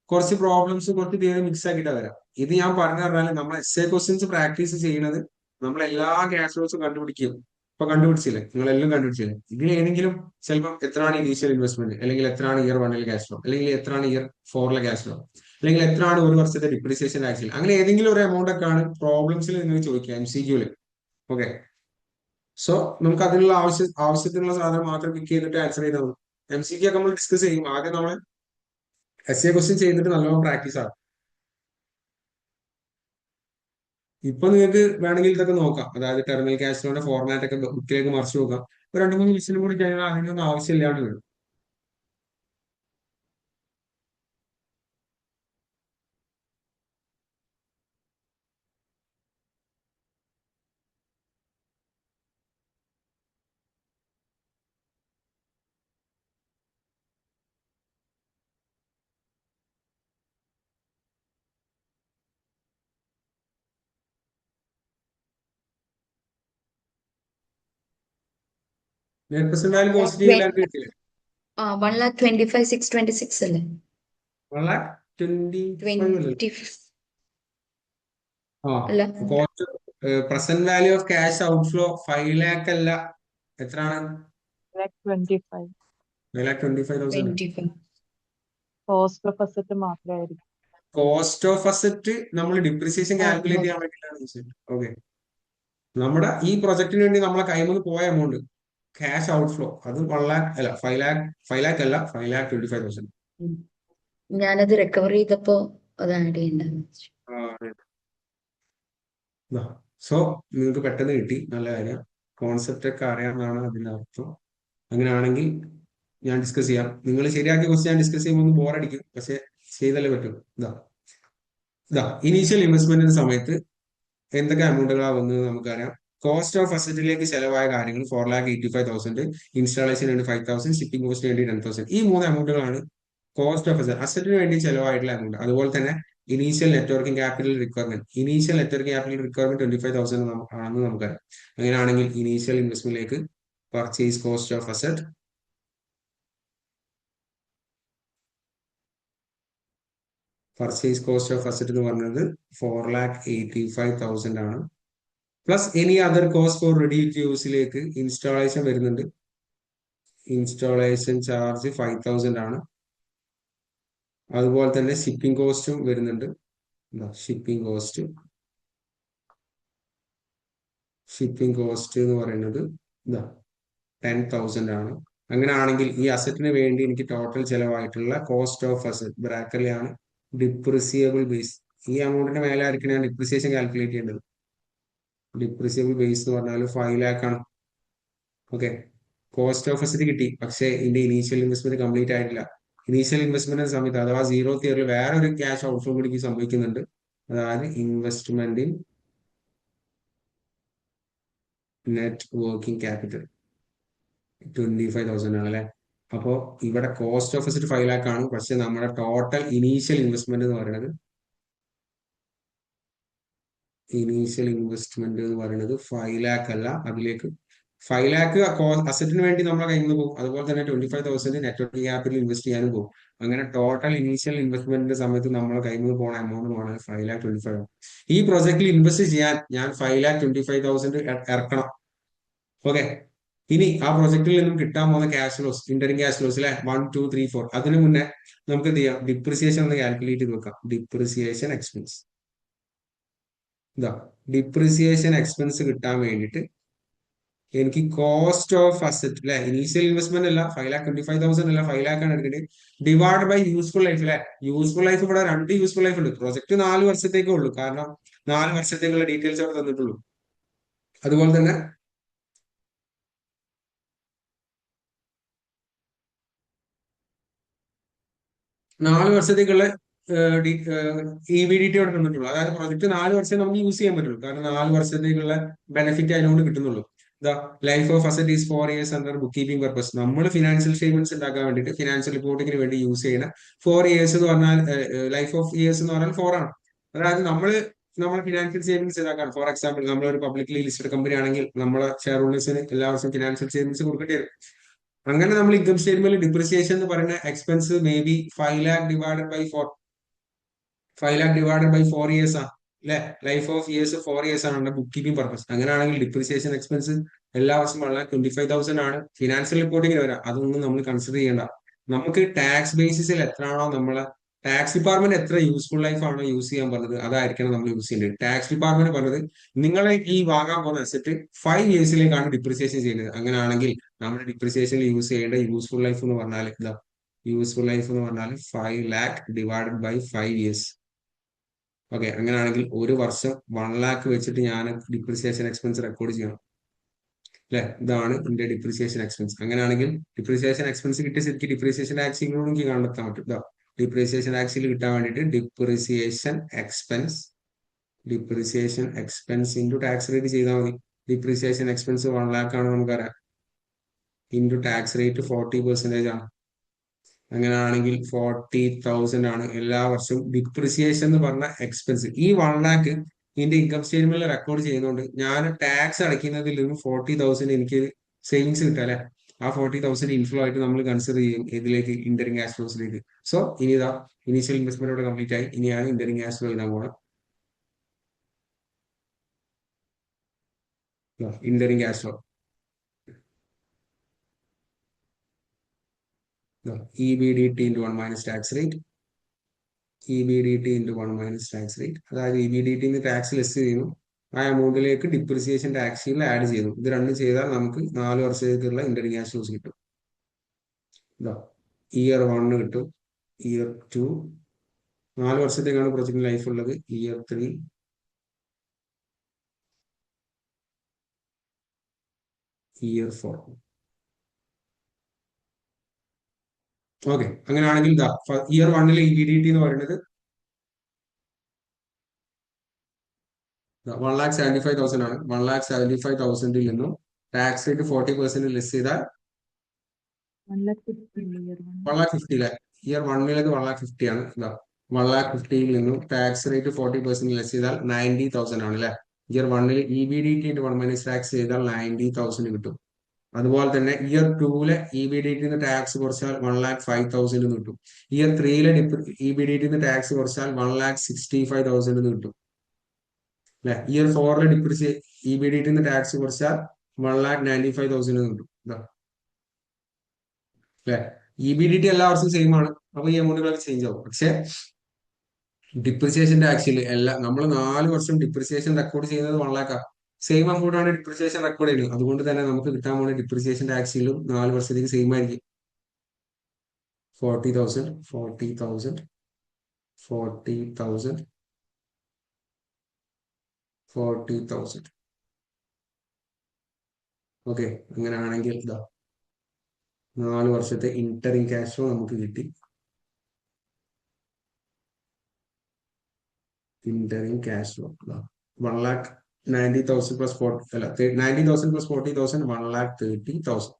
കുറച്ച് പ്രോബ്ലംസ് കുറച്ച് തീരെ മിക്സ് ആക്കിയിട്ടാ വരാം. ഇത് ഞാൻ പറഞ്ഞു പറഞ്ഞാൽ നമ്മൾ എസ് എ ക്വസ്റ്റ്യൻസ് പ്രാക്ടീസ് ചെയ്യുന്നത് നമ്മൾ എല്ലാ ക്യാഷ് ഫ്ലോസും കണ്ടുപിടിക്കും. ഇപ്പൊ കണ്ടുപിടിച്ചില്ലേ? നിങ്ങളെല്ലാം കണ്ടുപിടിച്ചില്ലേ? ഇതിൽ ഏതെങ്കിലും ചിലപ്പോൾ എത്രയാണ് ഇനീഷ്യൽ ഇൻവെസ്റ്റ്മെന്റ്, അല്ലെങ്കിൽ എത്രയാണ് ഇയർ 1 ക്യാഷ് ഫ്ലോ, അല്ലെങ്കിൽ എത്രയാണ് ഇയർ 4 ക്യാഷ് ഫ്ലോ, അല്ലെങ്കിൽ എത്രയാണ് ഒരു വർഷത്തെ ഡിപ്രീസിയേഷൻ ആക്ച്വലി, അങ്ങനെ ഏതെങ്കിലും ഒരു എമൗണ്ട് ഒക്കെ ആണ് പ്രോബ്ലംസിൽ നിങ്ങൾ ചോദിക്കുക MCQ. ഓക്കെ. സോ നമുക്ക് അതിനുള്ള ആവശ്യത്തിനുള്ള സാധനം മാത്രം പിക്ക് ചെയ്തിട്ട് ആൻസർ ചെയ്താൽ മതി. MCQ ഒക്കെ നമ്മൾ ഡിസ്കസ് ചെയ്യും. ആദ്യം നമ്മൾ SA ക്വസ്റ്റ്യൻ ചെയ്തിട്ട് നല്ലോണം പ്രാക്ടീസ് ആകും. ഇപ്പൊ നിങ്ങൾക്ക് വേണമെങ്കിൽ ഇതൊക്കെ നോക്കാം. അതായത് ടെർമിനൽ ക്യാഷ് ഫ്ലോയുടെ ഫോർമാറ്റ് ഒക്കെ ബുക്കിലേക്ക് മറിച്ച് നോക്കാം. ഒരു 2-3 ക്വസ്റ്റ്യൻ കൂടി കഴിഞ്ഞാൽ അതിനൊന്നും ആവശ്യമില്ലാണ്ട് വരും. നെറ്റ് പ്രസന്റ് വാല്യൂ പോസിറ്റീവ് എല്ലാവർക്കും കിട്ടില്ലേ? 1,25,626 അല്ലേ? 1,25,000 അല്ല, cost present value of cash outflow 5 lakh അല്ല. എത്രയാണ്? 25. 5,25,000. 25. കോസ്റ്റ് ഓഫ് അസറ്റ് മാത്രമായിരിക്കും. കോസ്റ്റ് ഓഫ് അസറ്റ് നമ്മൾ ഡിപ്രിസിയേഷൻ കാൽക്കുലേറ്റ് ചെയ്യാൻ വേണ്ടിയിട്ടാണ്. ഓക്കെ. നമ്മുടെ ഈ പ്രൊജക്ടിന് വേണ്ടി നമ്മളെ കയ്യിൽ നിന്ന് പോയ എമൗണ്ട് ക്യാഷ് ഔട്ട്ഫ്ലോ അത് 1 lakh അല്ല 5 lakh അല്ല 5,25,000. ഞാനത് റിക്കവർ ചെയ്തപ്പോ അത് ആഡ് ചെയ്യണ്ടായിരുന്നു. സോ നിങ്ങൾക്ക് പെട്ടെന്ന് കിട്ടി, നല്ല കാര്യം. കോൺസെപ്റ്റ് ഒക്കെ അറിയാമെന്നാണ് അതിന്റെ അർത്ഥം. അങ്ങനെയാണെങ്കിൽ ഞാൻ ഡിസ്കസ് ചെയ്യാം. നിങ്ങൾ ശരിയാക്കിയ ക്വസ്റ്റ്യൻ ഞാൻ ഡിസ്കസ് ചെയ്യുമ്പോൾ ബോറടിക്കും, പക്ഷെ ചെയ്തല്ലേ പറ്റും. ഇനീഷ്യൽ ഇൻവെസ്റ്റ്മെന്റിന്റെ സമയത്ത് എന്തൊക്കെ എമൗണ്ടുകളാണ് വന്നത് നമുക്കറിയാം. കോസ്റ്റ് ഓഫ് അസറ്റിലേക്ക് ചെലവായ കാര്യങ്ങൾ 4,85,000, ഇൻസ്റ്റാളേഷൻ വേണ്ടി 5,000, ഷിപ്പിംഗ് കോസ്റ്റ് വേണ്ടി 10,000. ഈ 3 എമൗണ്ടുകളാണ് കോസ്റ്റ് ഓഫ് അസറ്റിന് വേണ്ടി ചെലവായിട്ടുള്ള എമൗണ്ട്. അതുപോലെ തന്നെ initial net working capital requirement 25,000 ആണെന്ന് നമുക്കറിയാം. അങ്ങനെയാണെങ്കിൽ ഇനീഷ്യൽ ഇൻവെസ്റ്റ്മെന്റിലേക്ക് പർച്ചേസ് കോസ്റ്റ് ഓഫ് അസറ്റ് എന്ന് പറഞ്ഞത് 4,85,000 ആണ്. Plus any other cost for ready to യൂസിലേക്ക് ഇൻസ്റ്റാളേഷൻ വരുന്നുണ്ട്. ഇൻസ്റ്റാളേഷൻ ചാർജ് 5,000 ആണ്. അതുപോലെ തന്നെ ഷിപ്പിംഗ് കോസ്റ്റും വരുന്നുണ്ട്. ഷിപ്പിംഗ് കോസ്റ്റ് എന്ന് പറയുന്നത് 10,000 ആണ്. അങ്ങനെയാണെങ്കിൽ ഈ അസറ്റിന് വേണ്ടി എനിക്ക് ടോട്ടൽ ചെലവായിട്ടുള്ള കോസ്റ്റ് ഓഫ് അസറ്റ് ബ്രാക്കറ്റിലാണ് ഡിപ്രിസിയബിൾ ബേസ്. ഈ എമൗണ്ടിന്റെ മേലെ ആയിരിക്കും ഞാൻ ഡിപ്രിസിയേഷൻ കാൽക്കുലേറ്റ് ചെയ്യേണ്ടത്. ഡിപ്രിസിയബിൾ ബേസ് എന്ന് പറഞ്ഞാൽ 5 lakh ആണ്. ഓക്കെ. കോസ്റ്റ് ഓഫ് അസറ്റ് കിട്ടി, പക്ഷേ ഇതിന്റെ ഇനീഷ്യൽ ഇൻവെസ്റ്റ്മെന്റ് കംപ്ലീറ്റ് ആയിട്ടില്ല. ഇനീഷ്യൽ ഇൻവെസ്റ്റ്മെന്റ് സമയത്ത് അഥവാ 0th ഇയറിൽ വേറെ ഒരു ക്യാഷ് ഔട്ട്ഫ്ലോ കൂടി സംഭവിക്കുന്നുണ്ട്. അതായത് investment in net working capital 25,000 ആണ് അല്ലെ. അപ്പോൾ ഇവിടെ കോസ്റ്റ് ഓഫ് അസറ്റ് 5 lakh ആണ്. പക്ഷെ നമ്മുടെ ടോട്ടൽ ഇനീഷ്യൽ ഇൻവെസ്റ്റ്മെന്റ് എന്ന് പറയുന്നത് 5 lakh അല്ല, അതിലേക്ക് 5 lakh അസറ്റിന് വേണ്ടി നമ്മളെ കയ്യിൽ നിന്ന് പോകും. അതുപോലെ തന്നെ 25,000 നെറ്റ് വർക്കിംഗ് ക്യാപിറ്റൽ ഇൻവെസ്റ്റ് ചെയ്യാനും പോകും. അങ്ങനെ ടോട്ടൽ ഇനീഷ്യൽ ഇൻവെസ്റ്റ്മെന്റിന്റെ സമയത്ത് നമ്മളെ കയ്യിൽ നിന്ന് പോണ എമൗണ്ട് ആണ് 5,25,000. ഈ പ്രൊജക്റ്റിൽ ഇൻവെസ്റ്റ് ചെയ്യാൻ ഞാൻ 5,25,000 ഇറക്കണം. ഓക്കെ, ഇനി ആ പ്രൊജക്റ്റിൽ നിന്നും കിട്ടാൻ പോകുന്ന cash flows, interim cash flows അല്ലെ, 1, 2, 3, 4. അതിന് മുന്നേ നമുക്ക് എന്ത് ചെയ്യാം, ഡിപ്രിസിയേഷൻ ഒന്ന് കാൽക്കുലേറ്റ് ചെയ്ത് വെക്കാം. ഡിപ്രിസിയേഷൻ എക്സ്പെൻസ്, ഇതാ ഡിപ്രിസിയേഷൻ എക്സ്പെൻസ് കിട്ടാൻ വേണ്ടിയിട്ട് എനിക്ക് കോസ്റ്റ് ഓഫ് അസറ്റ് അല്ലെ, ഇനീഷ്യൽ ഇൻവെസ്റ്റ്മെന്റ് അല്ല, 5,25,000 അല്ല, 5 lakh ആണ് എടുക്കേണ്ടത്. ഡിവൈഡ് ബൈ യൂസ്ഫുൾ ലൈഫ് അല്ലെ. യൂസ്ഫുൾ ലൈഫ് ഇവിടെ 2 യൂസ്ഫുൾ ലൈഫ് ഉണ്ട്. പ്രൊജക്ട് 4 വർഷത്തേക്കേ ഉള്ളൂ, കാരണം 4 വർഷത്തേക്കുള്ള ഡീറ്റെയിൽസ് അവിടെ തന്നിട്ടുള്ളൂ. അതുപോലെ തന്നെ 4 വർഷത്തേക്കുള്ള EBDT അവിടെ തന്നിട്ടുള്ളൂ. അതായത് പ്രൊജക്ട് 4 വർഷം നമുക്ക് യൂസ് ചെയ്യാൻ പറ്റുള്ളൂ, കാരണം 4 വർഷത്തേക്കുള്ള ബെനിഫിറ്റ് അതിനോട് കിട്ടുന്നുള്ളൂ. The life of asset is 4 years under book keeping purpose. നമ്മൾ ഫിനാൻഷ്യൽ സ്റ്റേറ്റ്മെന്റ്സ് ഉണ്ടാക്കാൻ വേണ്ടിയിട്ട് ഫിനാൻഷ്യൽ റിപ്പോർട്ടിങ്ങിന് വേണ്ടി യൂസ് ചെയ്യുന്ന 4 years എന്ന് പറഞ്ഞാൽ, ലൈഫ് ഓഫ് ഇയേഴ്സ് എന്ന് പറഞ്ഞാൽ 4 ആണ്. അതായത് നമ്മൾ ഫിനാൻഷ്യൽ സ്റ്റേറ്റ്മെന്റ്സ് ഉണ്ടാക്കാൻ, ഫോർ എക്സാമ്പിൾ നമ്മളൊരു പബ്ലിക്കലി ലിസ്റ്റഡ് കമ്പനി ആണെങ്കിൽ നമ്മളെ ഷെയർ ഹോൾഡേഴ്സിന് എല്ലാ വർഷവും ഫിനാൻഷ്യൽ സ്റ്റേറ്റ്മെന്റ്സ് കൊടുക്കേണ്ടി വരും. അങ്ങനെ നമ്മൾ ഇൻകം സ്റ്റേറ്റ്മെന്റിൽ ഡിപ്രിസിയേഷൻ എന്ന് പറയുന്ന expense may be 5 lakh divided by 4 years ആണ് അല്ലെ. ലൈഫ് ഓഫ് ഇയേഴ്സ് 4 years ആണ് ബുക്ക് കീപ്പിംഗ് പർപ്പസ്. അങ്ങനെയാണെങ്കിൽ ഡിപ്രിസിയേഷൻ എക്സ്പെൻസ് എല്ലാ വർഷവും 1,25,000 ആണ് ഫിനാൻഷ്യൽ റിപ്പോർട്ടിങ്ങിന് വരാം. അതൊന്നും നമ്മൾ കൺസിഡർ ചെയ്യേണ്ട. നമുക്ക് ടാക്സ് ബേസിസിൽ എത്രയാണോ നമ്മളെ ടാക്സ് ഡിപ്പാർട്ട്മെന്റ് എത്ര യൂസ്ഫുൾ ലൈഫ് ആണോ യൂസ് ചെയ്യാൻ പറഞ്ഞത്, അതായിരിക്കണം നമ്മൾ യൂസ് ചെയ്യേണ്ടത്. ടാക്സ് ഡിപ്പാർട്ട്മെന്റ് പറഞ്ഞത് നിങ്ങളെ ഈ വാങ്ങാൻ പോകുന്ന അസറ്റ് 5 yearsലേക്കാണ് ഡിപ്രിസിയേഷൻ ചെയ്യുന്നത്. അങ്ങനെയാണെങ്കിൽ നമ്മുടെ ഡിപ്രിസിയേഷനിൽ യൂസ് ചെയ്യേണ്ട യൂസ്ഫുൾ ലൈഫ് എന്ന് പറഞ്ഞാൽ ഇതാ, യൂസ്ഫുൾ ലൈഫ് എന്ന് പറഞ്ഞാൽ 5 lakh divided by 5 years. Okay, അങ്ങനെയാണെങ്കിൽ ഒരു വർഷം 1 lakh വെച്ചിട്ട് ഞാൻ ഡിപ്രിസിയേഷൻ എക്സ്പെൻസ് റെക്കോർഡ് ചെയ്യണം അല്ലെ. ഇതാണ് എന്റെ ഡിപ്രിസിയേഷൻ എക്സ്പെൻസ്. അങ്ങനെയാണെങ്കിൽ ഡിപ്രിസിയേഷൻ എക്സ്പെൻസ് കിട്ടിയ ശരിക്കും ഡിപ്രിസിയേഷൻ ടാക്സിലൂടെ എനിക്ക് കണ്ടെത്താൻ പറ്റും. ഇതാ ഡിപ്രിസിയേഷൻ ടാക്സിൽ കിട്ടാൻ വേണ്ടിയിട്ട് depreciation expense into tax rate ചെയ്താൽ മതി. ഡിപ്രിസിയേഷൻ എക്സ്പെൻസ് 1 lakh ആണ് നമുക്കറിയാം, ഇൻറ്റു ടാക്സ് റേറ്റ് 40% ആണ്. അങ്ങനെയാണെങ്കിൽ 40,000 ആണ് എല്ലാ വർഷവും ഡിപ്രിസിയേഷൻ എന്ന് പറഞ്ഞ എക്സ്പെൻസ്. ഈ 1 lakh ഇതിന്റെ ഇൻകം സ്റ്റേറ്റ്മെന്റിൽ റെക്കോർഡ് ചെയ്യുന്നതുകൊണ്ട് ഞാൻ ടാക്സ് അടയ്ക്കുന്നതിൽ നിന്ന് 40,000 എനിക്ക് സേവിങ്സ് കിട്ടും അല്ലെ. ആ 40,000 ഇൻഫ്ലോ ആയിട്ട് നമ്മൾ കൺസിഡർ ചെയ്യും ഇതിലേക്ക്, ഇന്ററിംഗ് ക്യാഷ് ഫ്ലോസിലേക്ക്. സോ ഇനി ഇതാ ഇനീഷ്യൽ ഇൻവെസ്റ്റ്മെന്റ് ഇവിടെ കംപ്ലീറ്റ് ആയി. ഇനിയാണ് ഇന്ററിംഗ് ക്യാഷ് ഫ്ലോ എഴുതാൻ പോകണം. ഇന്ററിംഗ് cash flow EBDT into 1 minus tax rate. EBDT into 1 minus tax rate. അതായത് EBDT ടാക്സ് ലെസ് ചെയ്യുന്നു, ആ എമൗണ്ടിലേക്ക് ഡിപ്രിസിയേഷൻ ടാക്സിൽ ആഡ് ചെയ്യുന്നു. ഇത് രണ്ടും ചെയ്താൽ നമുക്ക് 4 വർഷത്തേക്കുള്ള ഇന്ററിംഗ് ക്യാഷ് ഫ്ലോസ് കിട്ടും. ഇയർ 1 കിട്ടും, ഇയർ 2, 4 വർഷത്തേക്കാണ് പ്രൊജക്ട് ലൈഫ് ഉള്ളത്. Year 3, year 4. ഓക്കെ, അങ്ങനെയാണെങ്കിൽ ഇയർ 1 EBDT എന്ന് പറയുന്നത് 1,75,000 ആണ്. 1,75,000 നിന്നും ടാക്സ് റേറ്റ് 40% ലെസ് ചെയ്താൽ 1,50,000 അല്ലെ. ഇയർ 1 1,50,000 ആണ്. 1,50,000 നിന്നും ടാക്സ് റേറ്റ് 40% ലെസ് ചെയ്താൽ 90,000 ആണ് അല്ലെ. Year 1 EBDT into 1 minus tax ചെയ്താൽ 90,000 കിട്ടും. അതുപോലെ തന്നെ ഇയർ 2 EBDT ടാക്സ് കുറച്ചാൽ 1,05,000 കിട്ടും. ഇയർ 3 EBDT ടാക്സ് കുറച്ചാൽ 1,65,000 കിട്ടും അല്ലെ. ഇയർ 4 EBDT ടാക്സ് കുറച്ചാൽ 1,95,000 കിട്ടും അല്ലെ. EBDT എല്ലാ വർഷവും സെയിം ആണ്, അപ്പൊ ഈ എമൗണ്ടുകളൊക്കെ ചേഞ്ച് ആവും. പക്ഷെ ഡിപ്രിസിയേഷൻ ടാക്സിൽ നമ്മൾ 4 വർഷം ഡിപ്രിസിയേഷൻ റെക്കോർഡ് ചെയ്യുന്നത് 1 lakh ആണ്. സെയിം എമൗണ്ട് ആണ് ഡിപ്രിസിയേഷൻ റെക്കോർഡ് ചെയ്യുന്നത്. അതുകൊണ്ട് തന്നെ നമുക്ക് കിട്ടാൻ പോകുന്ന ഡിപ്രിസിയേഷൻ ടാക്സിലും 4 വർഷത്തേക്ക് സെയിം ആയിരിക്കും. 40,000 40,000 40,000 40,000. ഓക്കെ, അങ്ങനെയാണെങ്കിൽ ഇതാ 4 വർഷത്തെ ഇന്ററിംഗ് ക്യാഷ് ഫ്ലോ നമുക്ക് കിട്ടി. ഇന്ററിംഗ് ക്യാഷ് ഫ്ലോ 1,90,000 പ്ലസ് 40 അല്ല 90,000 പ്ലസ് 40,000 1,30,000.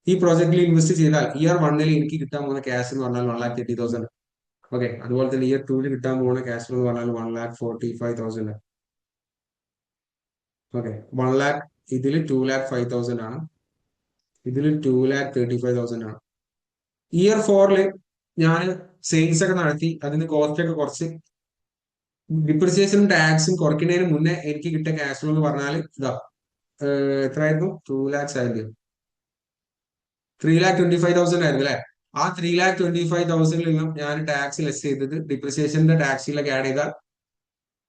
ഈ പ്രോജക്റ്റിൽ ഇൻവെസ്റ്റ് ചെയ്താൽ ഇയർ 1 എനിക്ക് കിട്ടാൻ പോകുന്ന ക്യാഷ് എന്ന് പറഞ്ഞാൽ 1,30,000. ഓക്കെ, അതുപോലെ തന്നെ ഇയർ 2 കിട്ടാൻ പോകുന്ന ക്യാഷ് ഫ്ലോ എന്ന് പറഞ്ഞാൽ 1,45,000. ഓക്കെ, 1 lakh ഇതിൽ 2,05,000 ആണ്, ഇതിൽ 2,35,000 ആണ്. ഇയർ 4 ഞാൻ സെയിൽസ് ഒക്കെ നടത്തി അതിന് കോസ്റ്റ് ഒക്കെ കുറച്ച് ഡിപ്രിസിയേഷനും ടാക്സും കുറയ്ക്കുന്നതിന് മുന്നേ എനിക്ക് കിട്ടിയ ക്യാഷ് ഫ്ലോ എന്ന് പറഞ്ഞാൽ ഇതാ എത്രയായിരുന്നു? 2 lakhs ആയിരുന്നു, 3,25,000 ആയിരുന്നു അല്ലെ. ആ 3,25,000 നിന്നും ഞാൻ ടാക്സ് ലെസ് ചെയ്തത് ഡിപ്രിസിയേഷന്റെ ടാക്സിലൊക്കെ ആഡ് ചെയ്താൽ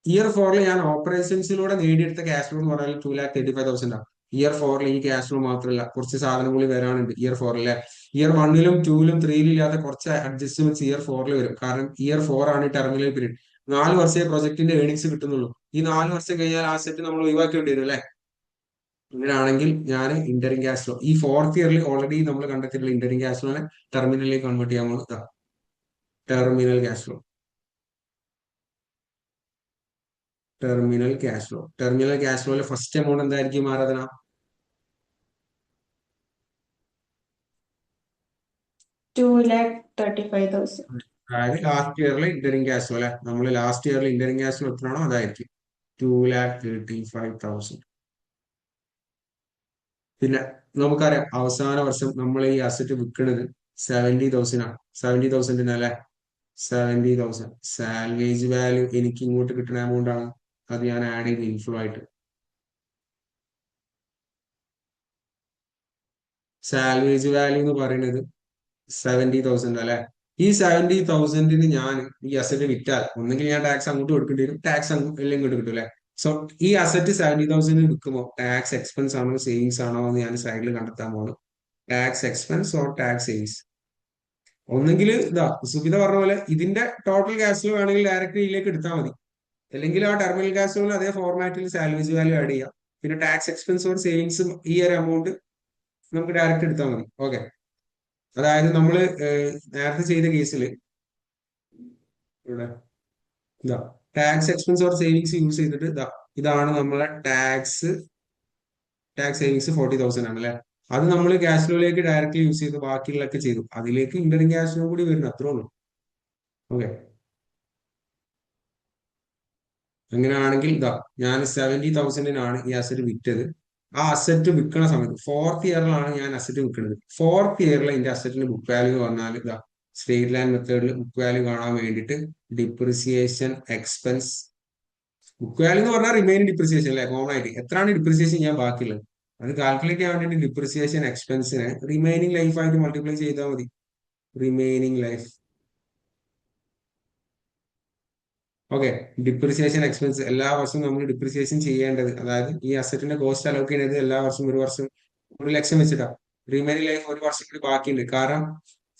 ഇയർ 4 ഞാൻ ഓപ്പറേഷൻസിലൂടെ നേടിയെടുത്ത ക്യാഷ് ഫ്ലോ എന്ന് പറഞ്ഞാൽ 2,35,000 ആണ്. ഇയർ 4 ഈ ക്യാഷ് ഫ്ലോ മാത്രമല്ല, കുറച്ച് സാധനം കൂടി വരാനുണ്ട് ഇയർ 4. ഇയർ 1ലും 2ലും 3ലും ഇല്ലാത്ത കുറച്ച് അഡ്ജസ്റ്റ്മെന്റ്സ് ഇയർ 4 വരും. കാരണം ഇയർ 4 ആണ് ടെർമിനൽ പീരീഡ്. 4 വർഷമേ പ്രൊജക്ടിന്റെ ഏണിങ്സ് കിട്ടുന്നുള്ളൂ. ഈ 4 വർഷം കഴിഞ്ഞാൽ ആ സെറ്റ് നമ്മൾ ഒഴിവാക്കേണ്ടി വരും അല്ലെ. അങ്ങനെയാണെങ്കിൽ ഞാൻ ഇന്ററിംഗ് ക്യാഷ് ഫ്ലോ ഈ 4th ഇയറിൽ ഓൾറെഡി നമ്മൾ കണ്ടെത്തിയിട്ടുള്ള ഇന്ററിംഗ് ക്യാഷ് ഫ്ലോനെ ടെർമിനലിലേക്ക് കൺവേർട്ട് ചെയ്യാൻ പോകുന്നത് terminal cash flow. Terminal cash ഫ്ലോയിലെ ഫസ്റ്റ് എമൗണ്ട് എന്തായിരിക്കും ആരാധന? 2,35,000. അതായത് ലാസ്റ്റ് ഇയറിലെ ഇന്ററിംഗ് ക്യാഷ് ഫ്ലോ അല്ലെ. നമ്മൾ ലാസ്റ്റ് ഇയറിൽ ഇന്ററിംഗ് ക്യാഷ് ഫ്ലോ എത്രയാണോ അതായിരിക്കും 2,35,000. പിന്നെ നമുക്കറിയാം അവസാന വർഷം നമ്മൾ ഈ അസറ്റ് വിൽക്കുന്നത് 70,000 ആണ്. 70,000 അല്ലെ. 70,000 സാൽവേജ് വാല്യൂ എനിക്ക് ഇങ്ങോട്ട് കിട്ടുന്ന എമൗണ്ട് ആണ്. അത് ഞാൻ ആഡ് ചെയ്ത് ഇൻഫ്ലോ ആയിട്ട് സാൽവേജ് വാല്യൂ എന്ന് പറയുന്നത് 70,000 അല്ലെ. ഈ 70,000 ഞാൻ ഈ അസറ്റ് വിറ്റാൽ ഒന്നെങ്കിൽ ഞാൻ ടാക്സ് അങ്ങോട്ട് കൊടുക്കേണ്ടി വരും, ടാക്സ് എല്ലാം ഇങ്ങോട്ട് കിട്ടും അല്ലെ. സോ ഈ അസറ്റ് 70,000 വിൽക്കുമ്പോൾ ടാക്സ് എക്സ്പെൻസ് ആണോ സേവിങ്സ് ആണോ എന്ന് ഞാൻ സൈഡിൽ കണ്ടെത്താൻ പോകുന്നു. Tax expense or tax savings. ഒന്നെങ്കിൽ ഇതാ സുബിത പറഞ്ഞ പോലെ ഇതിന്റെ ടോട്ടൽ ക്യാഷ് ഫ്ലോ വേണമെങ്കിൽ ഡയറക്റ്റ് ഇതിലേക്ക് എടുത്താൽ മതി, അല്ലെങ്കിൽ ആ ടെർമിനൽ ക്യാഷ് ഫ്ലോയിൽ അതേ ഫോർമാറ്റിൽ സാലറീസ് വാല്യൂ ആഡ് ചെയ്യാം. പിന്നെ ടാക്സ് എക്സ്പെൻസ് ഓർ സേവിങ്സും ഈ ഒരു എമൗണ്ട് നമുക്ക് ഡയറക്റ്റ് എടുത്താൽ മതി. ഓക്കെ, അതായത് നമ്മൾ നേരത്തെ ചെയ്ത കേസിൽ ഇവിടെ ഇതാ tax expense or savings use ചെയ്തിട്ട് ഇതാണ് നമ്മളെ ടാക്സ് സേവിങ്സ് 40,000 ആണ് അല്ലെ. അത് നമ്മൾ ക്യാഷ് ഫ്ലോയിലേക്ക് ഡയറക്റ്റ് യൂസ് ചെയ്ത് ബാക്കിയുള്ളതൊക്കെ ചെയ്തു. അതിലേക്ക് ഇന്ററിംഗ് ക്യാഷ് ഫ്ലോ കൂടി വരുന്നു, അത്രേ ഉള്ളൂ. ഓക്കെ, അങ്ങനെയാണെങ്കിൽ ഇതാ ഞാൻ 70,000 ഈ അസറ്റ് വിറ്റത്. ആ അസറ്റ് വിൽക്കുന്ന സമയത്ത് 4th ഇയറിലാണ് ഞാൻ അസറ്റ് വിൽക്കുന്നത്. 4th ഇയറിൽ എന്റെ അസറ്റിന്റെ ബുക്ക് വാല്യൂ പറഞ്ഞാൽ ഇതാ സ്ട്രെയിറ്റ് ലൈൻ മെത്തേഡിൽ ബുക്ക് വാല്യൂ കാണാൻ വേണ്ടിയിട്ട് ഡിപ്രിസിയേഷൻ എക്സ്പെൻസ് ബുക്ക് വാല്യൂ എന്ന് പറഞ്ഞാൽ റിമൈനിങ് ഡിപ്രിസിയേഷൻ അല്ലെ. കോമൺ ആയിട്ട് എത്രയാണ് ഡിപ്രിസിയേഷൻ ചെയ്യാൻ ബാക്കിയുള്ളത് അത് കാൽക്കുലേറ്റ് ചെയ്യാൻ വേണ്ടിയിട്ട് ഡിപ്രിസിയേഷൻ എക്സ്പെൻസിനെ റിമൈനിങ് ലൈഫ് ആയിട്ട് മൾട്ടിപ്ലൈ ചെയ്താൽ മതി. Remaining life. Okay, depreciation expense എല്ലാ വർഷവും നമ്മൾ ഡിപ്രിസിയേഷൻ ചെയ്യേണ്ടത്, അതായത് ഈ അസറ്റിന്റെ കോസ്റ്റ് അലോക്ക് ചെയ്യുന്നത് എല്ലാ വർഷവും ഒരു വർഷം 1 ലക്ഷം വെച്ചിട്ടാണ്. റിമൈനിങ് ലൈഫ് ഒരു വർഷം കൂടി ബാക്കിയുണ്ട്. കാരണം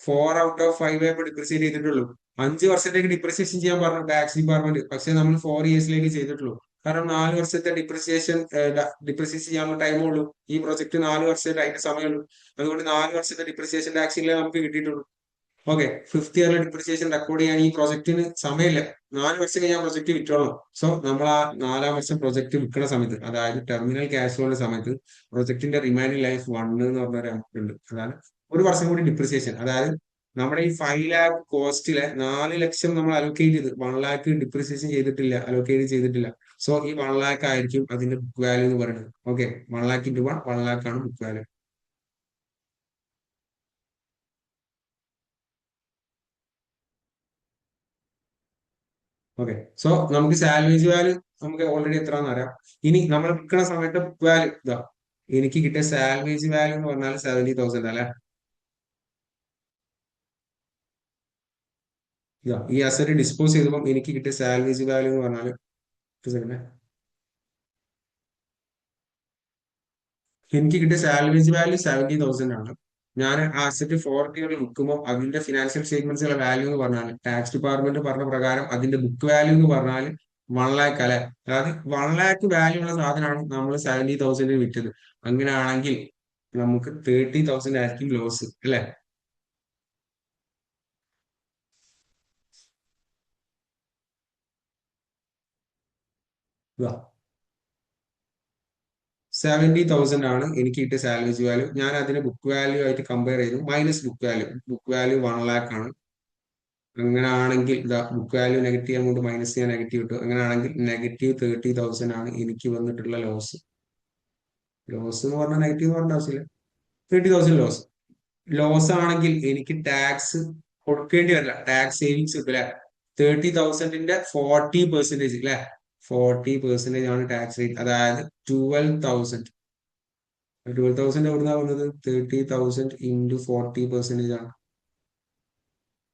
4 ഔട്ട് ഓഫ് 5 ഇപ്പൊ ഡിപ്രിസിയേറ്റ് ചെയ്തിട്ടുള്ളൂ. 5 വർഷത്തേക്ക് ഡിപ്രിസിയേഷൻ ചെയ്യാൻ പറഞ്ഞു ടാക്സ് ഡിപ്പാർട്ട്മെന്റ്, പക്ഷെ നമ്മൾ 4 ഇയേഴ്സിലേക്ക് ചെയ്തിട്ടുള്ളൂ. കാരണം 4 വർഷത്തെ ഡിപ്രിസിയേഷൻ ചെയ്യാനുള്ള ടൈമേ ഉള്ളൂ. ഈ പ്രൊജക്ട് 4 വർഷത്തെ അതിന്റെ സമയമുള്ളൂ. അതുകൊണ്ട് 4 വർഷത്തെ ഡിപ്രിസിയേഷൻ ടാക്സ് ഇല്ലേ നമുക്ക് കിട്ടിയിട്ടുള്ളൂ. ഓക്കെ, 5th ഇയറിലെ ഡിപ്രിസിയേഷൻ റെക്കോർഡ് ചെയ്യാൻ ഈ പ്രോജക്റ്റിന് സമയമില്ല. 4 വർഷം കഴിഞ്ഞാൽ പ്രൊജക്ട് വിറ്റോളാം. സോ നമ്മൾ ആ 4ാം വർഷം പ്രൊജക്ട് വിൽക്കുന്ന സമയത്ത്, അതായത് ടെർമിനൽ ക്യാഷ് ഫ്ലോയുടെ സമയത്ത് പ്രൊജക്ടിന്റെ റിമൈനിങ് ലൈഫ് 1 എന്ന് പറഞ്ഞ ഒരു എമൗണ്ട് ഉണ്ട്. അതാണ് ഒരു വർഷം കൂടി ഡിപ്രിസിയേഷൻ. അതായത് നമ്മുടെ ഈ 5 lakh കോസ്റ്റിലെ 4 ലക്ഷം നമ്മൾ അലോക്കേറ്റ് ചെയ്ത് 1 lakh ഡിപ്രിസിയേഷൻ ചെയ്തിട്ടില്ല, അലോക്കേറ്റ് ചെയ്തിട്ടില്ല. സോ ഈ 1 lakh ആയിരിക്കും അതിന്റെ ബുക്ക് വാല്യൂ എന്ന് പറയുന്നത്. ഓക്കെ, 1 lakh into 1 lakh ആണ് ബുക്ക് വാല്യൂ. ഓക്കെ, സോ നമുക്ക് സാലറീസ് വാല്യൂ നമുക്ക് ഓൾറെഡി എത്രയാണെന്ന് അറിയാം. ഇനി നമ്മൾ വിൽക്കുന്ന സമയത്ത് ബുക്ക് വാല്യൂ ഇതാ എനിക്ക് കിട്ടിയ സാലറീസ് വാല്യൂ എന്ന് പറഞ്ഞാൽ 70,000 അല്ലെ. ഇതാ ഈ അസറ്റ് ഡിസ്പോസ് ചെയ്തപ്പോൾ എനിക്ക് കിട്ടിയ സാലറീസ് വാല്യൂ എന്ന് പറഞ്ഞാൽ എനിക്ക് കിട്ടിയ സാലറീസ് വാല്യൂ 70,000 ആണ്. ഞാൻ ആ അസറ്റ് 4th ഇയറിൽ വിൽക്കുമ്പോൾ അതിന്റെ ഫിനാൻഷ്യൽ സ്റ്റേറ്റ്മെന്റ്സിലെ വാല്യൂ എന്ന് പറഞ്ഞാൽ ടാക്സ് ഡിപ്പാർട്ട്മെന്റ് പറഞ്ഞ പ്രകാരം അതിന്റെ ബുക്ക് വാല്യൂ എന്ന് പറഞ്ഞാൽ 1 lakh അല്ലെ. അതായത് 1 lakh വാല്യൂ ഉള്ള സാധനമാണ് നമ്മൾ 70,000 വിറ്റത്. അങ്ങനെയാണെങ്കിൽ നമുക്ക് 30,000 ആയിരിക്കും ലോസ് അല്ലെ. 70,000 ആണ് എനിക്ക് കിട്ടിയ സാലവേജ് വാല്യൂ. ഞാൻ അതിനെ ബുക്ക് വാല്യൂ ആയിട്ട് കമ്പയർ ചെയ്തു. മൈനസ് ബുക്ക് വാല്യൂ 1 lakh ആണ്. അങ്ങനെയാണെങ്കിൽ ഇതാ book value negative amount minus ചെയ്യാൻ നെഗറ്റീവ് കിട്ടും. അങ്ങനെയാണെങ്കിൽ നെഗറ്റീവ് 30,000 ആണ് എനിക്ക് വന്നിട്ടുള്ള ലോസ്. ലോസ് എന്ന് പറഞ്ഞാൽ നെഗറ്റീവ് എന്ന് പറഞ്ഞ ആവശ്യമില്ല. 30,000 ലോസ്. ലോസ് ആണെങ്കിൽ എനിക്ക് ടാക്സ് കൊടുക്കേണ്ടി വരില്ല. ടാക്സ് സേവിങ്സ് കിട്ടില്ല. 30,000ന്റെ 40% അല്ലെ, 40% ആണ് ടാക്സ് റേറ്റ്. അതായത് 12,000. 12,000 എവിടുന്നാ വന്നത്? 30,000 ഇൻറ്റു 40% ആണ്.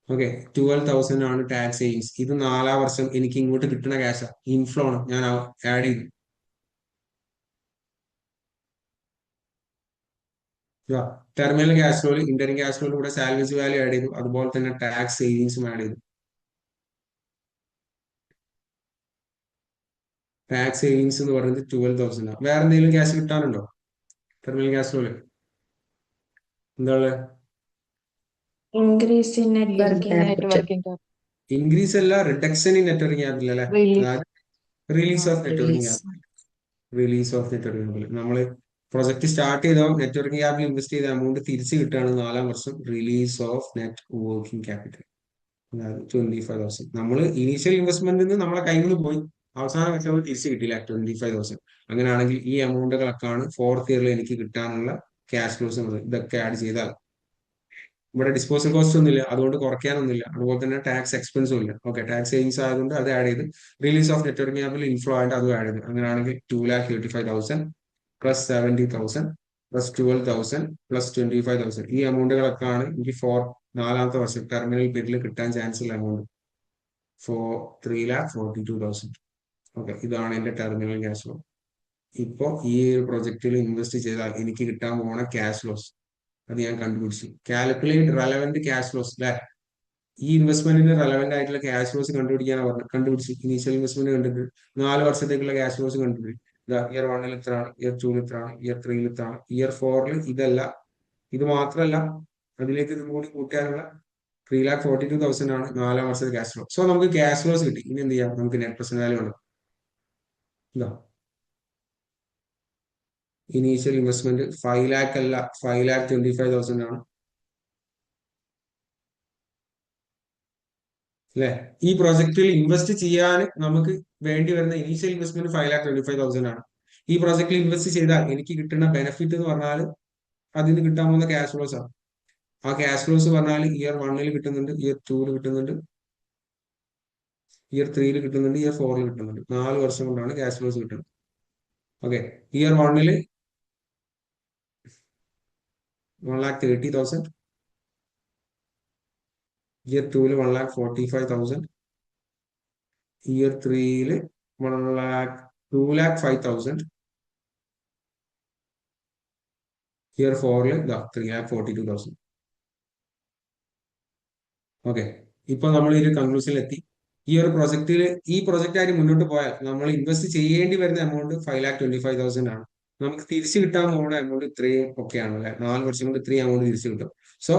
ഓക്കെ, 12,000 ആണ് ടാക്സ് സേവിങ്സ്. ഇത് 4 വർഷം എനിക്ക് ഇങ്ങോട്ട് കിട്ടുന്ന ക്യാഷാ, ഇൻഫ്ലോ ആണ്, ഞാൻ ആഡ് ചെയ്തു. ടെർമിനൽ ക്യാഷ് ഫ്ലോയിൽ ഇന്ററിംഗ് ക്യാഷ് ഫ്ലോയിലൂടെ സാലവേജ് വാല്യൂ ആഡ് ചെയ്തു. അതുപോലെ തന്നെ ടാക്സ് സേവിങ്സും ആഡ് ചെയ്തു. ടാക്സ് സേവിങ്സ് എന്ന് പറയുന്നത് 12,000 ആണ്. വേറെ എന്തെങ്കിലും ക്യാഷ് കിട്ടാനുണ്ടോ ടെർമിനൽ ക്യാഷ് ഫ്ലോയിൽ? എന്താ ഉള്ളത്? Increase in net working net capital. Working capital increase അല്ല, reduction in net working capital അല്ലെ. റിലീസ്. അതായത് release of net working release. Capital. Release of net working capital. നമ്മൾ പ്രൊജക്ട് സ്റ്റാർട്ട് ചെയ്തോ നെറ്റ് വർക്കിംഗ് ക്യാപിറ്റൽ ഇൻവെസ്റ്റ് ചെയ്ത എമൗണ്ട് തിരിച്ച് കിട്ടുകയാണ് 4 വർഷം. Release of net working capital, അതായത് 25,000. നമ്മൾ ഇനീഷ്യൽ ഇൻവെസ്റ്റ്മെന്റിൽ നമ്മളെ കയ്യിൽ നിന്ന് പോയി, അവസാനം വെച്ചത് തിരിച്ച് കിട്ടില്ല, 25,000. അങ്ങനെയാണെങ്കിൽ ഈ എമൗണ്ടുകളൊക്കെയാണ് ഫോർത്ത് ഇയറിൽ എനിക്ക് കിട്ടാനുള്ള ക്യാഷ് ഫ്ലോസ്. ഇതൊക്കെ ആഡ് ചെയ്താൽ ഇവിടെ ഡിസ്പോസൽ കോസ്റ്റ് ഒന്നുമില്ല, അതുകൊണ്ട് കുറയ്ക്കാനൊന്നുമില്ല. അതുപോലെ തന്നെ ടാക്സ് എക്സ്പെൻസും ഇല്ല. ഓക്കെ, ടാക്സ് സേവിങ്സ് ആയതുകൊണ്ട് അത് ആഡ് ചെയ്ത്. Release of net working capital inflow ആയിട്ട് അതും ആഡ് ചെയ്ത്. അങ്ങനെയാണെങ്കിൽ 2,35,000 പ്ലസ് 70,000 പ്ലസ് 12,000 പ്ലസ് 25,000. ഈ എമൗണ്ടുകളൊക്കെയാണ് എനിക്ക് നാലാമത്തെ വർഷം ടെർമിനൽ പീരീഡിൽ കിട്ടാൻ ചാൻസ് ഉള്ള എമൗണ്ട്. 3,42,000. ഓക്കെ, ഇതാണ് എന്റെ ടെർമിനൽ ക്യാഷ് ഫ്ലോ. ഇപ്പോൾ ഈ ഒരു പ്രൊജക്റ്റിൽ ഇൻവെസ്റ്റ് ചെയ്താൽ എനിക്ക് കിട്ടാൻ പോകുന്ന ക്യാഷ് ഫ്ലോസ് അത് ഞാൻ കണ്ടുപിടിച്ചു. കാൽക്കുലേറ്റ് റെലവെന്റ് ക്യാഷ് ഫ്ലോസ് അല്ലെ. ഈ ഇൻവെസ്റ്റ്മെന്റിന് റെലവെന്റ് ആയിട്ടുള്ള ക്യാഷ് ഫ്ലോസ് കണ്ടുപിടിക്കാനാണ് പറഞ്ഞത്. കണ്ടുപിടിച്ചു. ഇനീഷ്യൽ ഇൻവെസ്റ്റ്മെന്റ് കണ്ടിട്ട് 4 വർഷത്തേക്കുള്ള ക്യാഷ് ഫ്ലോസ് കണ്ടുപിടിച്ചു. ഇയർ 1 ഇത്രയാണ്, ഇയർ 2 ഇത്രയാണ്, ഇയർ 3 ഇത്രയാണ്, ഇയർ 4 ഇതല്ല. ഇത് മാത്രമല്ല, അതിലേക്ക് ഇതും കൂടി കൂട്ടിയാലുള്ള 3,42,000 ആണ് 4 വർഷത്തെ ക്യാഷ് ഫ്ലോ. സോ നമുക്ക് ക്യാഷ് ഫ്ലോസ് കിട്ടി. ഇനി എന്ത് ചെയ്യാം? നമുക്ക് നെറ്റ് പ്രസന്റ് വാല്യൂ ഉണ്ട്. ഇതാ ഇനീഷ്യൽ ഇൻവെസ്റ്റ്മെന്റ് 5 lakh അല്ല, 5,25,000 ആണ് അല്ലെ. ഈ പ്രൊജക്റ്റിൽ ഇൻവെസ്റ്റ് ചെയ്യാൻ നമുക്ക് വേണ്ടി വരുന്ന ഇനീഷ്യൽ ഇൻവെസ്റ്റ്മെന്റ് 5,25,000 ആണ്. ഈ പ്രൊജക്റ്റിൽ ഇൻവെസ്റ്റ് ചെയ്താൽ എനിക്ക് കിട്ടുന്ന ബെനിഫിറ്റ് എന്ന് പറഞ്ഞാൽ അതിന് കിട്ടാൻ പോകുന്ന ക്യാഷ് ഫ്ലോസ് ആണ്. ആ ക്യാഷ് ഫ്ലോസ് പറഞ്ഞാൽ ഇയർ 1 കിട്ടുന്നുണ്ട്, ഇയർ 2 കിട്ടുന്നുണ്ട്, ഇയർ 3 കിട്ടുന്നുണ്ട്, ഇയർ 4 കിട്ടുന്നുണ്ട്. 4 വർഷം കൊണ്ടാണ് ക്യാഷ് ഫ്ലോസ് കിട്ടുന്നത്. Okay, year 1 1,30,000, year 2 1,45,000, year 3 2,05,000, year 4 3,42,000. Okay, ഇപ്പൊ നമ്മൾ ഈ ഒരു കൺക്ലൂഷനിൽ എത്തി. ഈ പ്രൊജക്റ്റ് ആയിട്ട് മുന്നോട്ട് പോയാൽ നമ്മൾ ഇൻവെസ്റ്റ് ചെയ്യേണ്ടി വരുന്ന എമൗണ്ട് 5,25,000 ആണ്. നമുക്ക് തിരിച്ചു കിട്ടാൻ പോകുന്ന എമൗണ്ട് ഇത്രയും ഒക്കെയാണ് അല്ലെ. 4 വർഷം കൊണ്ട് ഇത്രയും എമൗണ്ട് തിരിച്ചു കിട്ടും. സോ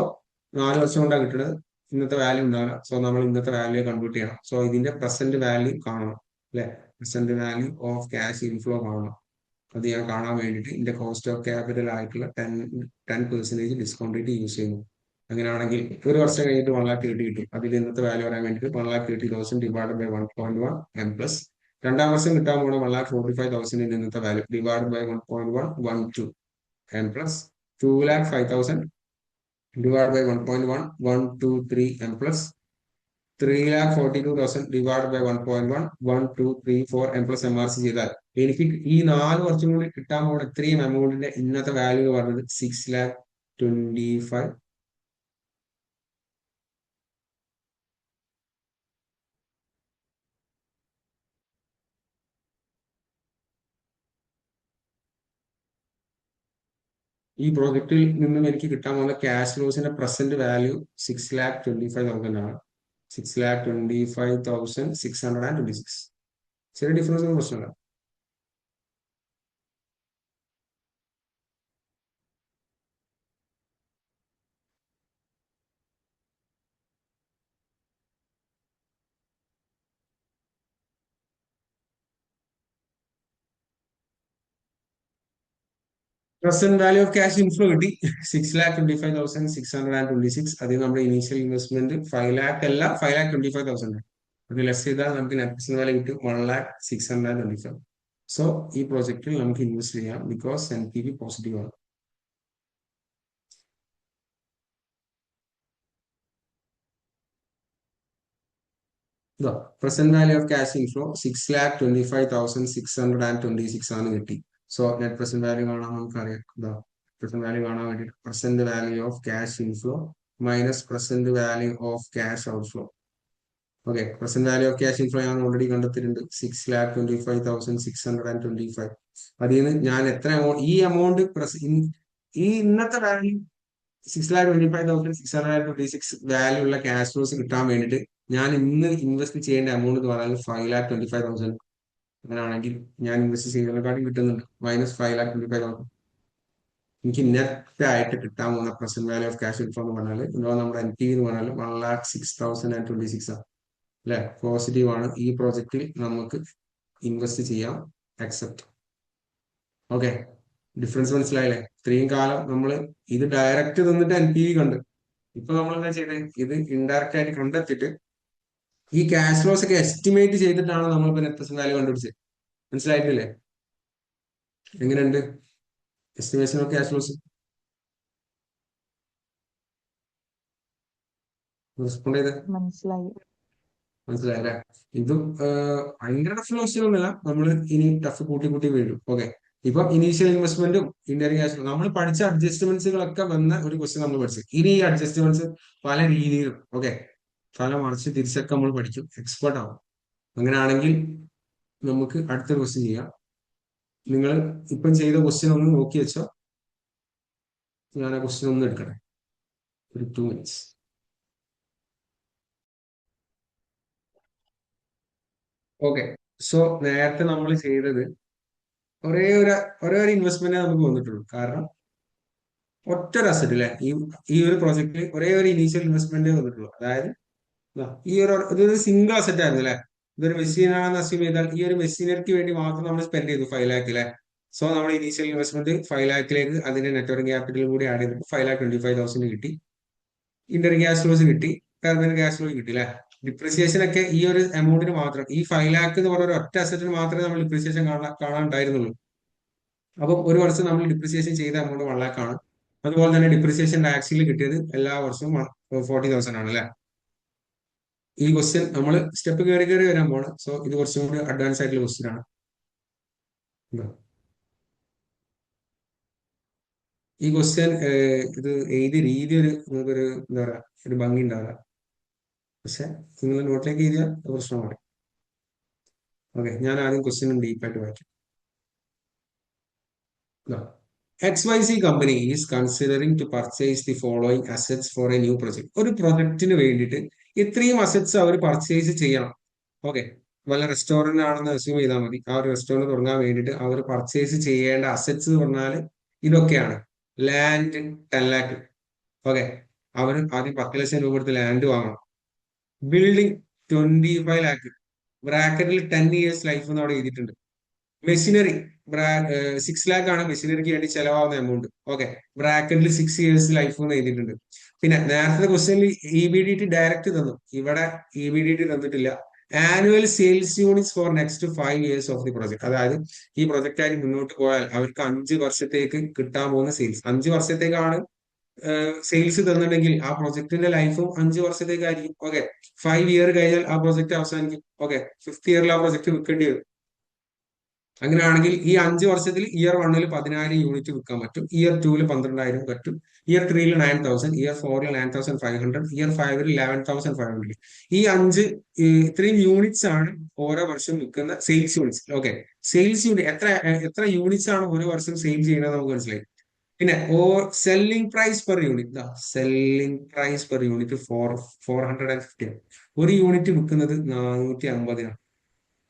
4 വർഷം കൊണ്ടാണ് കിട്ടുന്നത്. ഇന്നത്തെ വാല്യൂ ഉണ്ടാവില്ല. സോ നമ്മൾ ഇന്നത്തെ വാല്യൂ കൺവേർട്ട് ചെയ്യണം. സോ ഇതിന്റെ പ്രസന്റ് വാല്യൂ കാണണം അല്ലെ. Present value of cash inflow കാണണം. അത് ഞാൻ കാണാൻ വേണ്ടിയിട്ട് ഇതിന്റെ കോസ്റ്റ് ഓഫ് ക്യാപിറ്റൽ ആയിട്ടുള്ള 10% ഡിസ്കൗണ്ട് റേറ്റ് യൂസ് ചെയ്യുന്നു. അങ്ങനെയാണെങ്കിൽ ഒരു വർഷം കഴിഞ്ഞിട്ട് 1,30,000 കിട്ടും. അതിൽ ഇന്നത്തെ വാല്യൂ പറയാൻ വേണ്ടിയിട്ട് 1,30,000 ഡിവൈഡ് ബൈ 1.1 എം പ്ലസ് രണ്ടാം വർഷം കിട്ടാൻ പോകുന്ന 1,45,000 ഇന്നത്തെ value divide by 1.112 M plus 2,05,000 divided by 1.1123 m plus 3,42,000 divided by 1.11234 m plus MRC ചെയ്താൽ എനിക്ക് ഈ 4 വർഷം കൂടി കിട്ടാൻ പോകുന്ന ഇത്രയും എമൗണ്ടിന്റെ ഇന്നത്തെ വാല്യൂ എന്ന് പറയുന്നത് 6,25,000. ഈ പ്രോജക്റ്റിൽ നിന്നും എനിക്ക് കിട്ടാൻ പോകുന്ന ക്യാഷ് ഫ്ലോസിന്റെ പ്രസന്റ് വാല്യൂ 6,25,000 ആണ്. 6,25,626. ചെറിയ ഡിഫറൻസ് ഒന്നും പ്രശ്നമില്ല. Present value of cash inflow കിട്ടി 6,25,626. അതിൽ നമ്മുടെ ഇനീഷ്യൽ ഇൻവെസ്റ്റ്മെന്റ് 5 lakh അല്ല, 5,25,000. അത് ലെസ് ചെയ്താൽ നമുക്ക് നെറ്റ് പ്രസന്റ് വാല്യൂ കിട്ടും 1,06,25. സോ ഈ പ്രോജക്റ്റിൽ നമുക്ക് ഇൻവെസ്റ്റ് ചെയ്യാം ബിക്കോസ് NPV പോസിറ്റീവ് ആണ്. Present value of cash inflow 6,25,626 ആണ് കിട്ടി. സോ നെറ്റ് പ്രസന്റ് വാല്യൂ കാണാൻ നമുക്കറിയാം. പ്രസന്റ് വാല്യൂ കാണാൻ വേണ്ടിയിട്ട് present value of cash inflow minus present value of cash outflow. Okay, present value of cash inflow ഞാൻ ഓൾറെഡി കണ്ടെത്തിയിട്ടുണ്ട് 6,25,625. അതിൽ നിന്ന് ഞാൻ എത്ര ഈ എമൗണ്ട് ഈ ഇന്നത്തെ വാല്യൂ 6,25,626 വാല്യൂ ഉള്ള ക്യാഷ് ഫ്ലോസ് കിട്ടാൻ വേണ്ടിയിട്ട് ഞാൻ ഇന്ന് ഇൻവെസ്റ്റ് ചെയ്യേണ്ട എമൗണ്ട് എന്ന് പറയുന്നത് 5,25,000. അങ്ങനെയാണെങ്കിൽ ഞാൻ ഇൻവെസ്റ്റ് ചെയ്യുന്നതിനെക്കാട്ടും കിട്ടുന്നുണ്ട് -5,25,000. എനിക്ക് നെറ്റ് ആയിട്ട് കിട്ടാൻ പോകുന്ന present value of cash inflow എന്ന് പറഞ്ഞാൽ നമ്മുടെ NPV എന്ന് പറഞ്ഞാൽ 1,06,026 ആണ്. അല്ലെ, പോസിറ്റീവ് ആണ്. ഈ പ്രോജക്റ്റിൽ നമുക്ക് ഇൻവെസ്റ്റ് ചെയ്യാം. അക്സെപ്റ്റ്. ഓക്കെ, ഡിഫറൻസ് മനസ്സിലായില്ലേ? ഇത്രയും കാലം നമ്മൾ ഇത് ഡയറക്റ്റ് തന്നിട്ട് NPV കണ്ട്, ഇപ്പൊ നമ്മൾ എന്താ ചെയ്തത്? ഇത് ഇൻഡയറക്റ്റ് ആയിട്ട് കണ്ടെത്തിയിട്ട് ഈ ക്യാഷ് ഫ്ലോസ് ഒക്കെ എസ്റ്റിമേറ്റ് ചെയ്തിട്ടാണ് നമ്മളിപ്പോ നെറ്റ് പ്രസന്റ് വാല്യൂ കണ്ടുപിടിച്ചത്. മനസ്സിലായിട്ടില്ലേ? എങ്ങനെയുണ്ട് estimation of cash flows? Respond ചെയ്ത് മനസ്സിലായി. മനസ്സിലായല്ലേ? ഇതും ഭയങ്കര ടഫ് ക്വസ്റ്റ്യൻ ഒന്നുമില്ല. നമ്മൾ ഇനി ടഫ് കൂട്ടി കൂട്ടി വീഴും. ഓക്കെ, ഇപ്പൊ ഇനീഷ്യൽ ഇൻവെസ്റ്റ്മെന്റും ഇൻഡയറക്റ്റ് ക്യാഷ് നമ്മൾ പഠിച്ച അഡ്ജസ്റ്റ്മെന്റ്സുകളൊക്കെ വന്ന ഒരു ക്വസ്റ്റ്യൻ നമ്മൾ പഠിച്ചു. ഇനി ഈ അഡ്ജസ്റ്റ്മെന്റ്സ് പല രീതിയിലും പല മറിച്ച് തിരിച്ചൊക്കെ നമ്മൾ പഠിക്കും, എക്സ്പേർട്ട് ആവും. അങ്ങനെയാണെങ്കിൽ നമുക്ക് അടുത്ത ക്വസ്റ്റ്യൻ ചെയ്യാം. നിങ്ങൾ ഇപ്പം ചെയ്ത ക്വസ്റ്റ്യൻ ഒന്ന് നോക്കി വെച്ചോ. ഞാൻ ആ ക്വസ്റ്റ്യൻ ഒന്ന് എടുക്കട്ടെ, ഒരു 2 minutes. ഓക്കെ, സോ നേരത്തെ നമ്മൾ ചെയ്തത് ഒരേ ഒരു ഇൻവെസ്റ്റ്മെന്റ് നമുക്ക് വന്നിട്ടുള്ളൂ. കാരണം ഒറ്റ ഒരു അസറ്റ് അല്ലെ, ഈ ഒരു പ്രോജക്റ്റിൽ ഒരേ ഒരു ഇനീഷ്യൽ ഇൻവെസ്റ്റ്മെന്റ് വന്നിട്ടുള്ളൂ. അതായത് ഇതൊരു സിംഗിൾ അസറ്റ് ആയിരുന്നു അല്ലെ. ഇതൊരു മെഷീനാണെന്ന് അസ്യൂം ചെയ്താൽ ഈ ഒരു മെഷീനറിക്ക് വേണ്ടി മാത്രം നമ്മൾ സ്പെൻഡ് ചെയ്തു 5 lakh അല്ലെ. സോ നമ്മൾ ഇനീഷ്യൽ ഇൻവെസ്റ്റ്മെന്റ് 5 lakhiലേക്ക് അതിന്റെ നെറ്റ് വർക്കിംഗ് ക്യാപിറ്റലും കൂടി ആഡ് ചെയ്തപ്പോൾ 5,25,000 കിട്ടി. ഇന്റർൻ ക്യാഷ് ഫ്ലോസ് കിട്ടി, ടെർമിനൽ ക്യാഷ് ഫ്ലോ കിട്ടി അല്ലെ. ഡിപ്രിസിയേഷൻ ഒക്കെ ഈ ഒരു എമൗണ്ടിന് മാത്രം, ഈ 5 lakh എന്ന് പറഞ്ഞ ഒരു ഒറ്റ അസറ്റിന് മാത്രമേ നമ്മൾ ഡിപ്രിസിയേഷൻ കാണാനുണ്ടായിരുന്നുള്ളൂ. അപ്പൊ ഒരു വർഷം നമ്മൾ ഡിപ്രിസിയേഷൻ ചെയ്ത എമൗണ്ട് 1 lakh ആണ്. അതുപോലെ തന്നെ ഡിപ്രിസിയേഷൻ ടാക്സിൽ കിട്ടിയത് എല്ലാ വർഷവും 40,000 ആണ് അല്ലെ. ഈ ക്വസ്റ്റ്യൻ നമ്മൾ സ്റ്റെപ്പ് കയറി കയറി വരാൻ പോണ്. സോ ഇത് കുറച്ചും കൂടി അഡ്വാൻസ് ആയിട്ടുള്ള ക്വസ്റ്റ്യൻ ആണ്. ഈ ക്വസ്റ്റ്യൻ ഇത് എഴുതിയ രീതി നമുക്കൊരു എന്താ പറയാ, ഒരു ഭംഗി ഉണ്ടാവില്ല. പക്ഷെ നിങ്ങൾ നോട്ടിലേക്ക് എഴുതിയാൽ പ്രശ്നമാണ്. ഓക്കെ, ഞാൻ ആദ്യം ക്വസ്റ്റ്യൻ ഡീപ്പായിട്ട് വായിക്കാം. XYZ company is considering to purchase the following assets for a new project. ഒരു പ്രൊജക്റ്റിന് വേണ്ടിയിട്ട് ഇത്രയും അസറ്റ്സ് അവർ പർച്ചേസ് ചെയ്യണം. ഓക്കെ, വല്ല റെസ്റ്റോറന്റ് ആണെന്ന് അസ്യൂം ചെയ്താൽ മതി. ആ ഒരു റെസ്റ്റോറന്റ് തുടങ്ങാൻ വേണ്ടിയിട്ട് അവർ പർച്ചേസ് ചെയ്യേണ്ട അസറ്റ്സ് എന്ന് പറഞ്ഞാൽ ഇതൊക്കെയാണ്. Land 10 lakh. ഓക്കെ, അവർ ആദ്യം 10 ലക്ഷം രൂപ കൊടുത്ത് ലാൻഡ് വാങ്ങണം. Building 25 lakh. ബ്രാക്കറ്റിൽ 10 years ലൈഫ് എന്ന് അവിടെ എഴുതിയിട്ടുണ്ട്. മെഷീനറി 6 lakh ആണ് മെഷീനറിക്ക് വേണ്ടി ചെലവാകുന്ന എമൗണ്ട്. ഓക്കെ, ബ്രാക്കറ്റിൽ 6 years ലൈഫ് എന്ന് എഴുതിയിട്ടുണ്ട്. പിന്നെ നേരത്തെ ക്വസ്റ്റ്യനിൽ EBDT ഡയറക്റ്റ് തന്നു, ഇവിടെ EBDT തന്നിട്ടില്ല. Annual sales units for next 5 years of the project. അതായത് ഈ പ്രൊജക്റ്റ് ആയി മുന്നോട്ട് പോയാൽ അവർക്ക് 5 വർഷത്തേക്ക് കിട്ടാൻ പോകുന്ന സെയിൽസ്, 5 വർഷത്തേക്കാണ് സെയിൽസ് തന്നിട്ടുണ്ടെങ്കിൽ ആ പ്രൊജക്ടിന്റെ ലൈഫും 5 വർഷത്തേക്കായിരിക്കും. ഓക്കെ, 5 year കഴിഞ്ഞാൽ ആ പ്രൊജക്ട് അവസാനിക്കും. ഓക്കെ, 5th year ആ പ്രൊജക്ട് വിൽക്കേണ്ടി വരും. അങ്ങനെയാണെങ്കിൽ ഈ 5 വർഷത്തിൽ ഇയർ 1 10,000 യൂണിറ്റ് വിൽക്കാൻ പറ്റും, ഇയർ 2 12,000 പറ്റും, ഇയർ 3 9,000, ഇയർ 4 9,500, ഇയർ 5 11,500. ഈ 5 ഇത്രയും യൂണിറ്റ്സ് ആണ് ഓരോ വർഷം വിൽക്കുന്ന സെയിൽസ് യൂണിറ്റ്സ്. ഓക്കെ, സെയിൽസ് യൂണിറ്റ് എത്ര യൂണിറ്റ്സ് ആണ് ഓരോ വർഷം സെയിൽ ചെയ്യുന്നത് നമുക്ക് മനസ്സിലായി. പിന്നെ selling price per unit, selling price per unit 450. ഒരു യൂണിറ്റ് വിൽക്കുന്നത് 450.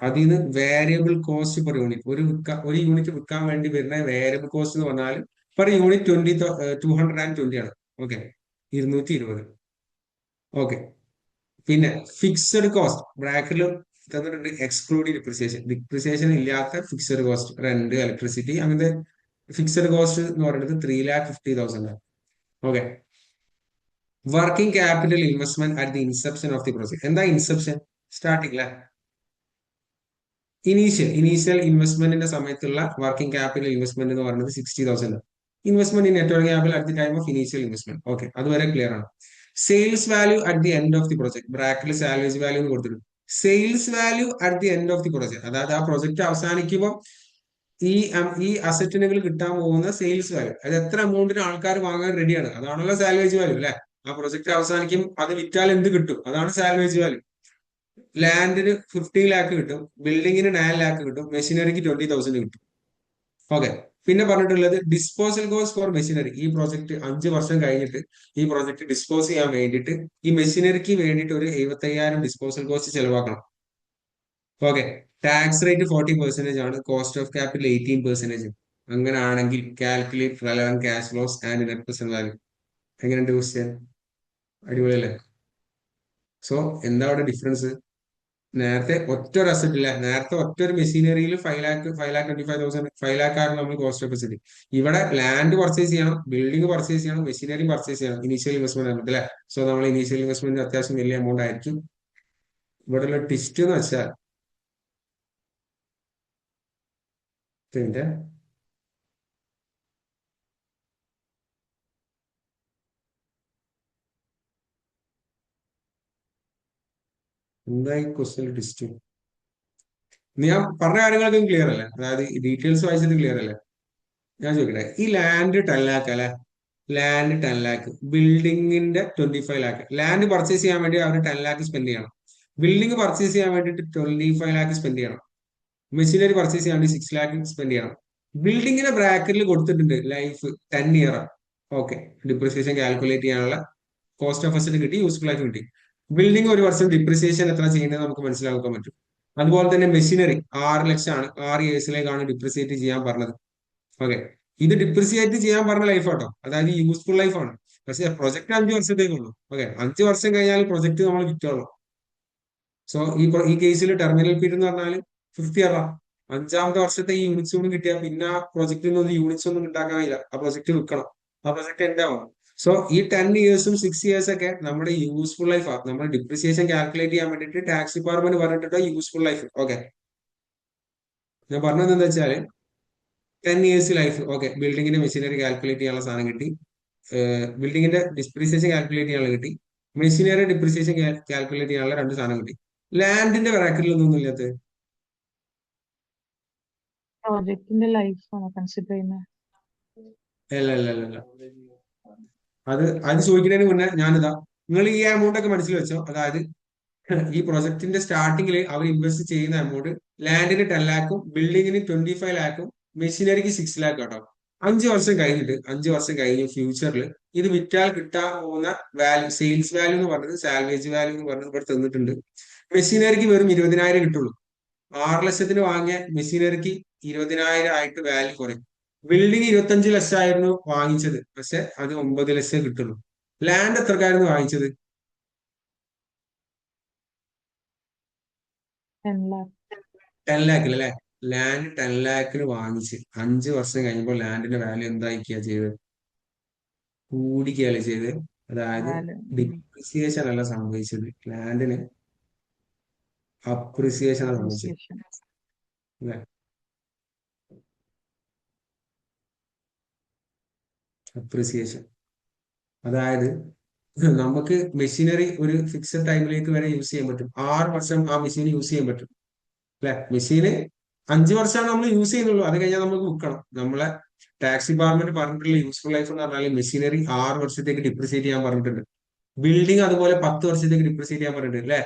അതിൽ നിന്ന് വേരിയബിൾ കോസ്റ്റ് പെർ യൂണിറ്റ്, ഒരു യൂണിറ്റ് വിൽക്കാൻ വേണ്ടി വരുന്ന വേരിയബിൾ കോസ്റ്റ് എന്ന് പറഞ്ഞാൽ പെർ യൂണിറ്റ് 220 ആണ്. ഓക്കെ, 220. ഓക്കെ, പിന്നെ ഫിക്സഡ് കോസ്റ്റ് ബ്രാക്കറ്റിൽ തന്നിട്ടുണ്ട്, എക്സ്ക്ലൂഡിംഗ് ഡിപ്രിസിയേഷൻ. ഡിപ്രിസിയേഷൻ ഇല്ലാത്ത ഫിക്സഡ് കോസ്റ്റ്, റെന്റ്, ഇലക്ട്രിസിറ്റി, അങ്ങനത്തെ ഫിക്സഡ് കോസ്റ്റ് എന്ന് പറയുന്നത് 3,50,000. Okay. Working capital investment at the inception of the project. എന്താ ഇൻസെപ്ഷൻ? സ്റ്റാർട്ടിംഗ് അല്ലെ, ഇനീഷ്യൽ ഇൻവെസ്റ്റ്മെന്റിന്റെ സമയത്തുള്ള വർക്കിംഗ് ക്യാപിറ്റൽ ഇൻവെസ്റ്റ്മെന്റ് എന്ന് പറയുന്നത് 60,000. Investment in net working capital at the time of initial investment. Okay, അതുവരെ ക്ലിയർ ആണ്. Sales value at the end of the project, ബ്രാക്കറ്റിൽ സാലറീസ് വാല്യൂ എന്ന് കൊടുത്തിട്ടുണ്ട്. Sales value at the end of the project, അതായത് ആ പ്രോജക്ട് അവസാനിക്കുമ്പോൾ ഈ അസറ്റിനുകൾ കിട്ടാൻ പോകുന്ന സെയിൽസ് വാല്യൂ, അത് എത്ര എമൗണ്ടിന് ആൾക്കാർ വാങ്ങാൻ റെഡിയാണ്, അതാണല്ലോ സാലവേജ് വാല്യൂ അല്ലെ. ആ പ്രൊജക്ട് അവസാനിക്കും, അത് വിറ്റാൽ എന്ത് കിട്ടും, അതാണ് സാലവേജ് വാല്യൂ. ലാൻഡിന് 15 ലാക്ക് കിട്ടും, ബിൽഡിങ്ങിന് 9 ലാക്ക് കിട്ടും, മെഷീനറിക്ക് 20,000 കിട്ടും. ഓക്കെ. പിന്നെ പറഞ്ഞിട്ടുള്ളത് ഡിസ്പോസൽ കോസ്റ്റ് ഫോർ മെഷീനറി. ഈ പ്രോജക്ട് 5 വർഷം കഴിഞ്ഞിട്ട് ഈ പ്രോജക്ട് ഡിസ്പോസ് ചെയ്യാൻ വേണ്ടിയിട്ട് ഈ മെഷീനറിക്ക് വേണ്ടിയിട്ട് ഒരു 75,000 ഡിസ്പോസൽ കോസ്റ്റ് ചെലവാക്കണം. ഓക്കെ. ടാക്സ് റേറ്റ് 40% ആണ്, കോസ്റ്റ് ഓഫ് ക്യാപിറ്റൽ 18%. അങ്ങനെ ആണെങ്കിൽ calculate relevant cash flows and net present value. എങ്ങനെയുണ്ട് ക്വസ്റ്റ്യൻ? അടിപൊളിയല്ലേ? സോ എന്താ അവിടെ ഡിഫറൻസ്? നേരത്തെ ഒറ്റൊരു അസറ്റ് ഇല്ല, നേരത്തെ ഒറ്റൊരു മെഷീനറിയിൽ 5,25,000 5 ലാക്ക് ആണ് നമ്മൾ കോസ്റ്റ് ഓഫ് അസറ്റ്. ഇവിടെ ലാൻഡ് പർച്ചേസ് ചെയ്യണം, ബിൽഡിംഗ് പർച്ചേസ് ചെയ്യണം, മെഷീനറി പർച്ചേസ് ചെയ്യണം. ഇനീഷ്യൽ ഇൻവെസ്റ്റ്മെന്റ് ആണ് അല്ലെ. സോ നമ്മൾ ഇനീഷ്യൽ ഇൻവെസ്റ്റ്മെന്റ് അത്യാവശ്യം വലിയ എമൗണ്ട് ആയിരിക്കും. ഇവിടെ ഉള്ള ട്വിസ്റ്റ് എന്ന് വെച്ചാൽ ഇതിന്റെ എന്തായി ക്വസ്റ്റ്യൻ ട്വിസ്റ്റ്? ഞാൻ പറഞ്ഞ കാര്യങ്ങളൊക്കെ ക്ലിയർ അല്ലേ? അതായത് ഡീറ്റെയിൽസ് വായിച്ചത് ക്ലിയർ അല്ലേ? ഞാൻ ചോദിക്കട്ടെ, ഈ ലാൻഡ് 10 ലാക്ക് അല്ലെ, ലാൻഡ് 10 ലാക്ക്, ബിൽഡിങ്ങിന്റെ 25 ലാക്ക്. ലാൻഡ് പർച്ചേസ് ചെയ്യാൻ വേണ്ടി അവർ 10 ലാക്ക് സ്പെൻഡ് ചെയ്യണം, ബിൽഡിംഗ് പർച്ചേസ് ചെയ്യാൻ വേണ്ടിയിട്ട് 25 ലാക്ക് സ്പെൻഡ് ചെയ്യണം, മെഷീനറി പർച്ചേസ് ചെയ്യാൻ വേണ്ടി 6 ലാക്ക് സ്പെൻഡ് ചെയ്യണം. ബിൽഡിങ്ങിന്റെ ബ്രാക്കറ്റിൽ കൊടുത്തിട്ടുണ്ട് life 10 year. Okay, depreciation calculate ചെയ്യാനുള്ള കോസ്റ്റ് ഓഫ് അസറ്റ് കിട്ടി, യൂസ്ഫുൾ ആയിട്ട് കിട്ടി. ബിൽഡിംഗ് ഒരു വർഷം ഡിപ്രിസിയേഷൻ എത്ര ചെയ്യുന്നത് നമുക്ക് മനസ്സിലാക്കാൻ പറ്റും. അതുപോലെ തന്നെ മെഷീനറി 6 ലക്ഷമാണ്, 6 ഇയേഴ്സിലേക്കാണ് ഡിപ്രിസിയേറ്റ് ചെയ്യാൻ പറഞ്ഞത്. ഓക്കെ, ഇത് ഡിപ്രിസിയേറ്റ് ചെയ്യാൻ പറഞ്ഞ ലൈഫ് ആട്ടോ, അതായത് യൂസ്ഫുൾ ലൈഫാണ്. പക്ഷെ പ്രൊജക്ട് 5 വർഷത്തേക്കുള്ളൂ. ഓക്കെ, 5 വർഷം കഴിഞ്ഞാൽ പ്രൊജക്ട് നമ്മൾ വിറ്റോളൂ. സോ ഈ കേസിൽ ടെർമിനൽ പീരീഡ് എന്ന് പറഞ്ഞാൽ 50 ഇയറാണ്. 5-ാമത്തെ വർഷത്തെ ഈ യൂണിറ്റ്സ് കൂടി കിട്ടിയാൽ പിന്നെ ആ പ്രൊജക്റ്റിൽ നിന്ന് യൂണിറ്റ്സ് ഒന്നും ഉണ്ടാക്കാൻ കഴിയില്ല, ആ പ്രൊജക്ട് വിൽക്കണം, ആ പ്രൊജക്ട് എൻഡ് ആവണം. സോ ഈ 10 ഇയേഴ്സും 6 ഇയേഴ്സ് ഒക്കെ നമ്മുടെ യൂസ്ഫുൾ ലൈഫാണ്. നമ്മൾ ഡിപ്രിസിയേഷൻ കാൽക്കുലേറ്റ് ചെയ്യാൻ വേണ്ടിയിട്ട് ടാക്സ് ഡിപ്പാർട്ട്മെന്റ് പറഞ്ഞിട്ടുണ്ട് യൂസ്ഫുൾ ലൈഫ്. ഓക്കെ, ഞാൻ പറഞ്ഞത് എന്താ വെച്ചാൽ 10 ഇയേഴ്സ് ലൈഫ്. ഓക്കെ, ബിൽഡിങ്ങിന്റെ മെഷീനറി കാൽക്കുലേറ്റ് ചെയ്യാനുള്ള സാധനം കിട്ടി, ബിൽഡിങ്ങിന്റെ ഡിപ്രിസിയേഷൻ കാൽക്കുലേറ്റ് ചെയ്യാനുള്ള കിട്ടി, മെഷീനറി ഡിപ്രിസിയേഷൻ കാൽക്കുലേറ്റ് ചെയ്യാനുള്ള 2 സാധനം കിട്ടി. ലാൻഡിന്റെ ബ്രാക്കറ്റിലൊന്നും ഇല്ലാത്ത പ്രോജക്റ്റിന്റെ ലൈഫ് ആണ് കൺസിഡർ ചെയ്യുന്നത്. അല്ല അല്ല അല്ല അല്ല, അത് ചോദിക്കുന്നതിന് മുന്നേ ഞാനിതാ, നിങ്ങൾ ഈ എമൗണ്ട് ഒക്കെ മനസ്സിൽ വെച്ചോ. അതായത് ഈ പ്രൊജക്ടിന്റെ സ്റ്റാർട്ടിങ്ങിൽ അവർ ഇൻവെസ്റ്റ് ചെയ്യുന്ന എമൗണ്ട് ലാൻഡിന് 10 ലാക്കും ബിൽഡിങ്ങിന് 25 ലാക്കും മെഷീനറിക്ക് 6 ലാക്ക് കേട്ടോ. 5 വർഷം കഴിഞ്ഞിട്ട് 5 വർഷം കഴിഞ്ഞ് ഫ്യൂച്ചറിൽ ഇത് വിറ്റാൽ കിട്ടാൻ പോകുന്ന വാല്യൂ, സെയിൽസ് വാല്യൂ എന്ന് പറഞ്ഞത്, സാൽവേജ് വാല്യൂ എന്ന് പറഞ്ഞത് ഇവിടെ തന്നിട്ടുണ്ട്. മെഷീനറിക്ക് വെറും 20,000 കിട്ടുള്ളൂ. 6 ലക്ഷത്തിന് വാങ്ങിയ മെഷീനറിക്ക് 20,000 ആയിട്ട് വാല്യൂ കുറയും. ബിൽഡിംഗ് 25 ലക്ഷമായിരുന്നു വാങ്ങിച്ചത്, പക്ഷെ അത് 9 ലക്ഷം കിട്ടുള്ളൂ. ലാൻഡ് എത്രക്കായിരുന്നു വാങ്ങിച്ചത്? 10 lakh. 10 ലാക്കിൽ അല്ലെ. ലാൻഡ് 10 ലാക്കിന് വാങ്ങിച്ച് 5 വർഷം കഴിഞ്ഞപ്പോൾ ലാൻഡിന്റെ വാല്യൂ എന്തായിക്കാ ചെയ്തത്? കൂടിക്കുകയല്ലേ ചെയ്ത്. അതായത് ഡിപ്രിസിയേഷൻ അല്ല സംഭവിച്ചത്, ലാൻഡിന് അപ്രിസിയേഷൻ ആണ് സംഭവിച്ചത്. അല്ലെ, അപ്രിസിയേഷൻ. അതായത് നമുക്ക് മെഷീനറി ഒരു ഫിക്സഡ് ടൈമിലേക്ക് വരെ യൂസ് ചെയ്യാൻ പറ്റും. 6 വർഷം ആ മെഷീൻ യൂസ് ചെയ്യാൻ പറ്റും അല്ലെ. മെഷീന് 5 വർഷമാണ് നമ്മൾ യൂസ് ചെയ്യുന്നുള്ളൂ, അത് കഴിഞ്ഞാൽ നമുക്ക് വിൽക്കണം. നമ്മളെ ടാക്സ് ഡിപ്പാർട്ട്മെന്റ് പറഞ്ഞിട്ടുള്ള യൂസ്ഫുൾ ലൈഫ് എന്ന് പറഞ്ഞാൽ മെഷീനറി 6 വർഷത്തേക്ക് ഡിപ്രിസിയേറ്റ് ചെയ്യാൻ പറഞ്ഞിട്ടുണ്ട്. ബിൽഡിംഗ് അതുപോലെ 10 വർഷത്തേക്ക് ഡിപ്രിസിയേറ്റ് ചെയ്യാൻ പറഞ്ഞിട്ടുണ്ട് അല്ലെ.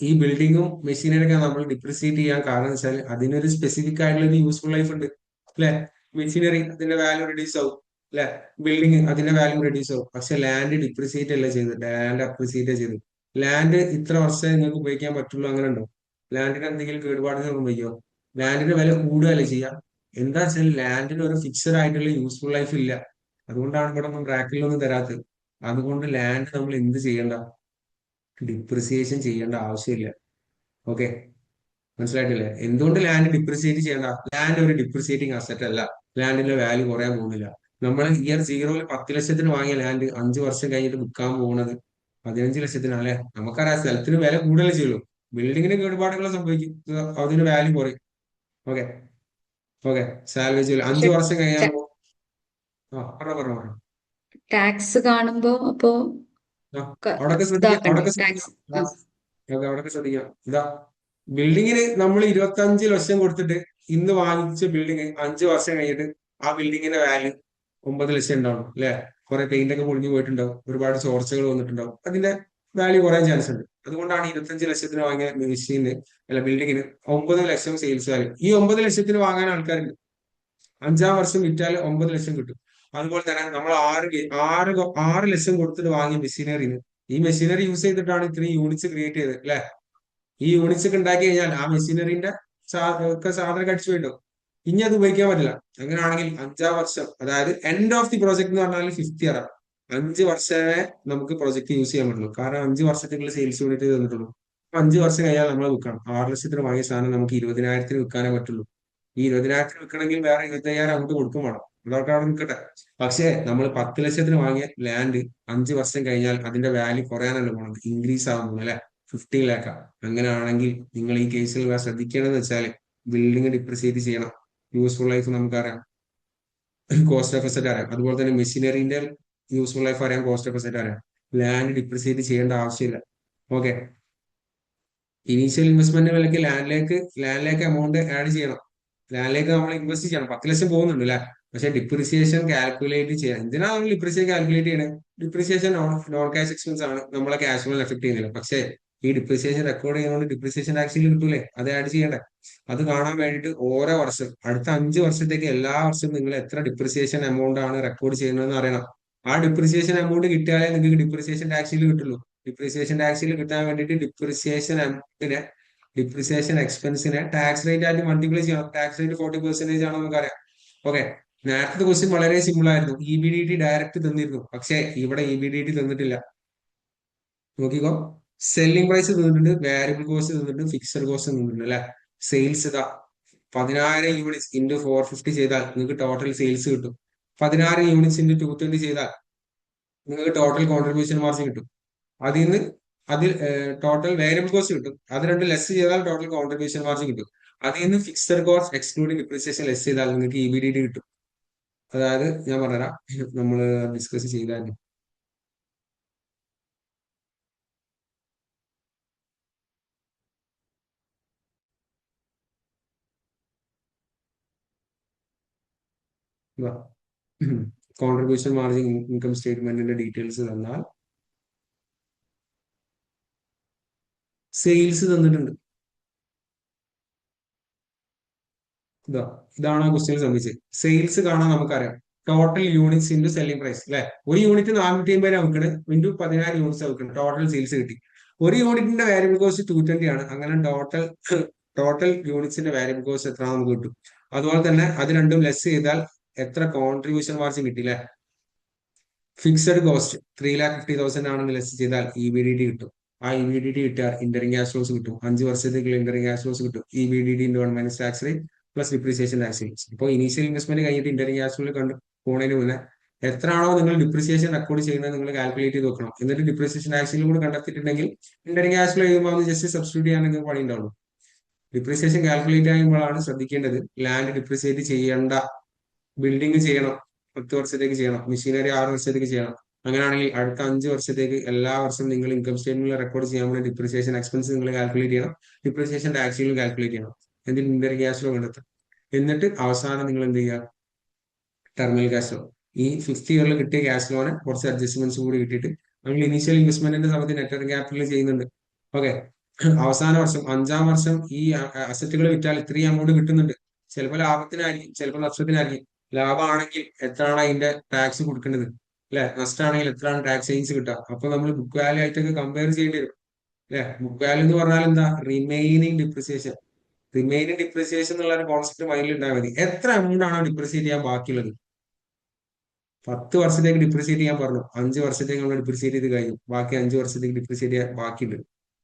ഈ ബിൽഡിങ്ങും മെഷീനറിയൊക്കെ നമ്മൾ ഡിപ്രിസിയേറ്റ് ചെയ്യാൻ കാരണം വെച്ചാൽ അതിനൊരു സ്പെസിഫിക് ആയിട്ടുള്ള ഒരു യൂസ്ഫുൾ ലൈഫ് ഉണ്ട് അല്ലെ. മെഷീനറി അതിന്റെ വാല്യൂ റെഡ്യൂസ് ആവും അല്ലെ, ബിൽഡിംഗ് അതിന്റെ വാല്യൂ റെഡ്യൂസ് ആവും. പക്ഷെ ലാൻഡ് ഡിപ്രിസിയേറ്റ് അല്ല ചെയ്തത്, ലാൻഡ് അപ്രിസിയേറ്റ് ചെയ്തു. ലാൻഡ് ഇത്ര വർഷം നിങ്ങൾക്ക് ഉപയോഗിക്കാൻ പറ്റുള്ളൂ, അങ്ങനെ ഉണ്ടോ? ലാൻഡിന് എന്തെങ്കിലും കേടുപാട് സംഭവിക്കുമോ? ലാൻഡിന്റെ വില കൂടുകയല്ലേ ചെയ്യാം. എന്താ വെച്ചാൽ ലാൻഡിന് ഒരു ഫിക്സഡ് ആയിട്ടുള്ള യൂസ്ഫുൾ ലൈഫ് ഇല്ല. അതുകൊണ്ടാണ് ഇവിടെ ഒന്നും ബ്രാക്കറ്റിലൊന്നും തരാത്തത്. അതുകൊണ്ട് ലാൻഡ് നമ്മൾ എന്ത് ചെയ്യണ്ട, ഡിപ്രിസിയേഷൻ ചെയ്യേണ്ട ആവശ്യമില്ല. ഓക്കെ, മനസ്സിലായിട്ടില്ലേ? എന്തുകൊണ്ട് ലാൻഡ് ഡിപ്രിസിയേറ്റ് ചെയ്യണ്ട? ലാൻഡ് ഒരു ഡിപ്രിസിയേറ്റിംഗ് അസറ്റ് അല്ല. ലാൻഡിന്റെ വാല്യൂ കുറയാൻ പോകുന്നില്ല. നമ്മൾ ഇയർ സീറോയിൽ 10 ലക്ഷത്തിന് വാങ്ങിയ ലാൻഡ് 5 വർഷം കഴിഞ്ഞിട്ട് വിൽക്കാൻ പോകുന്നത് 15 ലക്ഷത്തിനാണ് അല്ലെ? നമുക്കറിയാം സ്ഥലത്തിന് വില കൂടുതലേ ചെയ്യുള്ളൂ. ബിൽഡിങ്ങിന് കേടുപാടുകൾ സംഭവിക്കും, അതിന് വാല്യൂ കുറയും. Okay okay. സാൽവേജ് 5 വർഷം കഴിയാൻ പറഞ്ഞു. ടാക്സ് കാണുമ്പോ അപ്പോ അവിടൊക്കെ ശ്രദ്ധിക്കാം, ഇതാക്കണ്ടേ ടാക്സ്? അവിടൊക്കെ ശ്രദ്ധിക്കാം. ഇതാ ബിൽഡിങ്ങിന് നമ്മൾ 25 ലക്ഷം കൊടുത്തിട്ട് ഇന്ന് വാങ്ങിച്ച ബിൽഡിങ് 5 വർഷം കഴിഞ്ഞിട്ട് ആ ബിൽഡിങ്ങിന്റെ വാല്യൂ 9 ലക്ഷം ഉണ്ടാവും അല്ലെ? കുറെ പെയിന്റ് ഒക്കെ പൊളിഞ്ഞു പോയിട്ടുണ്ടാവും, ഒരുപാട് ചോർച്ചകൾ വന്നിട്ടുണ്ടാവും, അതിന്റെ വാല്യൂ കുറയാൻ ചാൻസ് ഉണ്ട്. അതുകൊണ്ടാണ് 25 ലക്ഷത്തിന് വാങ്ങിയ മെഷീന് അല്ല ബിൽഡിങ്ങിന് 9 ലക്ഷം സെയിൽസ് വാല്യൂ. ഈ 9 ലക്ഷത്തിന് വാങ്ങാൻ ആൾക്കാരുണ്ട്. 5-ാം വർഷം വിറ്റാൽ 9 ലക്ഷം കിട്ടും. അതുപോലെ തന്നെ നമ്മൾ 6 ലക്ഷം കൊടുത്തിട്ട് വാങ്ങിയ മെഷീനറിന് ഈ മെഷീനറി യൂസ് ചെയ്തിട്ടാണ് ഇത്രയും യൂണിറ്റ്സ് ക്രിയേറ്റ് ചെയ്തത് അല്ലെ? ഈ യൂണിറ്റ്സ് ഒക്കെ ഉണ്ടാക്കി കഴിഞ്ഞാൽ ആ മെഷീനറിന്റെ ഒക്കെ സാധനം അടിച്ചു പോയിട്ടും ഇനി അത് ഉപയോഗിക്കാൻ പറ്റില്ല. അങ്ങനെയാണെങ്കിൽ 5-ാം വർഷം, അതായത് എൻഡ് ഓഫ് ദി പ്രോജക്ട് എന്ന് പറഞ്ഞാൽ 5th ഇയർ ആണ്. 5 വർഷമേ നമുക്ക് പ്രൊജക്ട് യൂസ് ചെയ്യാൻ പറ്റുള്ളൂ. കാരണം 5 വർഷത്തേക്കുള്ള സെയിൽസ് യൂണിറ്റ് തന്നിട്ടുള്ളൂ. 5 വർഷം കഴിഞ്ഞാൽ നമ്മൾ വിൽക്കണം. 6 ലക്ഷത്തിന് വാങ്ങിയ സാധനം നമുക്ക് 20,000-ന് വിൽക്കാനേ പറ്റുള്ളൂ. ഈ 20,000-ന് വിൽക്കണമെങ്കിൽ വേറെ 25,000 അങ്ങോട്ട് കൊടുക്കും വേണം. അതൊക്കെ അവിടെ നിൽക്കട്ടെ. പക്ഷേ നമ്മൾ 10 ലക്ഷത്തിന് വാങ്ങിയ ലാൻഡ് 5 വർഷം കഴിഞ്ഞാൽ അതിന്റെ വാല്യൂ കുറയാനല്ല പോണത്, ഇൻക്രീസ് ആവുന്നു അല്ലെ? 15 ലാക്കാ. അങ്ങനെയാണെങ്കിൽ നിങ്ങൾ ഈ കേസിൽ ശ്രദ്ധിക്കേണ്ടതെന്ന് വെച്ചാൽ ബിൽഡിംഗ് ഡിപ്രിസിയേറ്റ് ചെയ്യണം. യൂസ്ഫുൾ ലൈഫ് നമുക്കറിയാം, കോസ്റ്റ് ഓഫ് അസറ്റ് അറിയാം. അതുപോലെ തന്നെ മെഷീനറിന്റെ യൂസ്ഫുൾ ലൈഫ് അറിയാം, കോസ്റ്റ് ഓഫ് അസറ്റ് അറിയാം. ലാൻഡ് ഡിപ്രിസിയേറ്റ് ചെയ്യേണ്ട ആവശ്യമില്ല. ഓക്കെ. ഇനീഷ്യൽ ഇൻവെസ്റ്റ്മെന്റ് വിലക്ക് ലാൻഡിലേക്ക് എമൗണ്ട് ആഡ് ചെയ്യണം. ലാൻഡിലേക്ക് നമ്മൾ ഇൻവെസ്റ്റ് ചെയ്യണം. 10 ലക്ഷം പോകുന്നുണ്ട് അല്ലെ? പക്ഷെ ഡിപ്രിസിയേഷൻ കാൽക്കുലേറ്റ് ചെയ്യണം. എന്തിനാണ് നമ്മൾ ഡിപ്രിസിയേഷൻ കാൽക്കുലേറ്റ് ചെയ്യണത്? ഡിപ്രിസിയേഷൻ നോൺ ക്യാഷ് എക്സ്പെൻസ് ആണ്, നമ്മളെ ക്യാഷ് ഫ്ലോ എഫക്ട് ചെയ്യുന്നില്ല. പക്ഷേ ഈ ഡിപ്രിസിയേഷൻ റെക്കോർഡ് ചെയ്യുന്നതുകൊണ്ട് ഡിപ്രിസിയേഷൻ ടാക്സിൽ കിട്ടൂലേ? അത് ആഡ് ചെയ്യണ്ടേ? അത് കാണാൻ വേണ്ടിയിട്ട് ഓരോ വർഷം, അടുത്ത 5 വർഷത്തേക്ക് എല്ലാ വർഷവും നിങ്ങൾ എത്ര ഡിപ്രിസിയേഷൻ എമൗണ്ട് ആണ് റെക്കോർഡ് ചെയ്യുന്നതെന്ന് അറിയണം. ആ ഡിപ്രിസിയേഷൻ എമൗണ്ട് കിട്ടിയാലേ നിങ്ങൾക്ക് ഡിപ്രിസിയേഷൻ ടാക്സിൽ കിട്ടുള്ളൂ. ഡിപ്രിസിയേഷൻ ടാക്സിൽ കിട്ടാൻ വേണ്ടിയിട്ട് ഡിപ്രിസിയേഷൻ എക്സ്പെൻസിനെ ടാക്സ് റേറ്റ് ആയിട്ട് മൾട്ടിപ്ലൈ ചെയ്യണം. ടാക്സ് റേറ്റ് 40% ആണ് നമുക്കറിയാം. ഓക്കെ. നേരത്തെ ക്വസ്റ്റ്യൻ വളരെ സിമ്പിൾ ആയിരുന്നു. EBDT ഡയറക്റ്റ് തന്നിരുന്നു, പക്ഷേ ഇവിടെ EBDT തന്നിട്ടില്ല. നോക്കിക്കോ, സെല്ലിംഗ് പ്രൈസ് തന്നിട്ടുണ്ട്, വാരിയബിൾ കോസ്റ്റ് തന്നിട്ടുണ്ട്, ഫിക്സഡ് കോസ്റ്റ് തന്നിട്ടുണ്ട് അല്ലെ? സെയിൽസ് ഇതാ 10,000 യൂണിറ്റ്സ് ഇൻറ്റു 450 ചെയ്താൽ നിങ്ങൾക്ക് ടോട്ടൽ സെയിൽസ് കിട്ടും. 16 യൂണിറ്റ്സ് ഇൻറ്റു 220 ചെയ്താൽ നിങ്ങൾക്ക് ടോട്ടൽ കോൺട്രിബ്യൂഷൻ മാർജിൻ കിട്ടും. അതിൽ ടോട്ടൽ വേരിയബിൾ കോസ്റ്റ് കിട്ടും. അത് രണ്ട് ലെസ് ചെയ്താൽ ടോട്ടൽ കോൺട്രിബ്യൂഷൻ മാർജിൻ കിട്ടും. അതിൽ നിന്ന് fixed cost excluding depreciation less ചെയ്താൽ നിങ്ങൾക്ക് EBDT കിട്ടും. അതായത് ഞാൻ പറഞ്ഞുതരാം, നമ്മൾ ഡിസ്കസ് ചെയ്താൽ കോൺട്രിബ്യൂഷൻ മാർജിൻ ഇൻകം സ്റ്റേറ്റ്മെന്റിന്റെ ഡീറ്റെയിൽസ് തന്നാൽ സെയിൽസ് തന്നിട്ടുണ്ട്. ഇതാണ് ആ ക്വസ്റ്റ്യൻ സംബന്ധിച്ച്. സെയിൽസ് കാണാൻ നമുക്കറിയാം, total units into selling price അല്ലെ? ഒരു യൂണിറ്റ് 450 വിൽക്കണം, ഇൻറ്റു 16 യൂണിറ്റ്സ് വിൽക്കണം, ടോട്ടൽ സെയിൽസ് കിട്ടി. ഒരു യൂണിറ്റിന്റെ വാരിയബിൾ കോസ്റ്റ് 220 ആണ്. അങ്ങനെ ടോട്ടൽ യൂണിറ്റ്സിന്റെ വാരിയബിൾ കോസ്റ്റ് എത്ര നമുക്ക് കിട്ടും. അതുപോലെ തന്നെ അത് രണ്ടും ലെസ് ചെയ്താൽ എത്ര കോൺട്രിബ്യൂഷൻ മാർജിൻ കിട്ടിയില്ലേ? ഫിക്സഡ് കോസ്റ്റ് 3,50,000 ആണെന്ന് ലെസ് ചെയ്താൽ EBDT കിട്ടും. ആ EBDT കിട്ടിയാൽ ഇന്ററിംഗ് ക്യാഷ് ഫ്ലോസ് കിട്ടും. 5 വർഷത്തേക്കുള്ള ഇന്ററിംഗ് ക്യാഷ് ഫ്ലോസ് കിട്ടും. EBDT into 1 minus tax rate plus depreciation tax rate. ഇപ്പോൾ ഇനീഷ്യൽ ഇൻവെസ്റ്റ്മെന്റ് കഴിഞ്ഞിട്ട് ഇന്ററിംഗ് ക്യാഷ് ഫ്ലോ പോകുന്നതിന് മുന്നേ എത്രയാണോ നിങ്ങൾ ഡിപ്രിസിയേഷൻ റെക്കോർഡ് ചെയ്യുന്നത് നിങ്ങൾ കാൽക്കുലേറ്റ് ചെയ്ത് വെക്കണം. എന്നിട്ട് ഡിപ്രിസിയേഷൻ ടാക്സിലും കൂടെ കണ്ടെത്തിയിട്ടുണ്ടെങ്കിൽ ഇന്ററിംഗ് ക്യാഷ് ഫ്ലോ ചെയ്യുമ്പോൾ അത് ജസ്റ്റ് സബ്സ്റ്റിറ്റ്യൂട്ട് ചെയ്യാൻ നിങ്ങൾക്ക് പണി ഉണ്ടാവുള്ളൂ. ഡിപ്രിസിയേഷൻ കാൽക്കുലേറ്റ് ചെയ്യുമ്പോഴാണ് ശ്രദ്ധിക്കേണ്ടത് ലാൻഡ് ഡിപ്രിസിയേറ്റ് ചെയ്യേണ്ട, ബിൽഡിംഗ് ചെയ്യണം 10 വർഷത്തേക്ക് ചെയ്യണം, മെഷീനറി 6 വർഷത്തേക്ക് ചെയ്യണം. അങ്ങനെയാണെങ്കിൽ അടുത്ത 5 വർഷത്തേക്ക് എല്ലാ വർഷവും നിങ്ങൾ ഇൻകം സ്റ്റേറ്റ്മെന്റിൽ റെക്കോർഡ് ചെയ്യാൻ വേണ്ടി ഡിപ്രിസിയേഷൻ എക്സ്പെൻസ് നിങ്ങൾ കാൽക്കുലേറ്റ് ചെയ്യണം, ഡിപ്രിസിയേഷൻ ടാക്സിലും കാൽക്കുലേറ്റ് ചെയ്യണം. എന്തിന്? ഇന്ററിംഗ് ക്യാഷ് ഫ്ലോ കണ്ടെത്തും. എന്നിട്ട് അവസാനം നിങ്ങൾ എന്ത് ചെയ്യുക? Terminal cash flow. ഈ 5th ഇയറിൽ കിട്ടിയ ക്യാഷ് ഫ്ലോനെ കുറച്ച് അഡ്ജസ്റ്റ്മെന്റ്സ് കൂടി കിട്ടിയിട്ട് നമ്മൾ ഇനീഷ്യൽ ഇൻവെസ്റ്റ്മെന്റിന്റെ സമയത്ത് നെറ്റ് വർക്കിംഗ് ക്യാപിറ്റൽ ചെയ്യുന്നുണ്ട്. ഓക്കെ. അവസാന വർഷം 5-ാം വർഷം ഈ അസറ്റുകൾ വിറ്റാൽ ഇത്രയും എമൗണ്ട് കിട്ടുന്നുണ്ട്. ചിലപ്പോൾ ലാഭത്തിനായിരിക്കും, ചിലപ്പോൾ നഷ്ടത്തിനായിരിക്കും. ലാഭമാണെങ്കിൽ എത്രയാണ് അതിന്റെ ടാക്സ് കൊടുക്കേണ്ടത് അല്ലെ? നഷ്ടമാണെങ്കിൽ എത്രയാണ് ടാക്സ് ചേഞ്ച് കിട്ടുക? അപ്പൊ നമ്മൾ ബുക്ക് വാല്യൂ ആയിട്ടൊക്കെ കമ്പയർ ചെയ്യേണ്ടി വരും അല്ലെ? ബുക്ക് വാല്യൂ എന്ന് പറഞ്ഞാൽ എന്താ? Remaining depreciation. റിമൈനിങ് ഡിപ്രിസിയേഷൻ എന്നുള്ള കോൺസെപ്റ്റ് മൈൻഡിൽ ഉണ്ടായാൽ മതി. എത്ര എമൗണ്ട് ആണോ ഡിപ്രിസിയേറ്റ് ചെയ്യാൻ ബാക്കിയുള്ളത്? 10 വർഷത്തേക്ക് ഡിപ്രിസിയേറ്റ് ചെയ്യാൻ പറഞ്ഞു, 5 വർഷത്തേക്ക് നമ്മൾ ഡിപ്രിസിയേറ്റ് ചെയ്ത് കഴിഞ്ഞു, ബാക്കി 5 വർഷത്തേക്ക് ഡിപ്രിസിയേറ്റ് ചെയ്യാൻ ബാക്കിയുണ്ട്.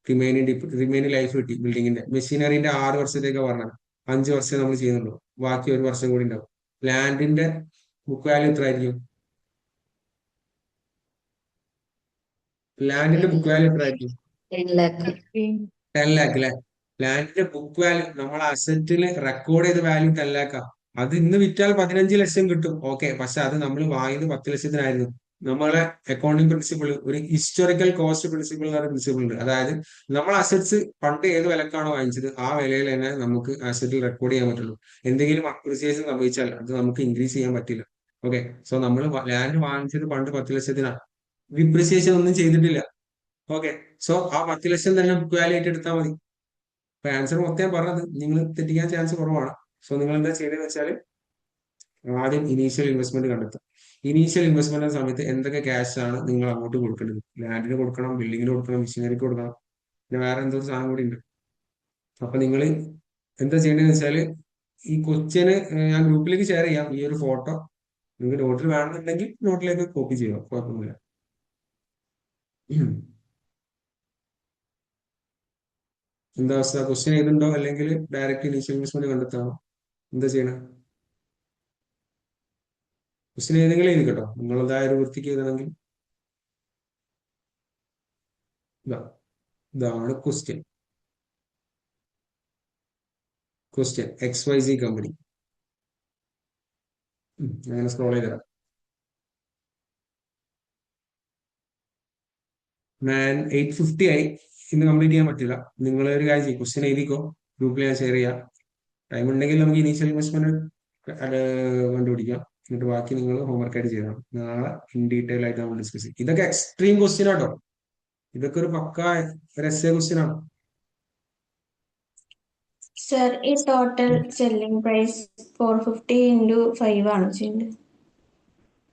റിമൈനിങ് ലൈഫ് കിട്ടി ബിൽഡിങ്ങിന്റെ. മെഷീനറിന്റെ 6 വർഷത്തേക്ക് പറഞ്ഞത്, 5 വർഷം നമ്മൾ ചെയ്യുന്നുള്ളൂ, ബാക്കി 1 വർഷം കൂടി ഉണ്ടാവും. ലാൻഡിന്റെ ബുക്ക് വാല്യൂ എത്ര ആയിരിക്കും? ലാൻഡിന്റെ ബുക്ക് വാല്യൂ എത്ര ആയിരിക്കും? 10 lakh. 10 ലാക്ക് അല്ലെ? ലാൻഡിന്റെ ബുക്ക് വാല്യൂ നമ്മൾ അസറ്റിൽ റെക്കോർഡ് ചെയ്ത വാല്യൂ 10 ലാക്കാ. അത് ഇന്ന് വിറ്റാൽ 15 ലക്ഷം കിട്ടും, ഓക്കെ. പക്ഷെ അത് നമ്മൾ വാങ്ങിയത് 10 ലക്ഷത്തിനായിരുന്നു. നമ്മളെ അക്കൗണ്ടിങ് പ്രിൻസിപ്പിൾ, ഒരു ഹിസ്റ്റോറിക്കൽ കോസ്റ്റ് പ്രിൻസിപ്പിൾ എന്ന് പറയുന്ന പ്രിൻസിപ്പിൾ ഉണ്ട്. അതായത് നമ്മൾ അസറ്റ്സ് പണ്ട് ഏത് വിലക്കാണോ വാങ്ങിച്ചത് ആ വിലയിൽ തന്നെ നമുക്ക് അസറ്റിൽ റെക്കോർഡ് ചെയ്യാൻ പറ്റുള്ളൂ. എന്തെങ്കിലും അപ്രിസിയേഷൻ സംഭവിച്ചാൽ അത് നമുക്ക് ഇൻക്രീസ് ചെയ്യാൻ പറ്റില്ല. ഓക്കെ, സോ നമ്മൾ ലാൻഡ് വാങ്ങിച്ചത് പണ്ട് 10 ലക്ഷത്തിനാണ്, ഡിപ്രിസിയേഷൻ ഒന്നും ചെയ്തിട്ടില്ല. ഓക്കെ, സോ ആ 10 ലക്ഷം തന്നെ ബുക്ക് വാല്യൂ ആയിട്ട് എടുത്താൽ മതി. അപ്പൊ ആൻസർ മൊത്തം പറഞ്ഞത്, നിങ്ങൾ തെറ്റിക്കാൻ ചാൻസ് കുറവാണ്. സോ നിങ്ങൾ എന്താ ചെയ്തതെന്ന് വെച്ചാൽ ആദ്യം ഇനീഷ്യൽ ഇൻവെസ്റ്റ്മെന്റ് കണ്ടെത്തുക. ഇനീഷ്യൽ ഇൻവെസ്റ്റ്മെന്റ് സമയത്ത് എന്തൊക്കെ ക്യാഷ് ആണ് നിങ്ങൾ അങ്ങോട്ട് കൊടുക്കേണ്ടത്? ലാൻഡിന് കൊടുക്കണം, ബിൽഡിങ്ങിന് കൊടുക്കണം, മെഷീനറിക്ക് കൊടുക്കണം, പിന്നെ വേറെ എന്തോ ഒരു സാധനം കൂടി ഉണ്ട്. അപ്പൊ നിങ്ങൾ എന്താ ചെയ്യേണ്ടതെന്ന് വെച്ചാൽ ഈ ക്വസ്റ്റ്യന് ഞാൻ ഗ്രൂപ്പിലേക്ക് ഷെയർ ചെയ്യാം ഈ ഒരു ഫോട്ടോ. നിങ്ങൾക്ക് നോട്ടിൽ വേണമെന്നുണ്ടെങ്കിൽ നോട്ടിലേക്ക് കോപ്പി ചെയ്യാം, കുഴപ്പമൊന്നുമില്ല. എന്താ അവസ്ഥ? ക്വസ്റ്റ്യൻ എഴുതുണ്ടോ അല്ലെങ്കിൽ ഡയറക്റ്റ് ഇനീഷ്യൽ ഇൻവെസ്റ്റ്മെന്റ് കണ്ടെത്താണോ? എന്താ ചെയ്യണം? ക്വസ്റ്റ്യൻ ഏതെങ്കിലും എഴുതി കേട്ടോ, നിങ്ങളതായ ഒരു വൃത്തിക്ക് എഴുതണമെങ്കിൽ. ഇതാണ് ക്വസ്റ്റ്യൻ. XYZ company. അങ്ങനെ സ്ക്രോൾ ചെയ്തരാം. 8:50 ആയി, ഇന്ന് കംപ്ലീറ്റ് ചെയ്യാൻ പറ്റില്ല. നിങ്ങൾ ഒരു കാര്യം ചെയ്യും, ക്വസ്റ്റ്യൻ എഴുതിക്കോ, ഗ്രൂപ്പിൽ ഞാൻ ഷെയർ ചെയ്യാം. ടൈം ഉണ്ടെങ്കിൽ നമുക്ക് ഇനീഷ്യൽ ഇൻവെസ്റ്റ്മെന്റ് കണ്ടുപിടിക്കാം. എന്നിട്ട് ബാക്കി നിങ്ങൾ ഹോംവർക്ക് ആയിട്ട് ചെയ്യണം. നാളെ ഇൻ ഡീറ്റെയിൽ ആയിട്ട് നമ്മൾ ഡിസ്കസ് ചെയ്യും. ഇതൊക്കെ എക്സ്ട്രീം ക്വസ്റ്റ്യൻ ആട്ടോ, ഇതൊക്കെ ഒരു പക്ക ഒരു എസ്സേ ക്വസ്റ്റ്യൻ ആണ്. സർ, ഈ ടോട്ടൽ സെല്ലിംഗ് പ്രൈസ് 450 into 5 ആണോ ചെയ്യേണ്ടത്?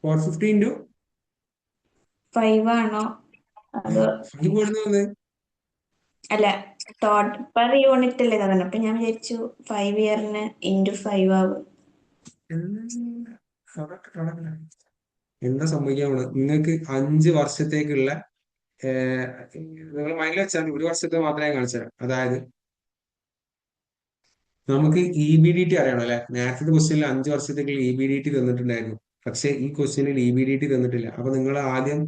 450 into 5 ആണോ അതോ? അല്ല, പെർ യൂണിറ്റ് അല്ലേ തന്നെ. അപ്പൊ ഞാൻ വിചാരിച്ചു 5 ഇയറിന് into 5 ആവും. എന്താ സംഭവിക്കാൻ? നിങ്ങൾക്ക് 5 വർഷത്തേക്കുള്ള നിങ്ങൾ മൈൻഡിൽ വെച്ചാൽ 1 വർഷത്തെ മാത്രമേ കാണിച്ചു തരാം. അതായത് നമുക്ക് EBDT അറിയണം അല്ലെ? നേരത്തെ ക്വസ്റ്റ്യനിൽ 5 വർഷത്തേക്കുള്ള EBDT തന്നിട്ടുണ്ടായിരുന്നു. പക്ഷെ ഈ ക്വസ്റ്റ്യനിൽ EBDT തന്നിട്ടില്ല. അപ്പൊ നിങ്ങൾ ആദ്യം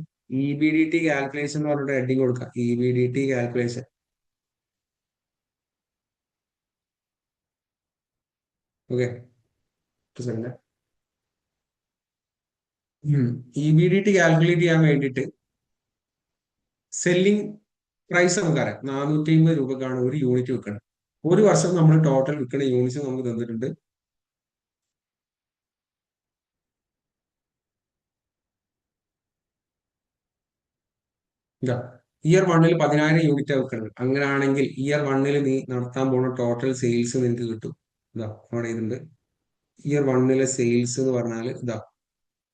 EBDT കാൽക്കുലേഷൻ എന്ന് പറഞ്ഞിട്ട് ഹെഡിങ് കൊടുക്കുക. EBDT calculation. Okay, EBDT calculate ചെയ്യാൻ വേണ്ടിയിട്ട് സെല്ലിംഗ് പ്രൈസ് നമുക്കറിയാം, 450 രൂപക്കാണ് ഒരു യൂണിറ്റ് വിൽക്കുന്നത്. 1 വർഷം നമ്മൾ ടോട്ടൽ വിൽക്കുന്ന യൂണിറ്റ്സ് നമുക്ക് തന്നിട്ടുണ്ട്. ഇയർ 1 10,000 യൂണിറ്റ് വിൽക്കുന്നത്. അങ്ങനെയാണെങ്കിൽ ഇയർ 1 നീ നടത്താൻ പോകുന്ന ടോട്ടൽ സെയിൽസ് നിനക്ക് കിട്ടും. അവിടെ ഇതുണ്ട്. ഇയർ 1 സെയിൽസ് എന്ന് പറഞ്ഞാൽ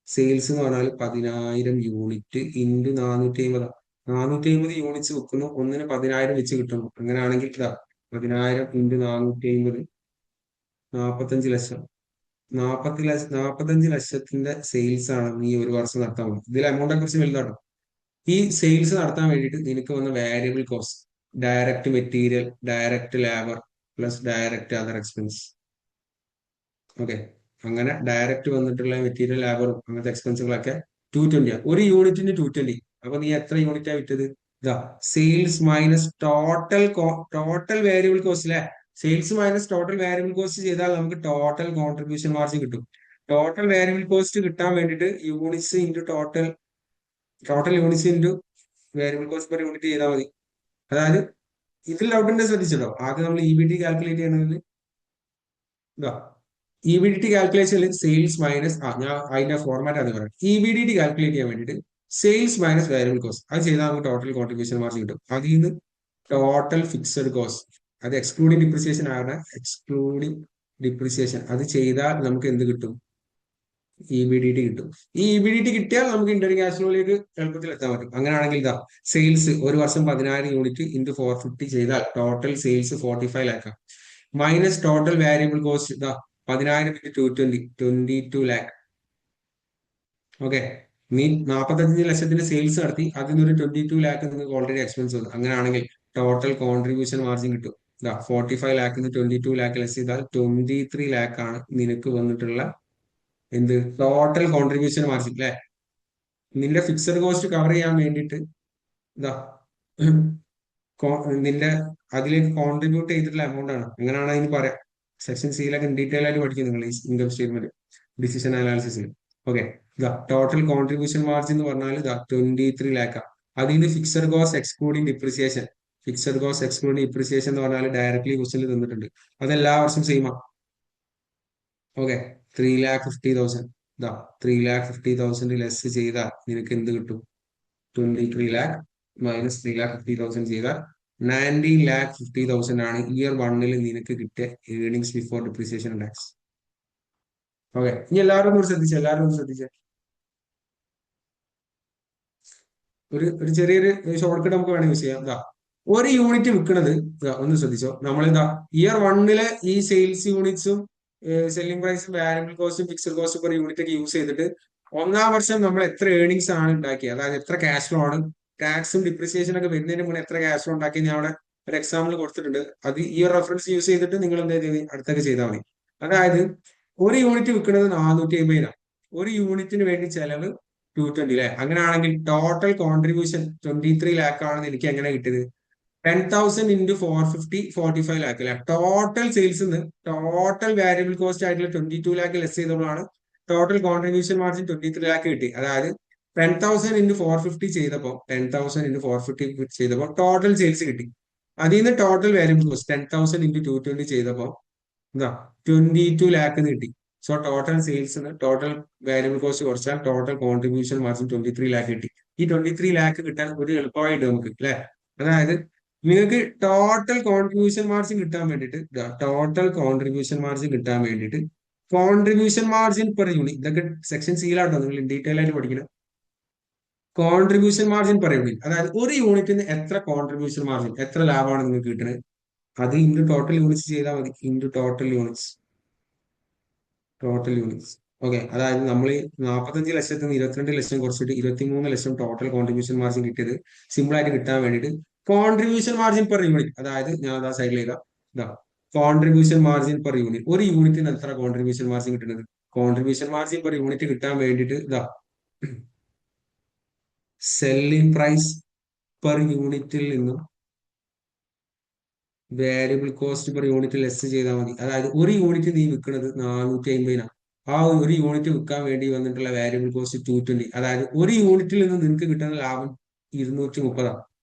സെയിൽസ് എന്ന് പറഞ്ഞാൽ 10,000 യൂണിറ്റ് ഇൻറ്റു 450. 450 യൂണിറ്റ്സ് വിൽക്കുന്നു, ഒന്നിന് 10,000 വെച്ച് കിട്ടുന്നു. അങ്ങനെയാണെങ്കിൽ 10,000 ഇൻറ്റു 450 45 ലക്ഷം. 45 ലക്ഷത്തിന്റെ സെയിൽസ് ആണ് നീ 1 വർഷം നടത്താൻ പോകുന്നത്. ഇതിൽ എമൗണ്ട് കുറച്ച് വലുതാട്ടോ. ഈ സെയിൽസ് നടത്താൻ വേണ്ടിയിട്ട് നിനക്ക് വന്ന variable cost, direct material, direct labour plus direct other expense. Okay, അങ്ങനെ ഡയറക്റ്റ് വന്നിട്ടുള്ള മെറ്റീരിയൽ, ലേബറും അങ്ങനത്തെ എക്സ്പെൻസുകളൊക്കെ 220. ഒരു യൂണിറ്റിന് 220. അപ്പൊ നീ എത്ര യൂണിറ്റാ വിറ്റത്? Sales minus total variable cost അല്ലെ? Sales minus total variable cost ചെയ്താൽ നമുക്ക് ടോട്ടൽ കോൺട്രിബ്യൂഷൻ മാർജിൻ കിട്ടും. ടോട്ടൽ വേരിയബിൾ കോസ്റ്റ് കിട്ടാൻ വേണ്ടിയിട്ട് units into total units into variable cost per unit ചെയ്താൽ മതി. അതായത് ഇതിൽ ഡൗട്ടിന്റെ ശ്രദ്ധിച്ചല്ലോ, ആദ്യം നമ്മൾ EBDT കാൽക്കുലേറ്റ് ചെയ്യണമെങ്കിൽ EBDT കാൽക്കുലേഷനിൽ സെയിൽസ് മൈനസ് ഞാൻ അതിന്റെ ഫോർമാറ്റ് അത് പറയാം. EBDT കാൽക്കുലേറ്റ് ചെയ്യാൻ വേണ്ടിയിട്ട് സെയിൽസ് മൈനസ് വേരിയബിൾ കോസ്റ്റ് അത് ചെയ്താൽ നമുക്ക് ടോട്ടൽ കോൺട്രിബ്യൂഷൻ മാർജിൻ കിട്ടും. അതിൽ നിന്ന് ടോട്ടൽ ഫിക്സഡ് കോസ്റ്റ്, അത് എക്സ്ക്ലൂഡിംഗ് ഡിപ്രിസിയേഷൻ ആണ്, എക്സ്ക്ലൂഡിംഗ് ഡിപ്രിസിയേഷൻ അത് ചെയ്താൽ നമുക്ക് എന്ത് കിട്ടും? EBDT കിട്ടും. ഈ EBDT കിട്ടിയാൽ നമുക്ക് ഇന്റർണൽ ക്യാഷ് ഫ്ലോയിലേക്ക് എളുപ്പത്തിൽ എത്താൻ പറ്റും. അങ്ങനെയാണെങ്കിൽ സെയിൽസ് 1 വർഷം 10,000 യൂണിറ്റ് ഇൻറ്റു 450 ചെയ്താൽ total sales 45 lakh minus total variable cost 10,000 into 220 22 lakh. Okay, നീ 45 ലക്ഷത്തിന്റെ സെയിൽസ് നടത്തി, അതിൽ നിന്നൊരു 22 ലാക്ക് നിങ്ങൾക്ക് ഓൾറെഡി എക്സ്പെൻസ് വന്നു. അങ്ങനെയാണെങ്കിൽ ടോട്ടൽ കോൺട്രിബ്യൂഷൻ മാർജിൻ കിട്ടും. 45 ലാഖിന് 22 ലാഖ് ലെസ് ചെയ്താൽ 23 ലാഖ് ആണ് നിനക്ക് വന്നിട്ടുള്ള എന്ത് ടോട്ടൽ കോൺട്രിബ്യൂഷൻ മാർജിൻ അല്ലെ. നിന്റെ ഫിക്സഡ് കോസ്റ്റ് കവർ ചെയ്യാൻ വേണ്ടിയിട്ട് ഇതാ നിന്റെ അതിലേക്ക് കോൺട്രിബ്യൂട്ട് ചെയ്തിട്ടുള്ള എമൗണ്ട് ആണ്. അങ്ങനെയാണ് അതിന് പറയാം. സെക്ഷൻ സിയിലൊക്കെ ഡീറ്റെയിൽ ആയിട്ട് പഠിക്കും നിങ്ങൾ ഈ ഇൻകം സ്റ്റേറ്റ്മെന്റ് ഡിസിഷൻ അനാലിസിസിൽ. ഓക്കെ, ടോട്ടൽ കോൺട്രിബ്യൂഷൻ മാർജിൻ എന്ന് പറഞ്ഞാൽ 23 ലാഖ്. അതിന് fixed cost excluding depreciation. Fixed cost excluding depreciation എന്ന് പറഞ്ഞാൽ ഡയറക്ട്ലി ക്വസ്റ്റിൽ തന്നിട്ടുണ്ട്. അതെല്ലാ വർഷവും സെയിം ആണ്. ഓക്കെ, 3,50,000. 3,50,000 ലെസ് ചെയ്താൽ നിനക്ക് എന്ത് കിട്ടും? 23 ലാഖ് മൈനസ് 3,50,000 ചെയ്താൽ 19,50,000 ആണ് ഇയർ 1 നിനക്ക് കിട്ടിയ earnings before depreciation tax. Okay, ഇനി എല്ലാവരും ഒന്ന് ശ്രദ്ധിച്ചേ. ഒരു ചെറിയൊരു ഷോർട്ട് കട്ട് നമുക്ക് വേണമെങ്കിൽ യൂസ് ചെയ്യാം. ഒരു യൂണിറ്റ് വിൽക്കുന്നത് ഒന്ന് ശ്രദ്ധിച്ചോ. നമ്മളിതാ ഇയർ 1 ഈ സെയിൽസ് യൂണിറ്റ്സും സെല്ലിംഗ് പ്രൈസും വാരിയബിൾ കോസ്റ്റും ഫിക്സഡ് കോസ്റ്റും പെർ യൂണിറ്റ് ഒക്കെ യൂസ് ചെയ്തിട്ട് 1-ാം വർഷം നമ്മൾ എത്ര ഏർണിങ്സ് ആണ് ഉണ്ടാക്കിയത്, അതായത് എത്ര ക്യാഷ് ഫ്ലോ ആണ്, ടാക്സും ഡിപ്രിസിയേഷൻ ഒക്കെ വരുന്നതിന് മുന്നേ എത്ര ക്യാഷ് ഫ്ലോ ഉണ്ടാക്കി ഞാൻ അവിടെ ഒരു എക്സാമ്പിൾ കൊടുത്തിട്ടുണ്ട്. അത് ഈ ഒരു റെഫറൻസ് യൂസ് ചെയ്തിട്ട് നിങ്ങൾ എന്താ ചെയ്ത് അടുത്തൊക്കെ ചെയ്താൽ മതി. അതായത് ഒരു യൂണിറ്റ് വിൽക്കുന്നത് 450 ഒരു യൂണിറ്റിന് വേണ്ടി ചെലവ് 220 അല്ലെ. അങ്ങനെയാണെങ്കിൽ ടോട്ടൽ കോൺട്രിബ്യൂഷൻ 23 ലാഖ് ആണെന്ന് എനിക്ക് എങ്ങനെ കിട്ടിയത്? 10,000 into 450 45 ലാഖ് അല്ലെ. Total sales total variable cost ആയിട്ടുള്ള 22 ലാഖ് ലെസ് ചെയ്തപ്പോഴാണ് ടോട്ടൽ കോൺട്രിബ്യൂഷൻ മാർജിൻ 23 ലാഖ് കിട്ടി. അതായത് 10,000 into 450 ചെയ്തപ്പോൾ ടോട്ടൽ സെയിൽസ് കിട്ടി. അതിൽ നിന്ന് ടോട്ടൽ വാരിയബിൾ കോസ്റ്റ് 10,000 into 220 ചെയ്തപ്പോൾ 22 ലാഖ് കിട്ടി. So total sales total variable cost കുറച്ചാൽ ടോട്ടൽ കോൺട്രിബ്യൂഷൻ മാർജിൻ 23 ലാഖ് കിട്ടി. ഈ 23 ലാഖ് കിട്ടാൻ ഒരു എളുപ്പമായിട്ട് നമുക്ക് അല്ലെ. അതായത് നിങ്ങൾക്ക് ടോട്ടൽ കോൺട്രിബ്യൂഷൻ മാർജിൻ കിട്ടാൻ വേണ്ടിയിട്ട് കോൺട്രിബ്യൂഷൻ മാർജിൻ പെർ യൂണിറ്റ്, ഇതൊക്കെ സെക്ഷൻ സിയിലാട്ടോ നിങ്ങൾ ഡീറ്റെയിൽ ആയിട്ട് പഠിക്കണം. കോൺട്രിബ്യൂഷൻ മാർജിൻ പെർ യൂണിറ്റ്, അതായത് ഒരു യൂണിറ്റിന് എത്ര കോൺട്രിബ്യൂഷൻ മാർജിൻ, എത്ര ലാഭമാണ് നിങ്ങൾക്ക് കിട്ടുന്നത്, അത് ഇൻറ്റു ടോട്ടൽ യൂണിറ്റ്സ് ചെയ്താൽ മതി. Into total units. ഓക്കെ, അതായത് നമ്മൾ 45 ലക്ഷത്തിൽ നിന്ന് 22 ലക്ഷം കുറച്ചിട്ട് 23 ലക്ഷം ടോട്ടൽ കോൺട്രിബ്യൂഷൻ മാർജിൻ കിട്ടിയത് സിമ്പിൾ ആയിട്ട് കിട്ടാൻ വേണ്ടിയിട്ട് കോൺട്രിബ്യൂഷൻ മാർജിൻ പെർ യൂണിറ്റ്, അതായത് ഞാൻ അതാ സൈഡിൽ കോൺട്രിബ്യൂഷൻ മാർജിൻ പെർ യൂണിറ്റ്, ഒരു യൂണിറ്റിന് എത്ര കോൺട്രിബ്യൂഷൻ മാർജിൻ കിട്ടുന്നത്. കോൺട്രിബ്യൂഷൻ മാർജിൻ പെർ യൂണിറ്റ് കിട്ടാൻ വേണ്ടിയിട്ട് സെല്ലിംഗ് പ്രൈസ് പെർ യൂണിറ്റിൽ നിന്നും variable cost per unit less ചെയ്താൽ മതി. അതായത് ഒരു യൂണിറ്റ് നീ വിൽക്കുന്നത് 450 ആ ഒരു യൂണിറ്റ് വിൽക്കാൻ വേണ്ടി വന്നിട്ടുള്ള വേരിയബിൾ കോസ്റ്റ് 220. അതായത് ഒരു യൂണിറ്റിൽ നിന്ന് നിനക്ക് കിട്ടുന്ന ലാഭം 230.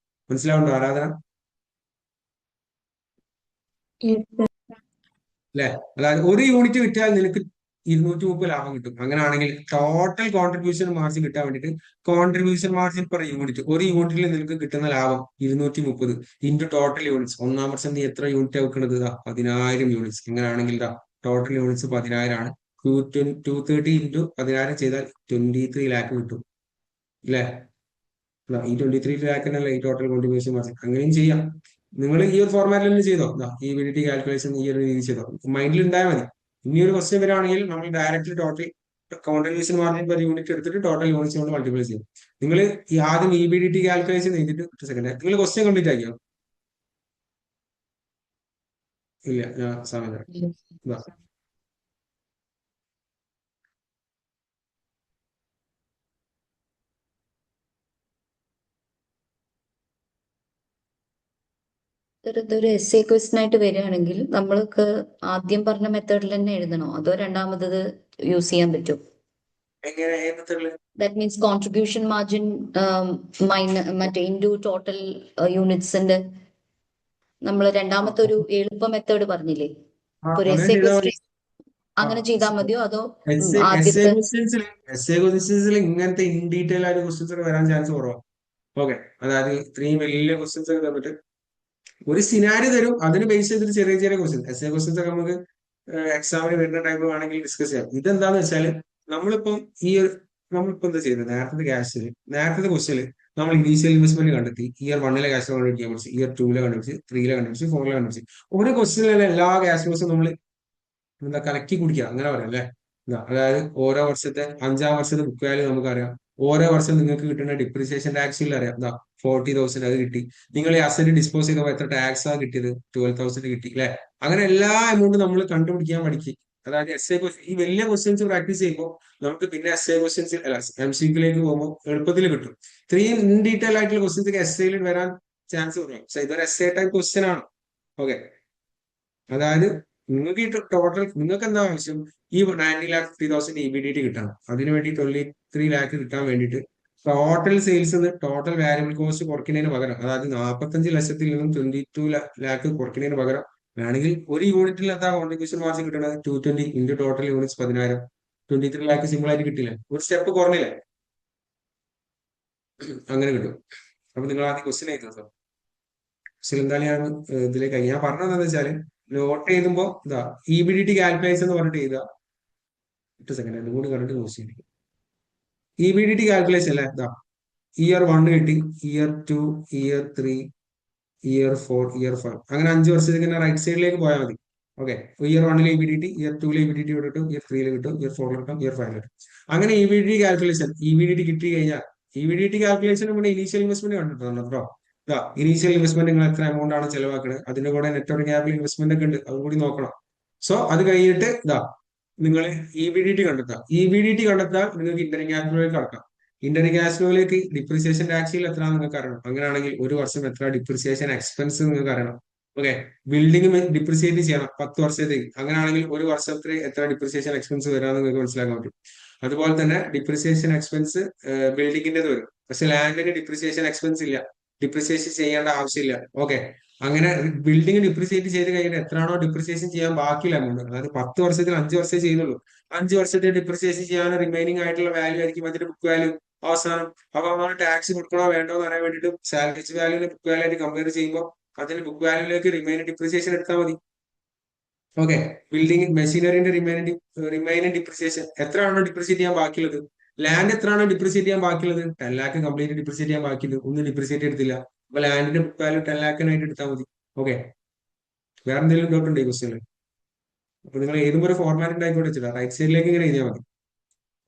മനസ്സിലാവുണ്ടോ ആരാധന? അല്ലെ, അതായത് ഒരു യൂണിറ്റ് വിറ്റാൽ നിനക്ക് 230 ലാഭം കിട്ടും. അങ്ങനെയാണെങ്കിൽ ടോട്ടൽ കോൺട്രിബ്യൂഷൻ മാർജിൻ കിട്ടാൻ വേണ്ടിയിട്ട് കോൺട്രിബ്യൂഷൻ മാർജിൻ പെർ യൂണിറ്റ്, ഒരു യൂണിറ്റിൽ നിനക്ക് കിട്ടുന്ന ലാഭം 230 ഇൻറ്റു ടോട്ടൽ യൂണിറ്റ്സ്. 1-ാം വർഷം നീ എത്ര യൂണിറ്റ് വെക്കുന്നത്? 10,000 യൂണിറ്റ്സ്. എങ്ങനെയാണെങ്കിൽ ടോട്ടൽ യൂണിറ്റ്സ് 10,000 ആണ്. 230 ഇൻറ്റു 10,000 ചെയ്താൽ 23 ലാഖ് കിട്ടും അല്ലെ. ഈ 23 ലാഖിനല്ലേ ഈ ടോട്ടൽ കോൺട്രിബ്യൂഷൻ മാർജിൻ. അങ്ങനെയും ചെയ്യാം. നിങ്ങൾ ഈ ഒരു ഫോർമാറ്റിൽ തന്നെ ചെയ്തോ. ഈ വിഡിറ്റി കാൽക്കുലേഷൻ ഈ ഒരു രീതി ചെയ്തോ, മൈൻഡിൽ ഉണ്ടായാൽ മതി. ഇനി ഒരു ക്വസ്റ്റ്യൻ വരികയാണെങ്കിൽ നമ്മൾ direct total contribution margin per unit എടുത്തിട്ട് ടോട്ടൽ യൂണിറ്റ്സ് കൊണ്ട് മൾട്ടിപ്ലൈ ചെയ്യും. നിങ്ങൾ ഈ ആദ്യം EBDT കാൽക്കുലേഷൻ ചെയ്തിട്ട് സെക്കൻഡ് നിങ്ങൾ ക്വസ്റ്റ്യൻ കംപ്ലീറ്റ് ആക്കിയോ? ഇല്ല, ഞാൻ സമയം ഇതൊരു എസ് എ ക്വസ്റ്റൻ ആയിട്ട് വരികയാണെങ്കിൽ നമ്മൾക്ക് ആദ്യം പറഞ്ഞ മെത്തേഡിൽ തന്നെ എഴുതണോ, അതോ രണ്ടാമത് യൂസ് ചെയ്യാൻ പറ്റുമോ? ദാറ്റ് മീൻസ് കോൺട്രിബ്യൂഷൻ മാർജിൻ മറ്റേ ഇൻറ്റു ടോട്ടൽ യൂണിറ്റ്സിന്റെ നമ്മൾ രണ്ടാമത്തെ ഒരു എളുപ്പ മെത്തേഡ് പറഞ്ഞില്ലേ, ഒരു എസ് എ ക്വസ്റ്റ്യൻ അങ്ങനെ ചെയ്താൽ മതിയോ, അതോ ആദ്യത്തെ ഇങ്ങനത്തെ ഇൻ ഡീറ്റെയിൽ ആയിട്ട് ക്വസ്റ്റ്യൻസ് ഒക്കെ വരാൻ ചാൻസ് കുറവാണ്. ഓക്കെ, അതായത് ഇത്രയും വലിയ ക്വസ്റ്റ്യൻസ് ഒക്കെ തന്നിട്ട് ഒരു സിനാരി തരും, അതിന് ബേസ് ചെയ്തിട്ട് ചെറിയ ചെറിയ ക്വസ്റ്റ്യൻ എസ് എ ക്വസ്റ്റ്യൻസ് ഒക്കെ നമുക്ക് എക്സാമിന് വരുന്ന ടൈപ്പ് വേണമെങ്കിൽ ഡിസ്കസ് ചെയ്യാം. ഇതെന്താന്ന് വെച്ചാല് നമ്മളിപ്പം എന്താ ചെയ്യുന്നത്, നേരത്തെ ക്വസ്റ്റ്യനിൽ നമ്മൾ ഇനീഷ്യൽ ഇൻവെസ്റ്റ്മെന്റ് കണ്ടെത്തി, ഇയർ 1 ക്യാഷ് ഫ്ലോ കണ്ടുപിടിക്കാൻ പഠിച്ചു, ഇയർ 2 കണ്ടുപിടിച്ച്, 3 കണ്ടുപിടിച്ച്, 4 കണ്ടുപിടിച്ച്. ഓരോ ക്വസ്റ്റ്യനിലെ എല്ലാ ക്യാഷ് ഫ്ലോസും നമ്മൾ കലക്കി കുടിക്കുക, അങ്ങനെ പറയാം അല്ലെ. അതായത് ഓരോ വർഷത്തെ 5-ാം വർഷത്തെ ബുക്ക് വാല്യൂ നമുക്കറിയാം, ഓരോ വർഷം നിങ്ങൾക്ക് കിട്ടുന്ന ഡിപ്രിസിയേഷൻ ടാക്സിൽ അറിയാം. 40,000 അത് കിട്ടി. നിങ്ങൾ ഈ അസറ്റ് ഡിസ്പോസ് ചെയ്തപ്പോൾ എത്ര ടാക്സ് ആ കിട്ടിയത്? 12,000 കിട്ടി അല്ലെ? അങ്ങനെ എല്ലാ എമൗണ്ടും നമ്മൾ കണ്ടുപിടിക്കാൻ പഠിക്കും. അതായത് എസ് എ ക്വസ്റ്റ്യൻ, ഈ വലിയ ക്വസ്റ്റ്യൻസ് പ്രാക്ടീസ് ചെയ്യുമ്പോൾ നമുക്ക് പിന്നെ എസ് എ ക്വസ്റ്റ്യൻസ് അല്ല MCQ പോകുമ്പോൾ എളുപ്പത്തിൽ കിട്ടും. ഇത്രയും ഇൻ ഡീറ്റെയിൽ ആയിട്ടുള്ള ക്വസ്റ്റ്യൻസ് എസ് എയിൽ വരാൻ ചാൻസ് കുറവാണ്. പക്ഷെ ഇതൊരു എസ് എ ടൈപ്പ് ക്വസ്റ്റ്യൻ ആണ്. ഓക്കെ, അതായത് നിങ്ങൾക്ക് ഈ ടോട്ടൽ നിങ്ങൾക്ക് എന്താ ആവശ്യം? ഈ 90,50,000 EBDT കിട്ടണം. അതിനുവേണ്ടി 23 lakh കിട്ടാൻ വേണ്ടിയിട്ട് total sales total variable cost കുറയ്ക്കുന്നതിന് പകരം, അതായത് 45 ലക്ഷത്തിൽ നിന്നും 22 lakh കുറയ്ക്കുന്നതിന് പകരം വേണമെങ്കിൽ ഒരു യൂണിറ്റിൽ എന്താ കോൺട്രിബ്യൂഷൻ മാർജിൻ കിട്ടുന്നത്? 220 into total units 10,000, 23 lakh simple ആയിട്ട് കിട്ടില്ല. ഒരു സ്റ്റെപ്പ് കുറഞ്ഞില്ലേ? അങ്ങനെ കിട്ടും. അപ്പൊ നിങ്ങൾ ആദ്യം ക്വസ്റ്റ്യൻ എഴുതുന്നത് ക്വസ്റ്റ്യൻ എന്തായാലും ഞാൻ ഇതിലേക്ക് ഞാൻ പറഞ്ഞതെന്ന് വെച്ചാല് നോട്ട് എഴുതുമ്പോ ഇതാ EBDT കാൽക്കുലേഷൻ എന്ന് പറഞ്ഞിട്ട് എഴുതുക. 8 സെക്കൻഡ് രണ്ടും കൂടി കണ്ടിട്ട് ക്വസ്റ്റ്യൻ EBDT കാൽക്കുലേഷൻ അല്ലേ? ഇതാ ഇയർ 1 കിട്ടി, ഇയർ 2, ഇയർ 3, ഇയർ 4, ഇയർ 5, അങ്ങനെ 5 വർഷത്തേക്ക് തന്നെ റൈറ്റ് സൈഡിലേക്ക് പോയാൽ മതി. Okay, year 1 EBDT, year 2 EBDT കിട്ടും, ഇയർ 3 കിട്ടും, ഇയർ 4 കിട്ടും, ഇയർ 5 കിട്ടും. അങ്ങനെ EBDT കാൽക്കുലേഷൻ EBDT കിട്ടി കഴിഞ്ഞാൽ EBDT കാൽക്കുലേഷൻ നമ്മുടെ ഇനീഷ്യൽ ഇൻവെസ്റ്റ്മെന്റ് കണ്ടിട്ടുണ്ടോ കേട്ടോ? ഇനീഷ്യൽ ഇൻവെസ്റ്റ്മെന്റ് നിങ്ങൾ എത്ര എമൗണ്ട് ആണ് ചെലവാക്കുന്നത്, അതിന്റെ കൂടെ നെറ്റ് വർക്കിംഗ് ക്യാപിറ്റൽ ഇൻവെസ്റ്റ്മെന്റ് ഒക്കെ ഉണ്ട്, അതും കൂടി നോക്കണം. സോ അത് കഴിഞ്ഞിട്ട് നിങ്ങൾ EBDT കണ്ടെത്താം. EBDT കണ്ടെത്താൻ നിങ്ങൾക്ക് ഇന്ററിംഗ് ക്യാഷ് ഫ്ലോയിലേക്ക് കടക്കാം. ഇന്ററിംഗ് ക്യാഷ് ഫ്ലോയിലേക്ക് ഡിപ്രിസിയേഷൻ ടാക്സിൽ എത്ര നിങ്ങൾക്ക് അറിയണം. അങ്ങനെയാണെങ്കിൽ ഒരു വർഷം എത്ര ഡിപ്രിസിയേഷൻ എക്സ്പെൻസ് നിങ്ങൾക്ക് അറിയണം. ഓക്കെ, ബിൽഡിംഗ് ഡിപ്രിസിയേറ്റ് ചെയ്യണം 10 വർഷത്തേക്ക്. അങ്ങനെയാണെങ്കിൽ ഒരു വർഷത്തിൽ എത്ര ഡിപ്രിസിയേഷൻ എക്സ്പെൻസ് വരാമെന്ന് നിങ്ങൾക്ക് മനസ്സിലാക്കാൻ പറ്റും. അതുപോലെ തന്നെ ഡിപ്രിസിയേഷൻ എക്സ്പെൻസ് ബിൽഡിങ്ങിന്റെ വരും, പക്ഷെ ലാൻഡിന് ഡിപ്രിസിയേഷൻ എക്സ്പെൻസ് ഇല്ല, ഡിപ്രിസിയേഷൻ ചെയ്യേണ്ട ആവശ്യമില്ല. ഓക്കെ, അങ്ങനെ ബിൽഡിംഗ് ഡിപ്രിസിയേറ്റ് ചെയ്ത് കഴിഞ്ഞാൽ എത്രയാണോ ഡിപ്രിസിയേഷൻ ചെയ്യാൻ ബാക്കിയുള്ള എമൗണ്ട്, അതായത് 10 വർഷത്തിൽ 5 വർഷമേ ചെയ്യുന്നുള്ളൂ, 5 വർഷത്തെ ഡിപ്രിസിയേഷൻ ചെയ്യാൻ റിമൈനിങ് ആയിട്ടുള്ള വാല്യൂ ആയിരിക്കും അതിന്റെ ബുക്ക് വാല്യൂ അവസാനം. അപ്പൊ നമ്മൾ ടാക്സ് കൊടുക്കണോ വേണ്ടോ എന്ന് അറിയാൻ വേണ്ടിയിട്ട് സാലറീസ് വാല്യൂവിനെ ബുക്ക് വാല്യൂ ആയിട്ട് കമ്പയർ ചെയ്യുമ്പോൾ അതിന് ബുക്ക് വാല്യൂയിലേക്ക് റിമൈനിങ് ഡിപ്രിസിയേഷൻ എടുത്താൽ മതി. ഓക്കെ, ബിൽഡിംഗ് മെഷീനറിന്റെ റിമൈനിങ് ഡിപ്രിസിയേഷൻ എത്രയാണോ ഡിപ്രിസിയേറ്റ് ചെയ്യാൻ ബാക്കിയുള്ളത്, ലാൻഡ് എത്രയാണോ ഡിപ്രിസിയേറ്റ് ചെയ്യാൻ ബാക്കിയുള്ളത്, 10 lakh കംപ്ലീറ്റ് ഡിപ്രിസിയേറ്റ് ചെയ്യാൻ ബാക്കിയുള്ളത്, ഒന്നും ഡിപ്രിസിയേറ്റ് എടുത്തില്ല. അപ്പൊ ലാൻഡിന്റെ ബുക്ക് വാല്യൂ 10 lakh എടുത്താൽ മതി. ഓക്കെ, വേറെ എന്തെങ്കിലും ഡൗട്ട് ഉണ്ടോ ഈ ക്വസ്റ്റ്യനിൽ? അപ്പൊ നിങ്ങൾ ഏതും ഒരു ഫോർമാറ്റ് ഉണ്ടാക്കി വെച്ചില്ല, റൈറ്റ് സൈഡിലേക്ക് ഇങ്ങനെ എഴുതിയാൽ മതി.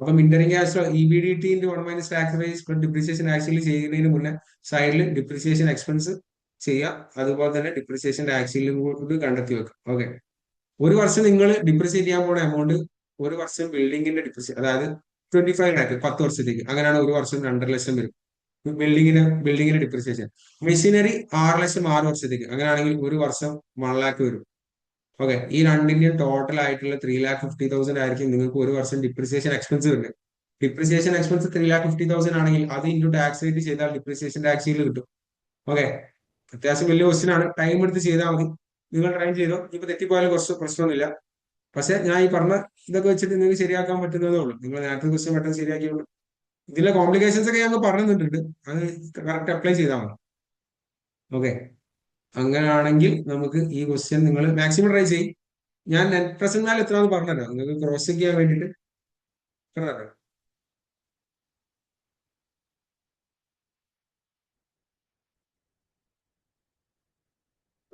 അപ്പം interim cash flow EBDT × tax rates depreciation actually ചെയ്യുന്നതിന് മുന്നേ സൈഡിൽ ഡിപ്രിസിയേഷൻ എക്സ്പെൻസ് ചെയ്യാം, അതുപോലെ തന്നെ ഡിപ്രിസിയേഷൻ ടാക്സിലും കൂടി കണ്ടെത്തി വെക്കാം. ഓക്കെ, ഒരു വർഷം നിങ്ങൾ ഡിപ്രിസിയേറ്റ് ചെയ്യാൻ പോകുന്ന എമൗണ്ട് ഒരു വർഷം ബിൽഡിങ്ങിന്റെ ഡിപ്രിസിയേഷൻ, അതായത് 25 lakh 10 വർഷത്തേക്ക്, അങ്ങനെയാണ് ഒരു വർഷം 2.5 ലക്ഷം വരും ബിൽഡിങ്ങിന്റെ ഡിപ്രിസിയേഷൻ. മെഷീനറി 6 ലക്ഷം 6 വർഷത്തേക്ക്, അങ്ങനെയാണെങ്കിൽ ഒരു വർഷം 1 lakh വരും. ഓക്കെ, ഈ രണ്ടിന്റെയും ടോട്ടൽ ആയിട്ടുള്ള 3,50,000 ആയിരിക്കും നിങ്ങൾക്ക് ഒരു വർഷം ഡിപ്രിസിയേഷൻ എക്സ്പെൻസ് വരുന്നത്. ഡിപ്രിസിയേഷൻ എക്സ്പെൻസ് 3,50,000 ആണെങ്കിൽ അത് ഇൻറ്റു ടാക്സ് റേറ്റ് ചെയ്താൽ ഡിപ്രിസിയേഷൻ ടാക്സിൽ കിട്ടും. ഓക്കെ, അത്യാവശ്യം വലിയ ക്വസ്റ്റ്യൻ ആണ്, ടൈം എടുത്ത് ചെയ്താൽ മതി. നിങ്ങൾ ട്രൈ ചെയ്തോ, ഇപ്പൊ തെറ്റിപ്പോയാലും കുറച്ച് പ്രശ്നമൊന്നുമില്ല. പക്ഷെ ഞാൻ ഈ പറഞ്ഞ ഇതൊക്കെ വെച്ചിട്ട് നിങ്ങൾക്ക് ശരിയാക്കാൻ പറ്റുന്നതേ ഉള്ളൂ. നിങ്ങൾ നേരത്തെ ക്വസ്റ്റ്യൻ പെട്ടെന്ന് ശരിയാക്കിയുള്ളൂ. ഇതിലെ കോംപ്ലിക്കേഷൻസ് ഒക്കെ ഞങ്ങൾ പറഞ്ഞിട്ടുണ്ട്, അത് കറക്റ്റ് അപ്ലൈ ചെയ്താൽ മതി. ഓക്കെ, അങ്ങനെയാണെങ്കിൽ നമുക്ക് ഈ ക്വസ്റ്റ്യൻ നിങ്ങൾ മാക്സിമം ട്രൈ ചെയ്യും. ഞാൻ നെറ്റ് പ്രസന്റ് വാല്യൂ എത്രയാണെന്ന് പറഞ്ഞുതരാം, നിങ്ങൾക്ക് ക്രോസ് ചെക്ക് ചെയ്യാൻ വേണ്ടിയിട്ട്.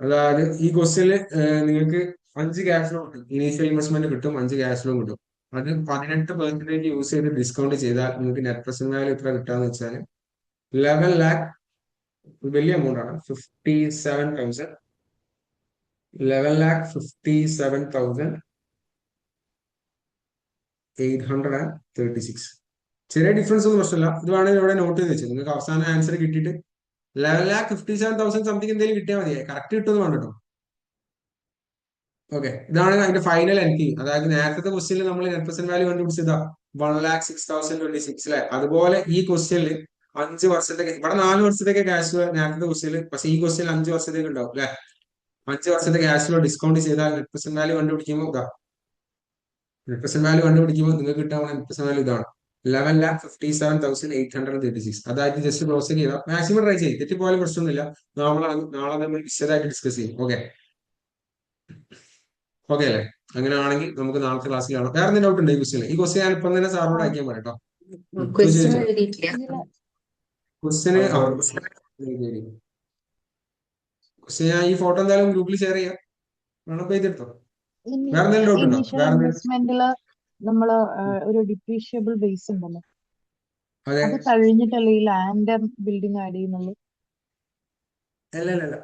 അതായത് ഈ ക്വസ്റ്റ്യനിൽ നിങ്ങൾക്ക് 5 ക്യാഷ് ഫ്ലോ കിട്ടും, ഇനീഷ്യൽ ഇൻവെസ്റ്റ്മെന്റ് കിട്ടും, 5 ക്യാഷ് ഫ്ലോ കിട്ടും. അത് 18% യൂസ് ചെയ്ത് ഡിസ്കൗണ്ട് ചെയ്താൽ നിങ്ങൾക്ക് നെറ്റ് പ്രസന്റ് വാല്യൂ എത്ര കിട്ടാന്ന് വെച്ചാൽ 11 lakh, വലിയ എമൗണ്ട് ആണ്, 57,000, 11,57,836. ചെറിയ ഡിഫറൻസ് ഒന്നും പ്രശ്നമില്ല. ഇത് വേണമെങ്കിൽ ഇവിടെ നോട്ട് ചെയ്ത് വെച്ചു, നിങ്ങൾക്ക് അവസാന ആൻസർ കിട്ടിയിട്ട് 11,57,000 സംതിങ് എന്തെങ്കിലും കിട്ടിയാൽ മതിയെ, കറക്റ്റ് കിട്ടുമെന്ന് വേണ്ട കേട്ടോ. ഓക്കെ, ഇതാണ് അതിന്റെ ഫൈനൽ എൻട്രി. അതായത് നേരത്തെ ക്വസ്റ്റ്യനിൽ നമ്മൾ നെറ്റ് പ്രസന്റ് വാല്യൂ കണ്ടുപിടിച്ചതാ 1,06,026 അല്ലെ. അതുപോലെ ഈ ക്വസ്റ്റ്യനിൽ 5 വർഷത്തേക്ക്, ഇവിടെ 4 വർഷത്തേക്ക് ക്യാഷ് ഫ്ലോ നേരത്തെ ക്വസ്റ്റ്യനിൽ, പക്ഷെ ഈ ക്വസ്റ്റ്യനിൽ 5 വർഷത്തേക്ക് ഉണ്ടാവും അല്ലെ. 5 വർഷത്തെ ക്യാഷ് ഫ്ലോ ഡിസ്കൗണ്ട് ചെയ്താൽ നെറ്റ് പ്രസന്റ് വാല്യൂ കണ്ടുപിടിക്കുമ്പോൾ നെറ്റ് പ്രസന്റ് വാല്യൂ കണ്ടുപിടിക്കുമ്പോൾ നിങ്ങൾക്ക് കിട്ടാൻ നെറ്റ് പ്രസന്റ് വാല്യൂ ഇതാണ് 11,57,836. അതായത് ജസ്റ്റ് ക്ലോസ് ചെയ്താൽ മാക്സിമം ട്രൈ ചെയ്യും, തെറ്റിപ്പോയാലും പ്രശ്നമൊന്നുമില്ല. നാളെ നമ്മൾ വിശദമായിട്ട് ഡിസ്കസ് ചെയ്യും. ഓക്കെ അല്ലേ? അങ്ങനെയാണെങ്കിൽ നമുക്ക് നാളത്തെ ക്ലാസ്സിൽ കാണാം. വേറെ എന്തെങ്കിലും ഡൗട്ട് ഉണ്ട് ഈ ക്വസ്റ്റ്യൻ? ഈ ക്വസ്റ്റ്യൻ ഞാൻ ഇപ്പം തന്നെ സാറിനോട് അയക്കാൻ പറയട്ടോ. ക്വസ്റ്റ്യൻ എഴുതിയിട്ടില്ല. ക്വസ്റ്റ്യന് ഞാൻ ഈ ഫോട്ടോ എന്തായാലും ഗ്രൂപ്പിൽ ഷെയർ ചെയ്യാം, വേണം ചെയ്തെടുത്തോ. വേറെ എന്തെങ്കിലും ഡൗട്ട് ഉണ്ടോ? ഇനീഷ്യൽ ഇൻവെസ്റ്റ്മെന്റില് നമ്മള് ഒരു ഡിപ്രീഷ്യബിൾ ബേസ് ഉണ്ടല്ലോ, അത് കഴിഞ്ഞിട്ടല്ലേ ഈ ലാൻഡ് ബിൽഡിംഗ് ആഡ് ചെയ്യുന്നുള്ളൂ? അല്ല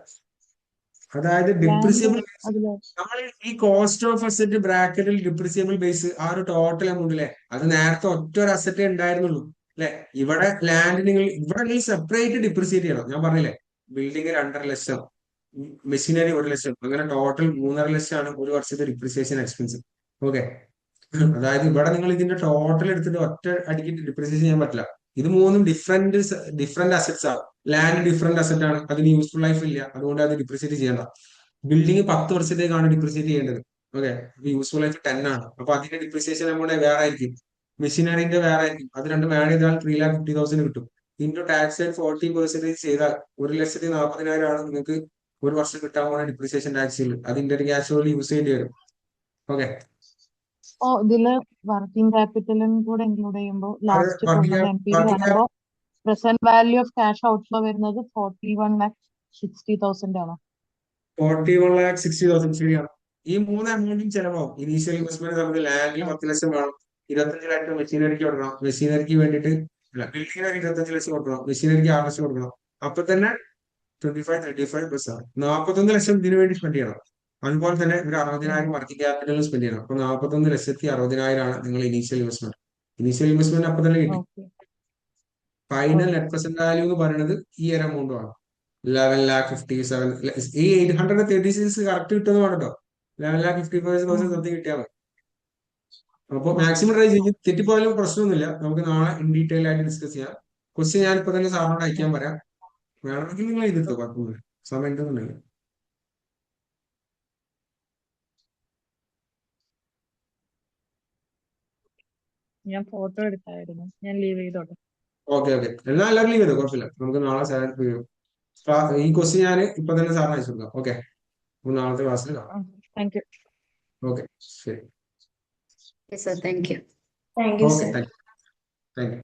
അതായത് ലാൻഡ് ഡിപ്രിസിയബിൾ അതില് നമ്മൾ ഈ കോസ്റ്റ് ഓഫ് അസറ്റ് ബ്രാക്കറ്റിൽ ഡിപ്രിസിയബിൾ ബേസ് ആ ഒരു ടോട്ടൽ എമൗണ്ട് അല്ലേ, അത് നേരത്തെ ഒറ്റ ഒരു അസറ്റേ ഉണ്ടായിരുന്നുള്ളൂ അല്ലെ. ഇവിടെ നിങ്ങൾ സെപ്പറേറ്റ് ഡിപ്രിസിയേറ്റ് ചെയ്യണം. ഞാൻ പറഞ്ഞില്ലേ, ബിൽഡിംഗ് 2.5 ലക്ഷം, മെഷീനറി 1 ലക്ഷം, അങ്ങനെ ടോട്ടൽ 3.5 ലക്ഷമാണ് ഒരു വർഷത്തെ ഡിപ്രിസിയേഷൻ എക്സ്പെൻസ്. ഓക്കെ, അതായത് ഇവിടെ നിങ്ങൾ ഇതിന്റെ ടോട്ടൽ എടുത്തിട്ട് ഒറ്റ അടിക്ക് ഡിപ്രിസിയേഷൻ ചെയ്യാൻ പറ്റില്ല. ഇത് മൂന്നും ഡിഫറെന്റ് അസറ്റ്സ് ആണ്. ലാൻഡ് ഡിഫറെന്റ് അസറ്റ് ആണ്, അതിന് യൂസ്ഫുൾ ലൈഫ് ഇല്ല, അതുകൊണ്ട് അത് ഡിപ്രിസിയേറ്റ് ചെയ്യണ്ട. ബിൽഡിംഗ് 10 വർഷത്തേക്കാണ് ഡിപ്രിസിയേറ്റ് ചെയ്യേണ്ടത്. ഓക്കെ, യൂസ്ഫുൾ ലൈഫ് 10 ആണ്, അപ്പൊ അതിന്റെ ഡിപ്രിസിയേഷൻ നമ്മുടെ വേറെ ആയിരിക്കും, മെഷീനറിന്റെ വേറെ ആയിരിക്കും. അത് രണ്ടും ആഡ് ചെയ്താൽ 3,50,000 കിട്ടും. ഇൻറ്റു ടാക്സ് ആൻഡ് 40% ചെയ്താൽ 1,40,000 ആണ് നിങ്ങൾക്ക് ഒരു വർഷം കിട്ടാൻ പോകുന്ന ഡിപ്രിസിയേഷൻ ടാക്സിൽ. അത് ഇന്റർ ക്യാഷ് ഫ്ലോയിൽ യൂസ് ചെയ്യേണ്ടി വരും. ഓക്കെ, ഇതില് വർക്കിംഗ് ക്യാപിറ്റലും കൂടെ ഇൻക്ലൂഡ് ചെയ്യുമ്പോൾ അത് ലാസ്റ്റ് കൊണ്ടുവന്ന MPD കാണുമ്പോൾ present value of cash outflow വരുന്നത് 41,60,000 ആണ്. 41,60,000 ശരിയാണ്. ഈ 3 എമൗണ്ടും ചെലവാകും. ഇനീഷ്യൽ ഇൻവെസ്റ്റ്മെന്റ് നമുക്ക് ലാൻഡിൽ 10 ലക്ഷം വേണം, 25 ലക്ഷം മെഷീനറിക്ക് കൊടുക്കണം, മെഷീനറിക്ക് വേണ്ടിയിട്ട് ബിൽഡിങ്ങിന് 25 ലക്ഷം കൊടുക്കണം, മെഷീനറിക്ക് 6 ലക്ഷം കൊടുക്കണം. അപ്പൊ തന്നെ 25, 35 പ്ലസ് ആണ് 41 ലക്ഷം ഇതിനു വേണ്ടി സ്പെൻഡ് ചെയ്യണം. അതുപോലെ തന്നെ ഒരു 60,000 വർക്കിംഗ് ക്യാപിറ്റലും സ്പെൻഡ് ചെയ്യണം. അപ്പൊ 41,60,000 ആണ് നിങ്ങൾ ഇനീഷ്യൽ ഇൻവെസ്റ്റ്മെന്റ്. ഇനീഷ്യൽ ഇൻവെസ്റ്റ്മെന്റ് അപ്പൊ തന്നെ കിട്ടി. Okay. Final net present value എന്ന് പറയുന്നത് ഈ ഒരു എമൗണ്ട് ആണ്, 11,57,000. ഈ 836 കറക്റ്റ് കിട്ടുമെന്ന് വേണം കേട്ടോ. 11,55,000 സംതിങ് കിട്ടിയാൽ മതി. അപ്പൊ മാക്സിമം ട്രൈ ചെയ്യും. തെറ്റിപ്പോയാലും പ്രശ്നമൊന്നുമില്ല, നമുക്ക് നാളെ ഇൻ ഡീറ്റെയിൽ ആയിട്ട് ഡിസ്കസ് ചെയ്യാം. ക്വസ്റ്റ്യൻ ഞാൻ ഇപ്പൊ തന്നെ സാറിനോട് അയക്കാൻ പറയാം, വേണമെങ്കിൽ നിങ്ങൾ എഴുതിട്ടോ, കുഴപ്പമൊന്നുമില്ല, സമയം ഉണ്ടെന്നുണ്ടെങ്കിൽ. ഞാൻ ഫോട്ടോ എടുത്തായിരുന്നു, ഞാൻ ലീവ് ചെയ്തോട്ടെ. ഓക്കെ എല്ലാവരും ലീവ് ചെയ്തോ, കുഴപ്പമില്ല. നമുക്ക് നാളെ ഈ ക്വസ്റ്റ്യൻ ഞാൻ ഇപ്പൊ തന്നെ സാറിന് അയച്ചു കൊടുക്കാം. ഓക്കെ, അപ്പൊ നാളത്തെ ക്ലാസ്സിൽ കാണാം. Thank you. ഓക്കെ, ശരി. Yes, sir. Thank you. Thank you, okay, sir. Thank you.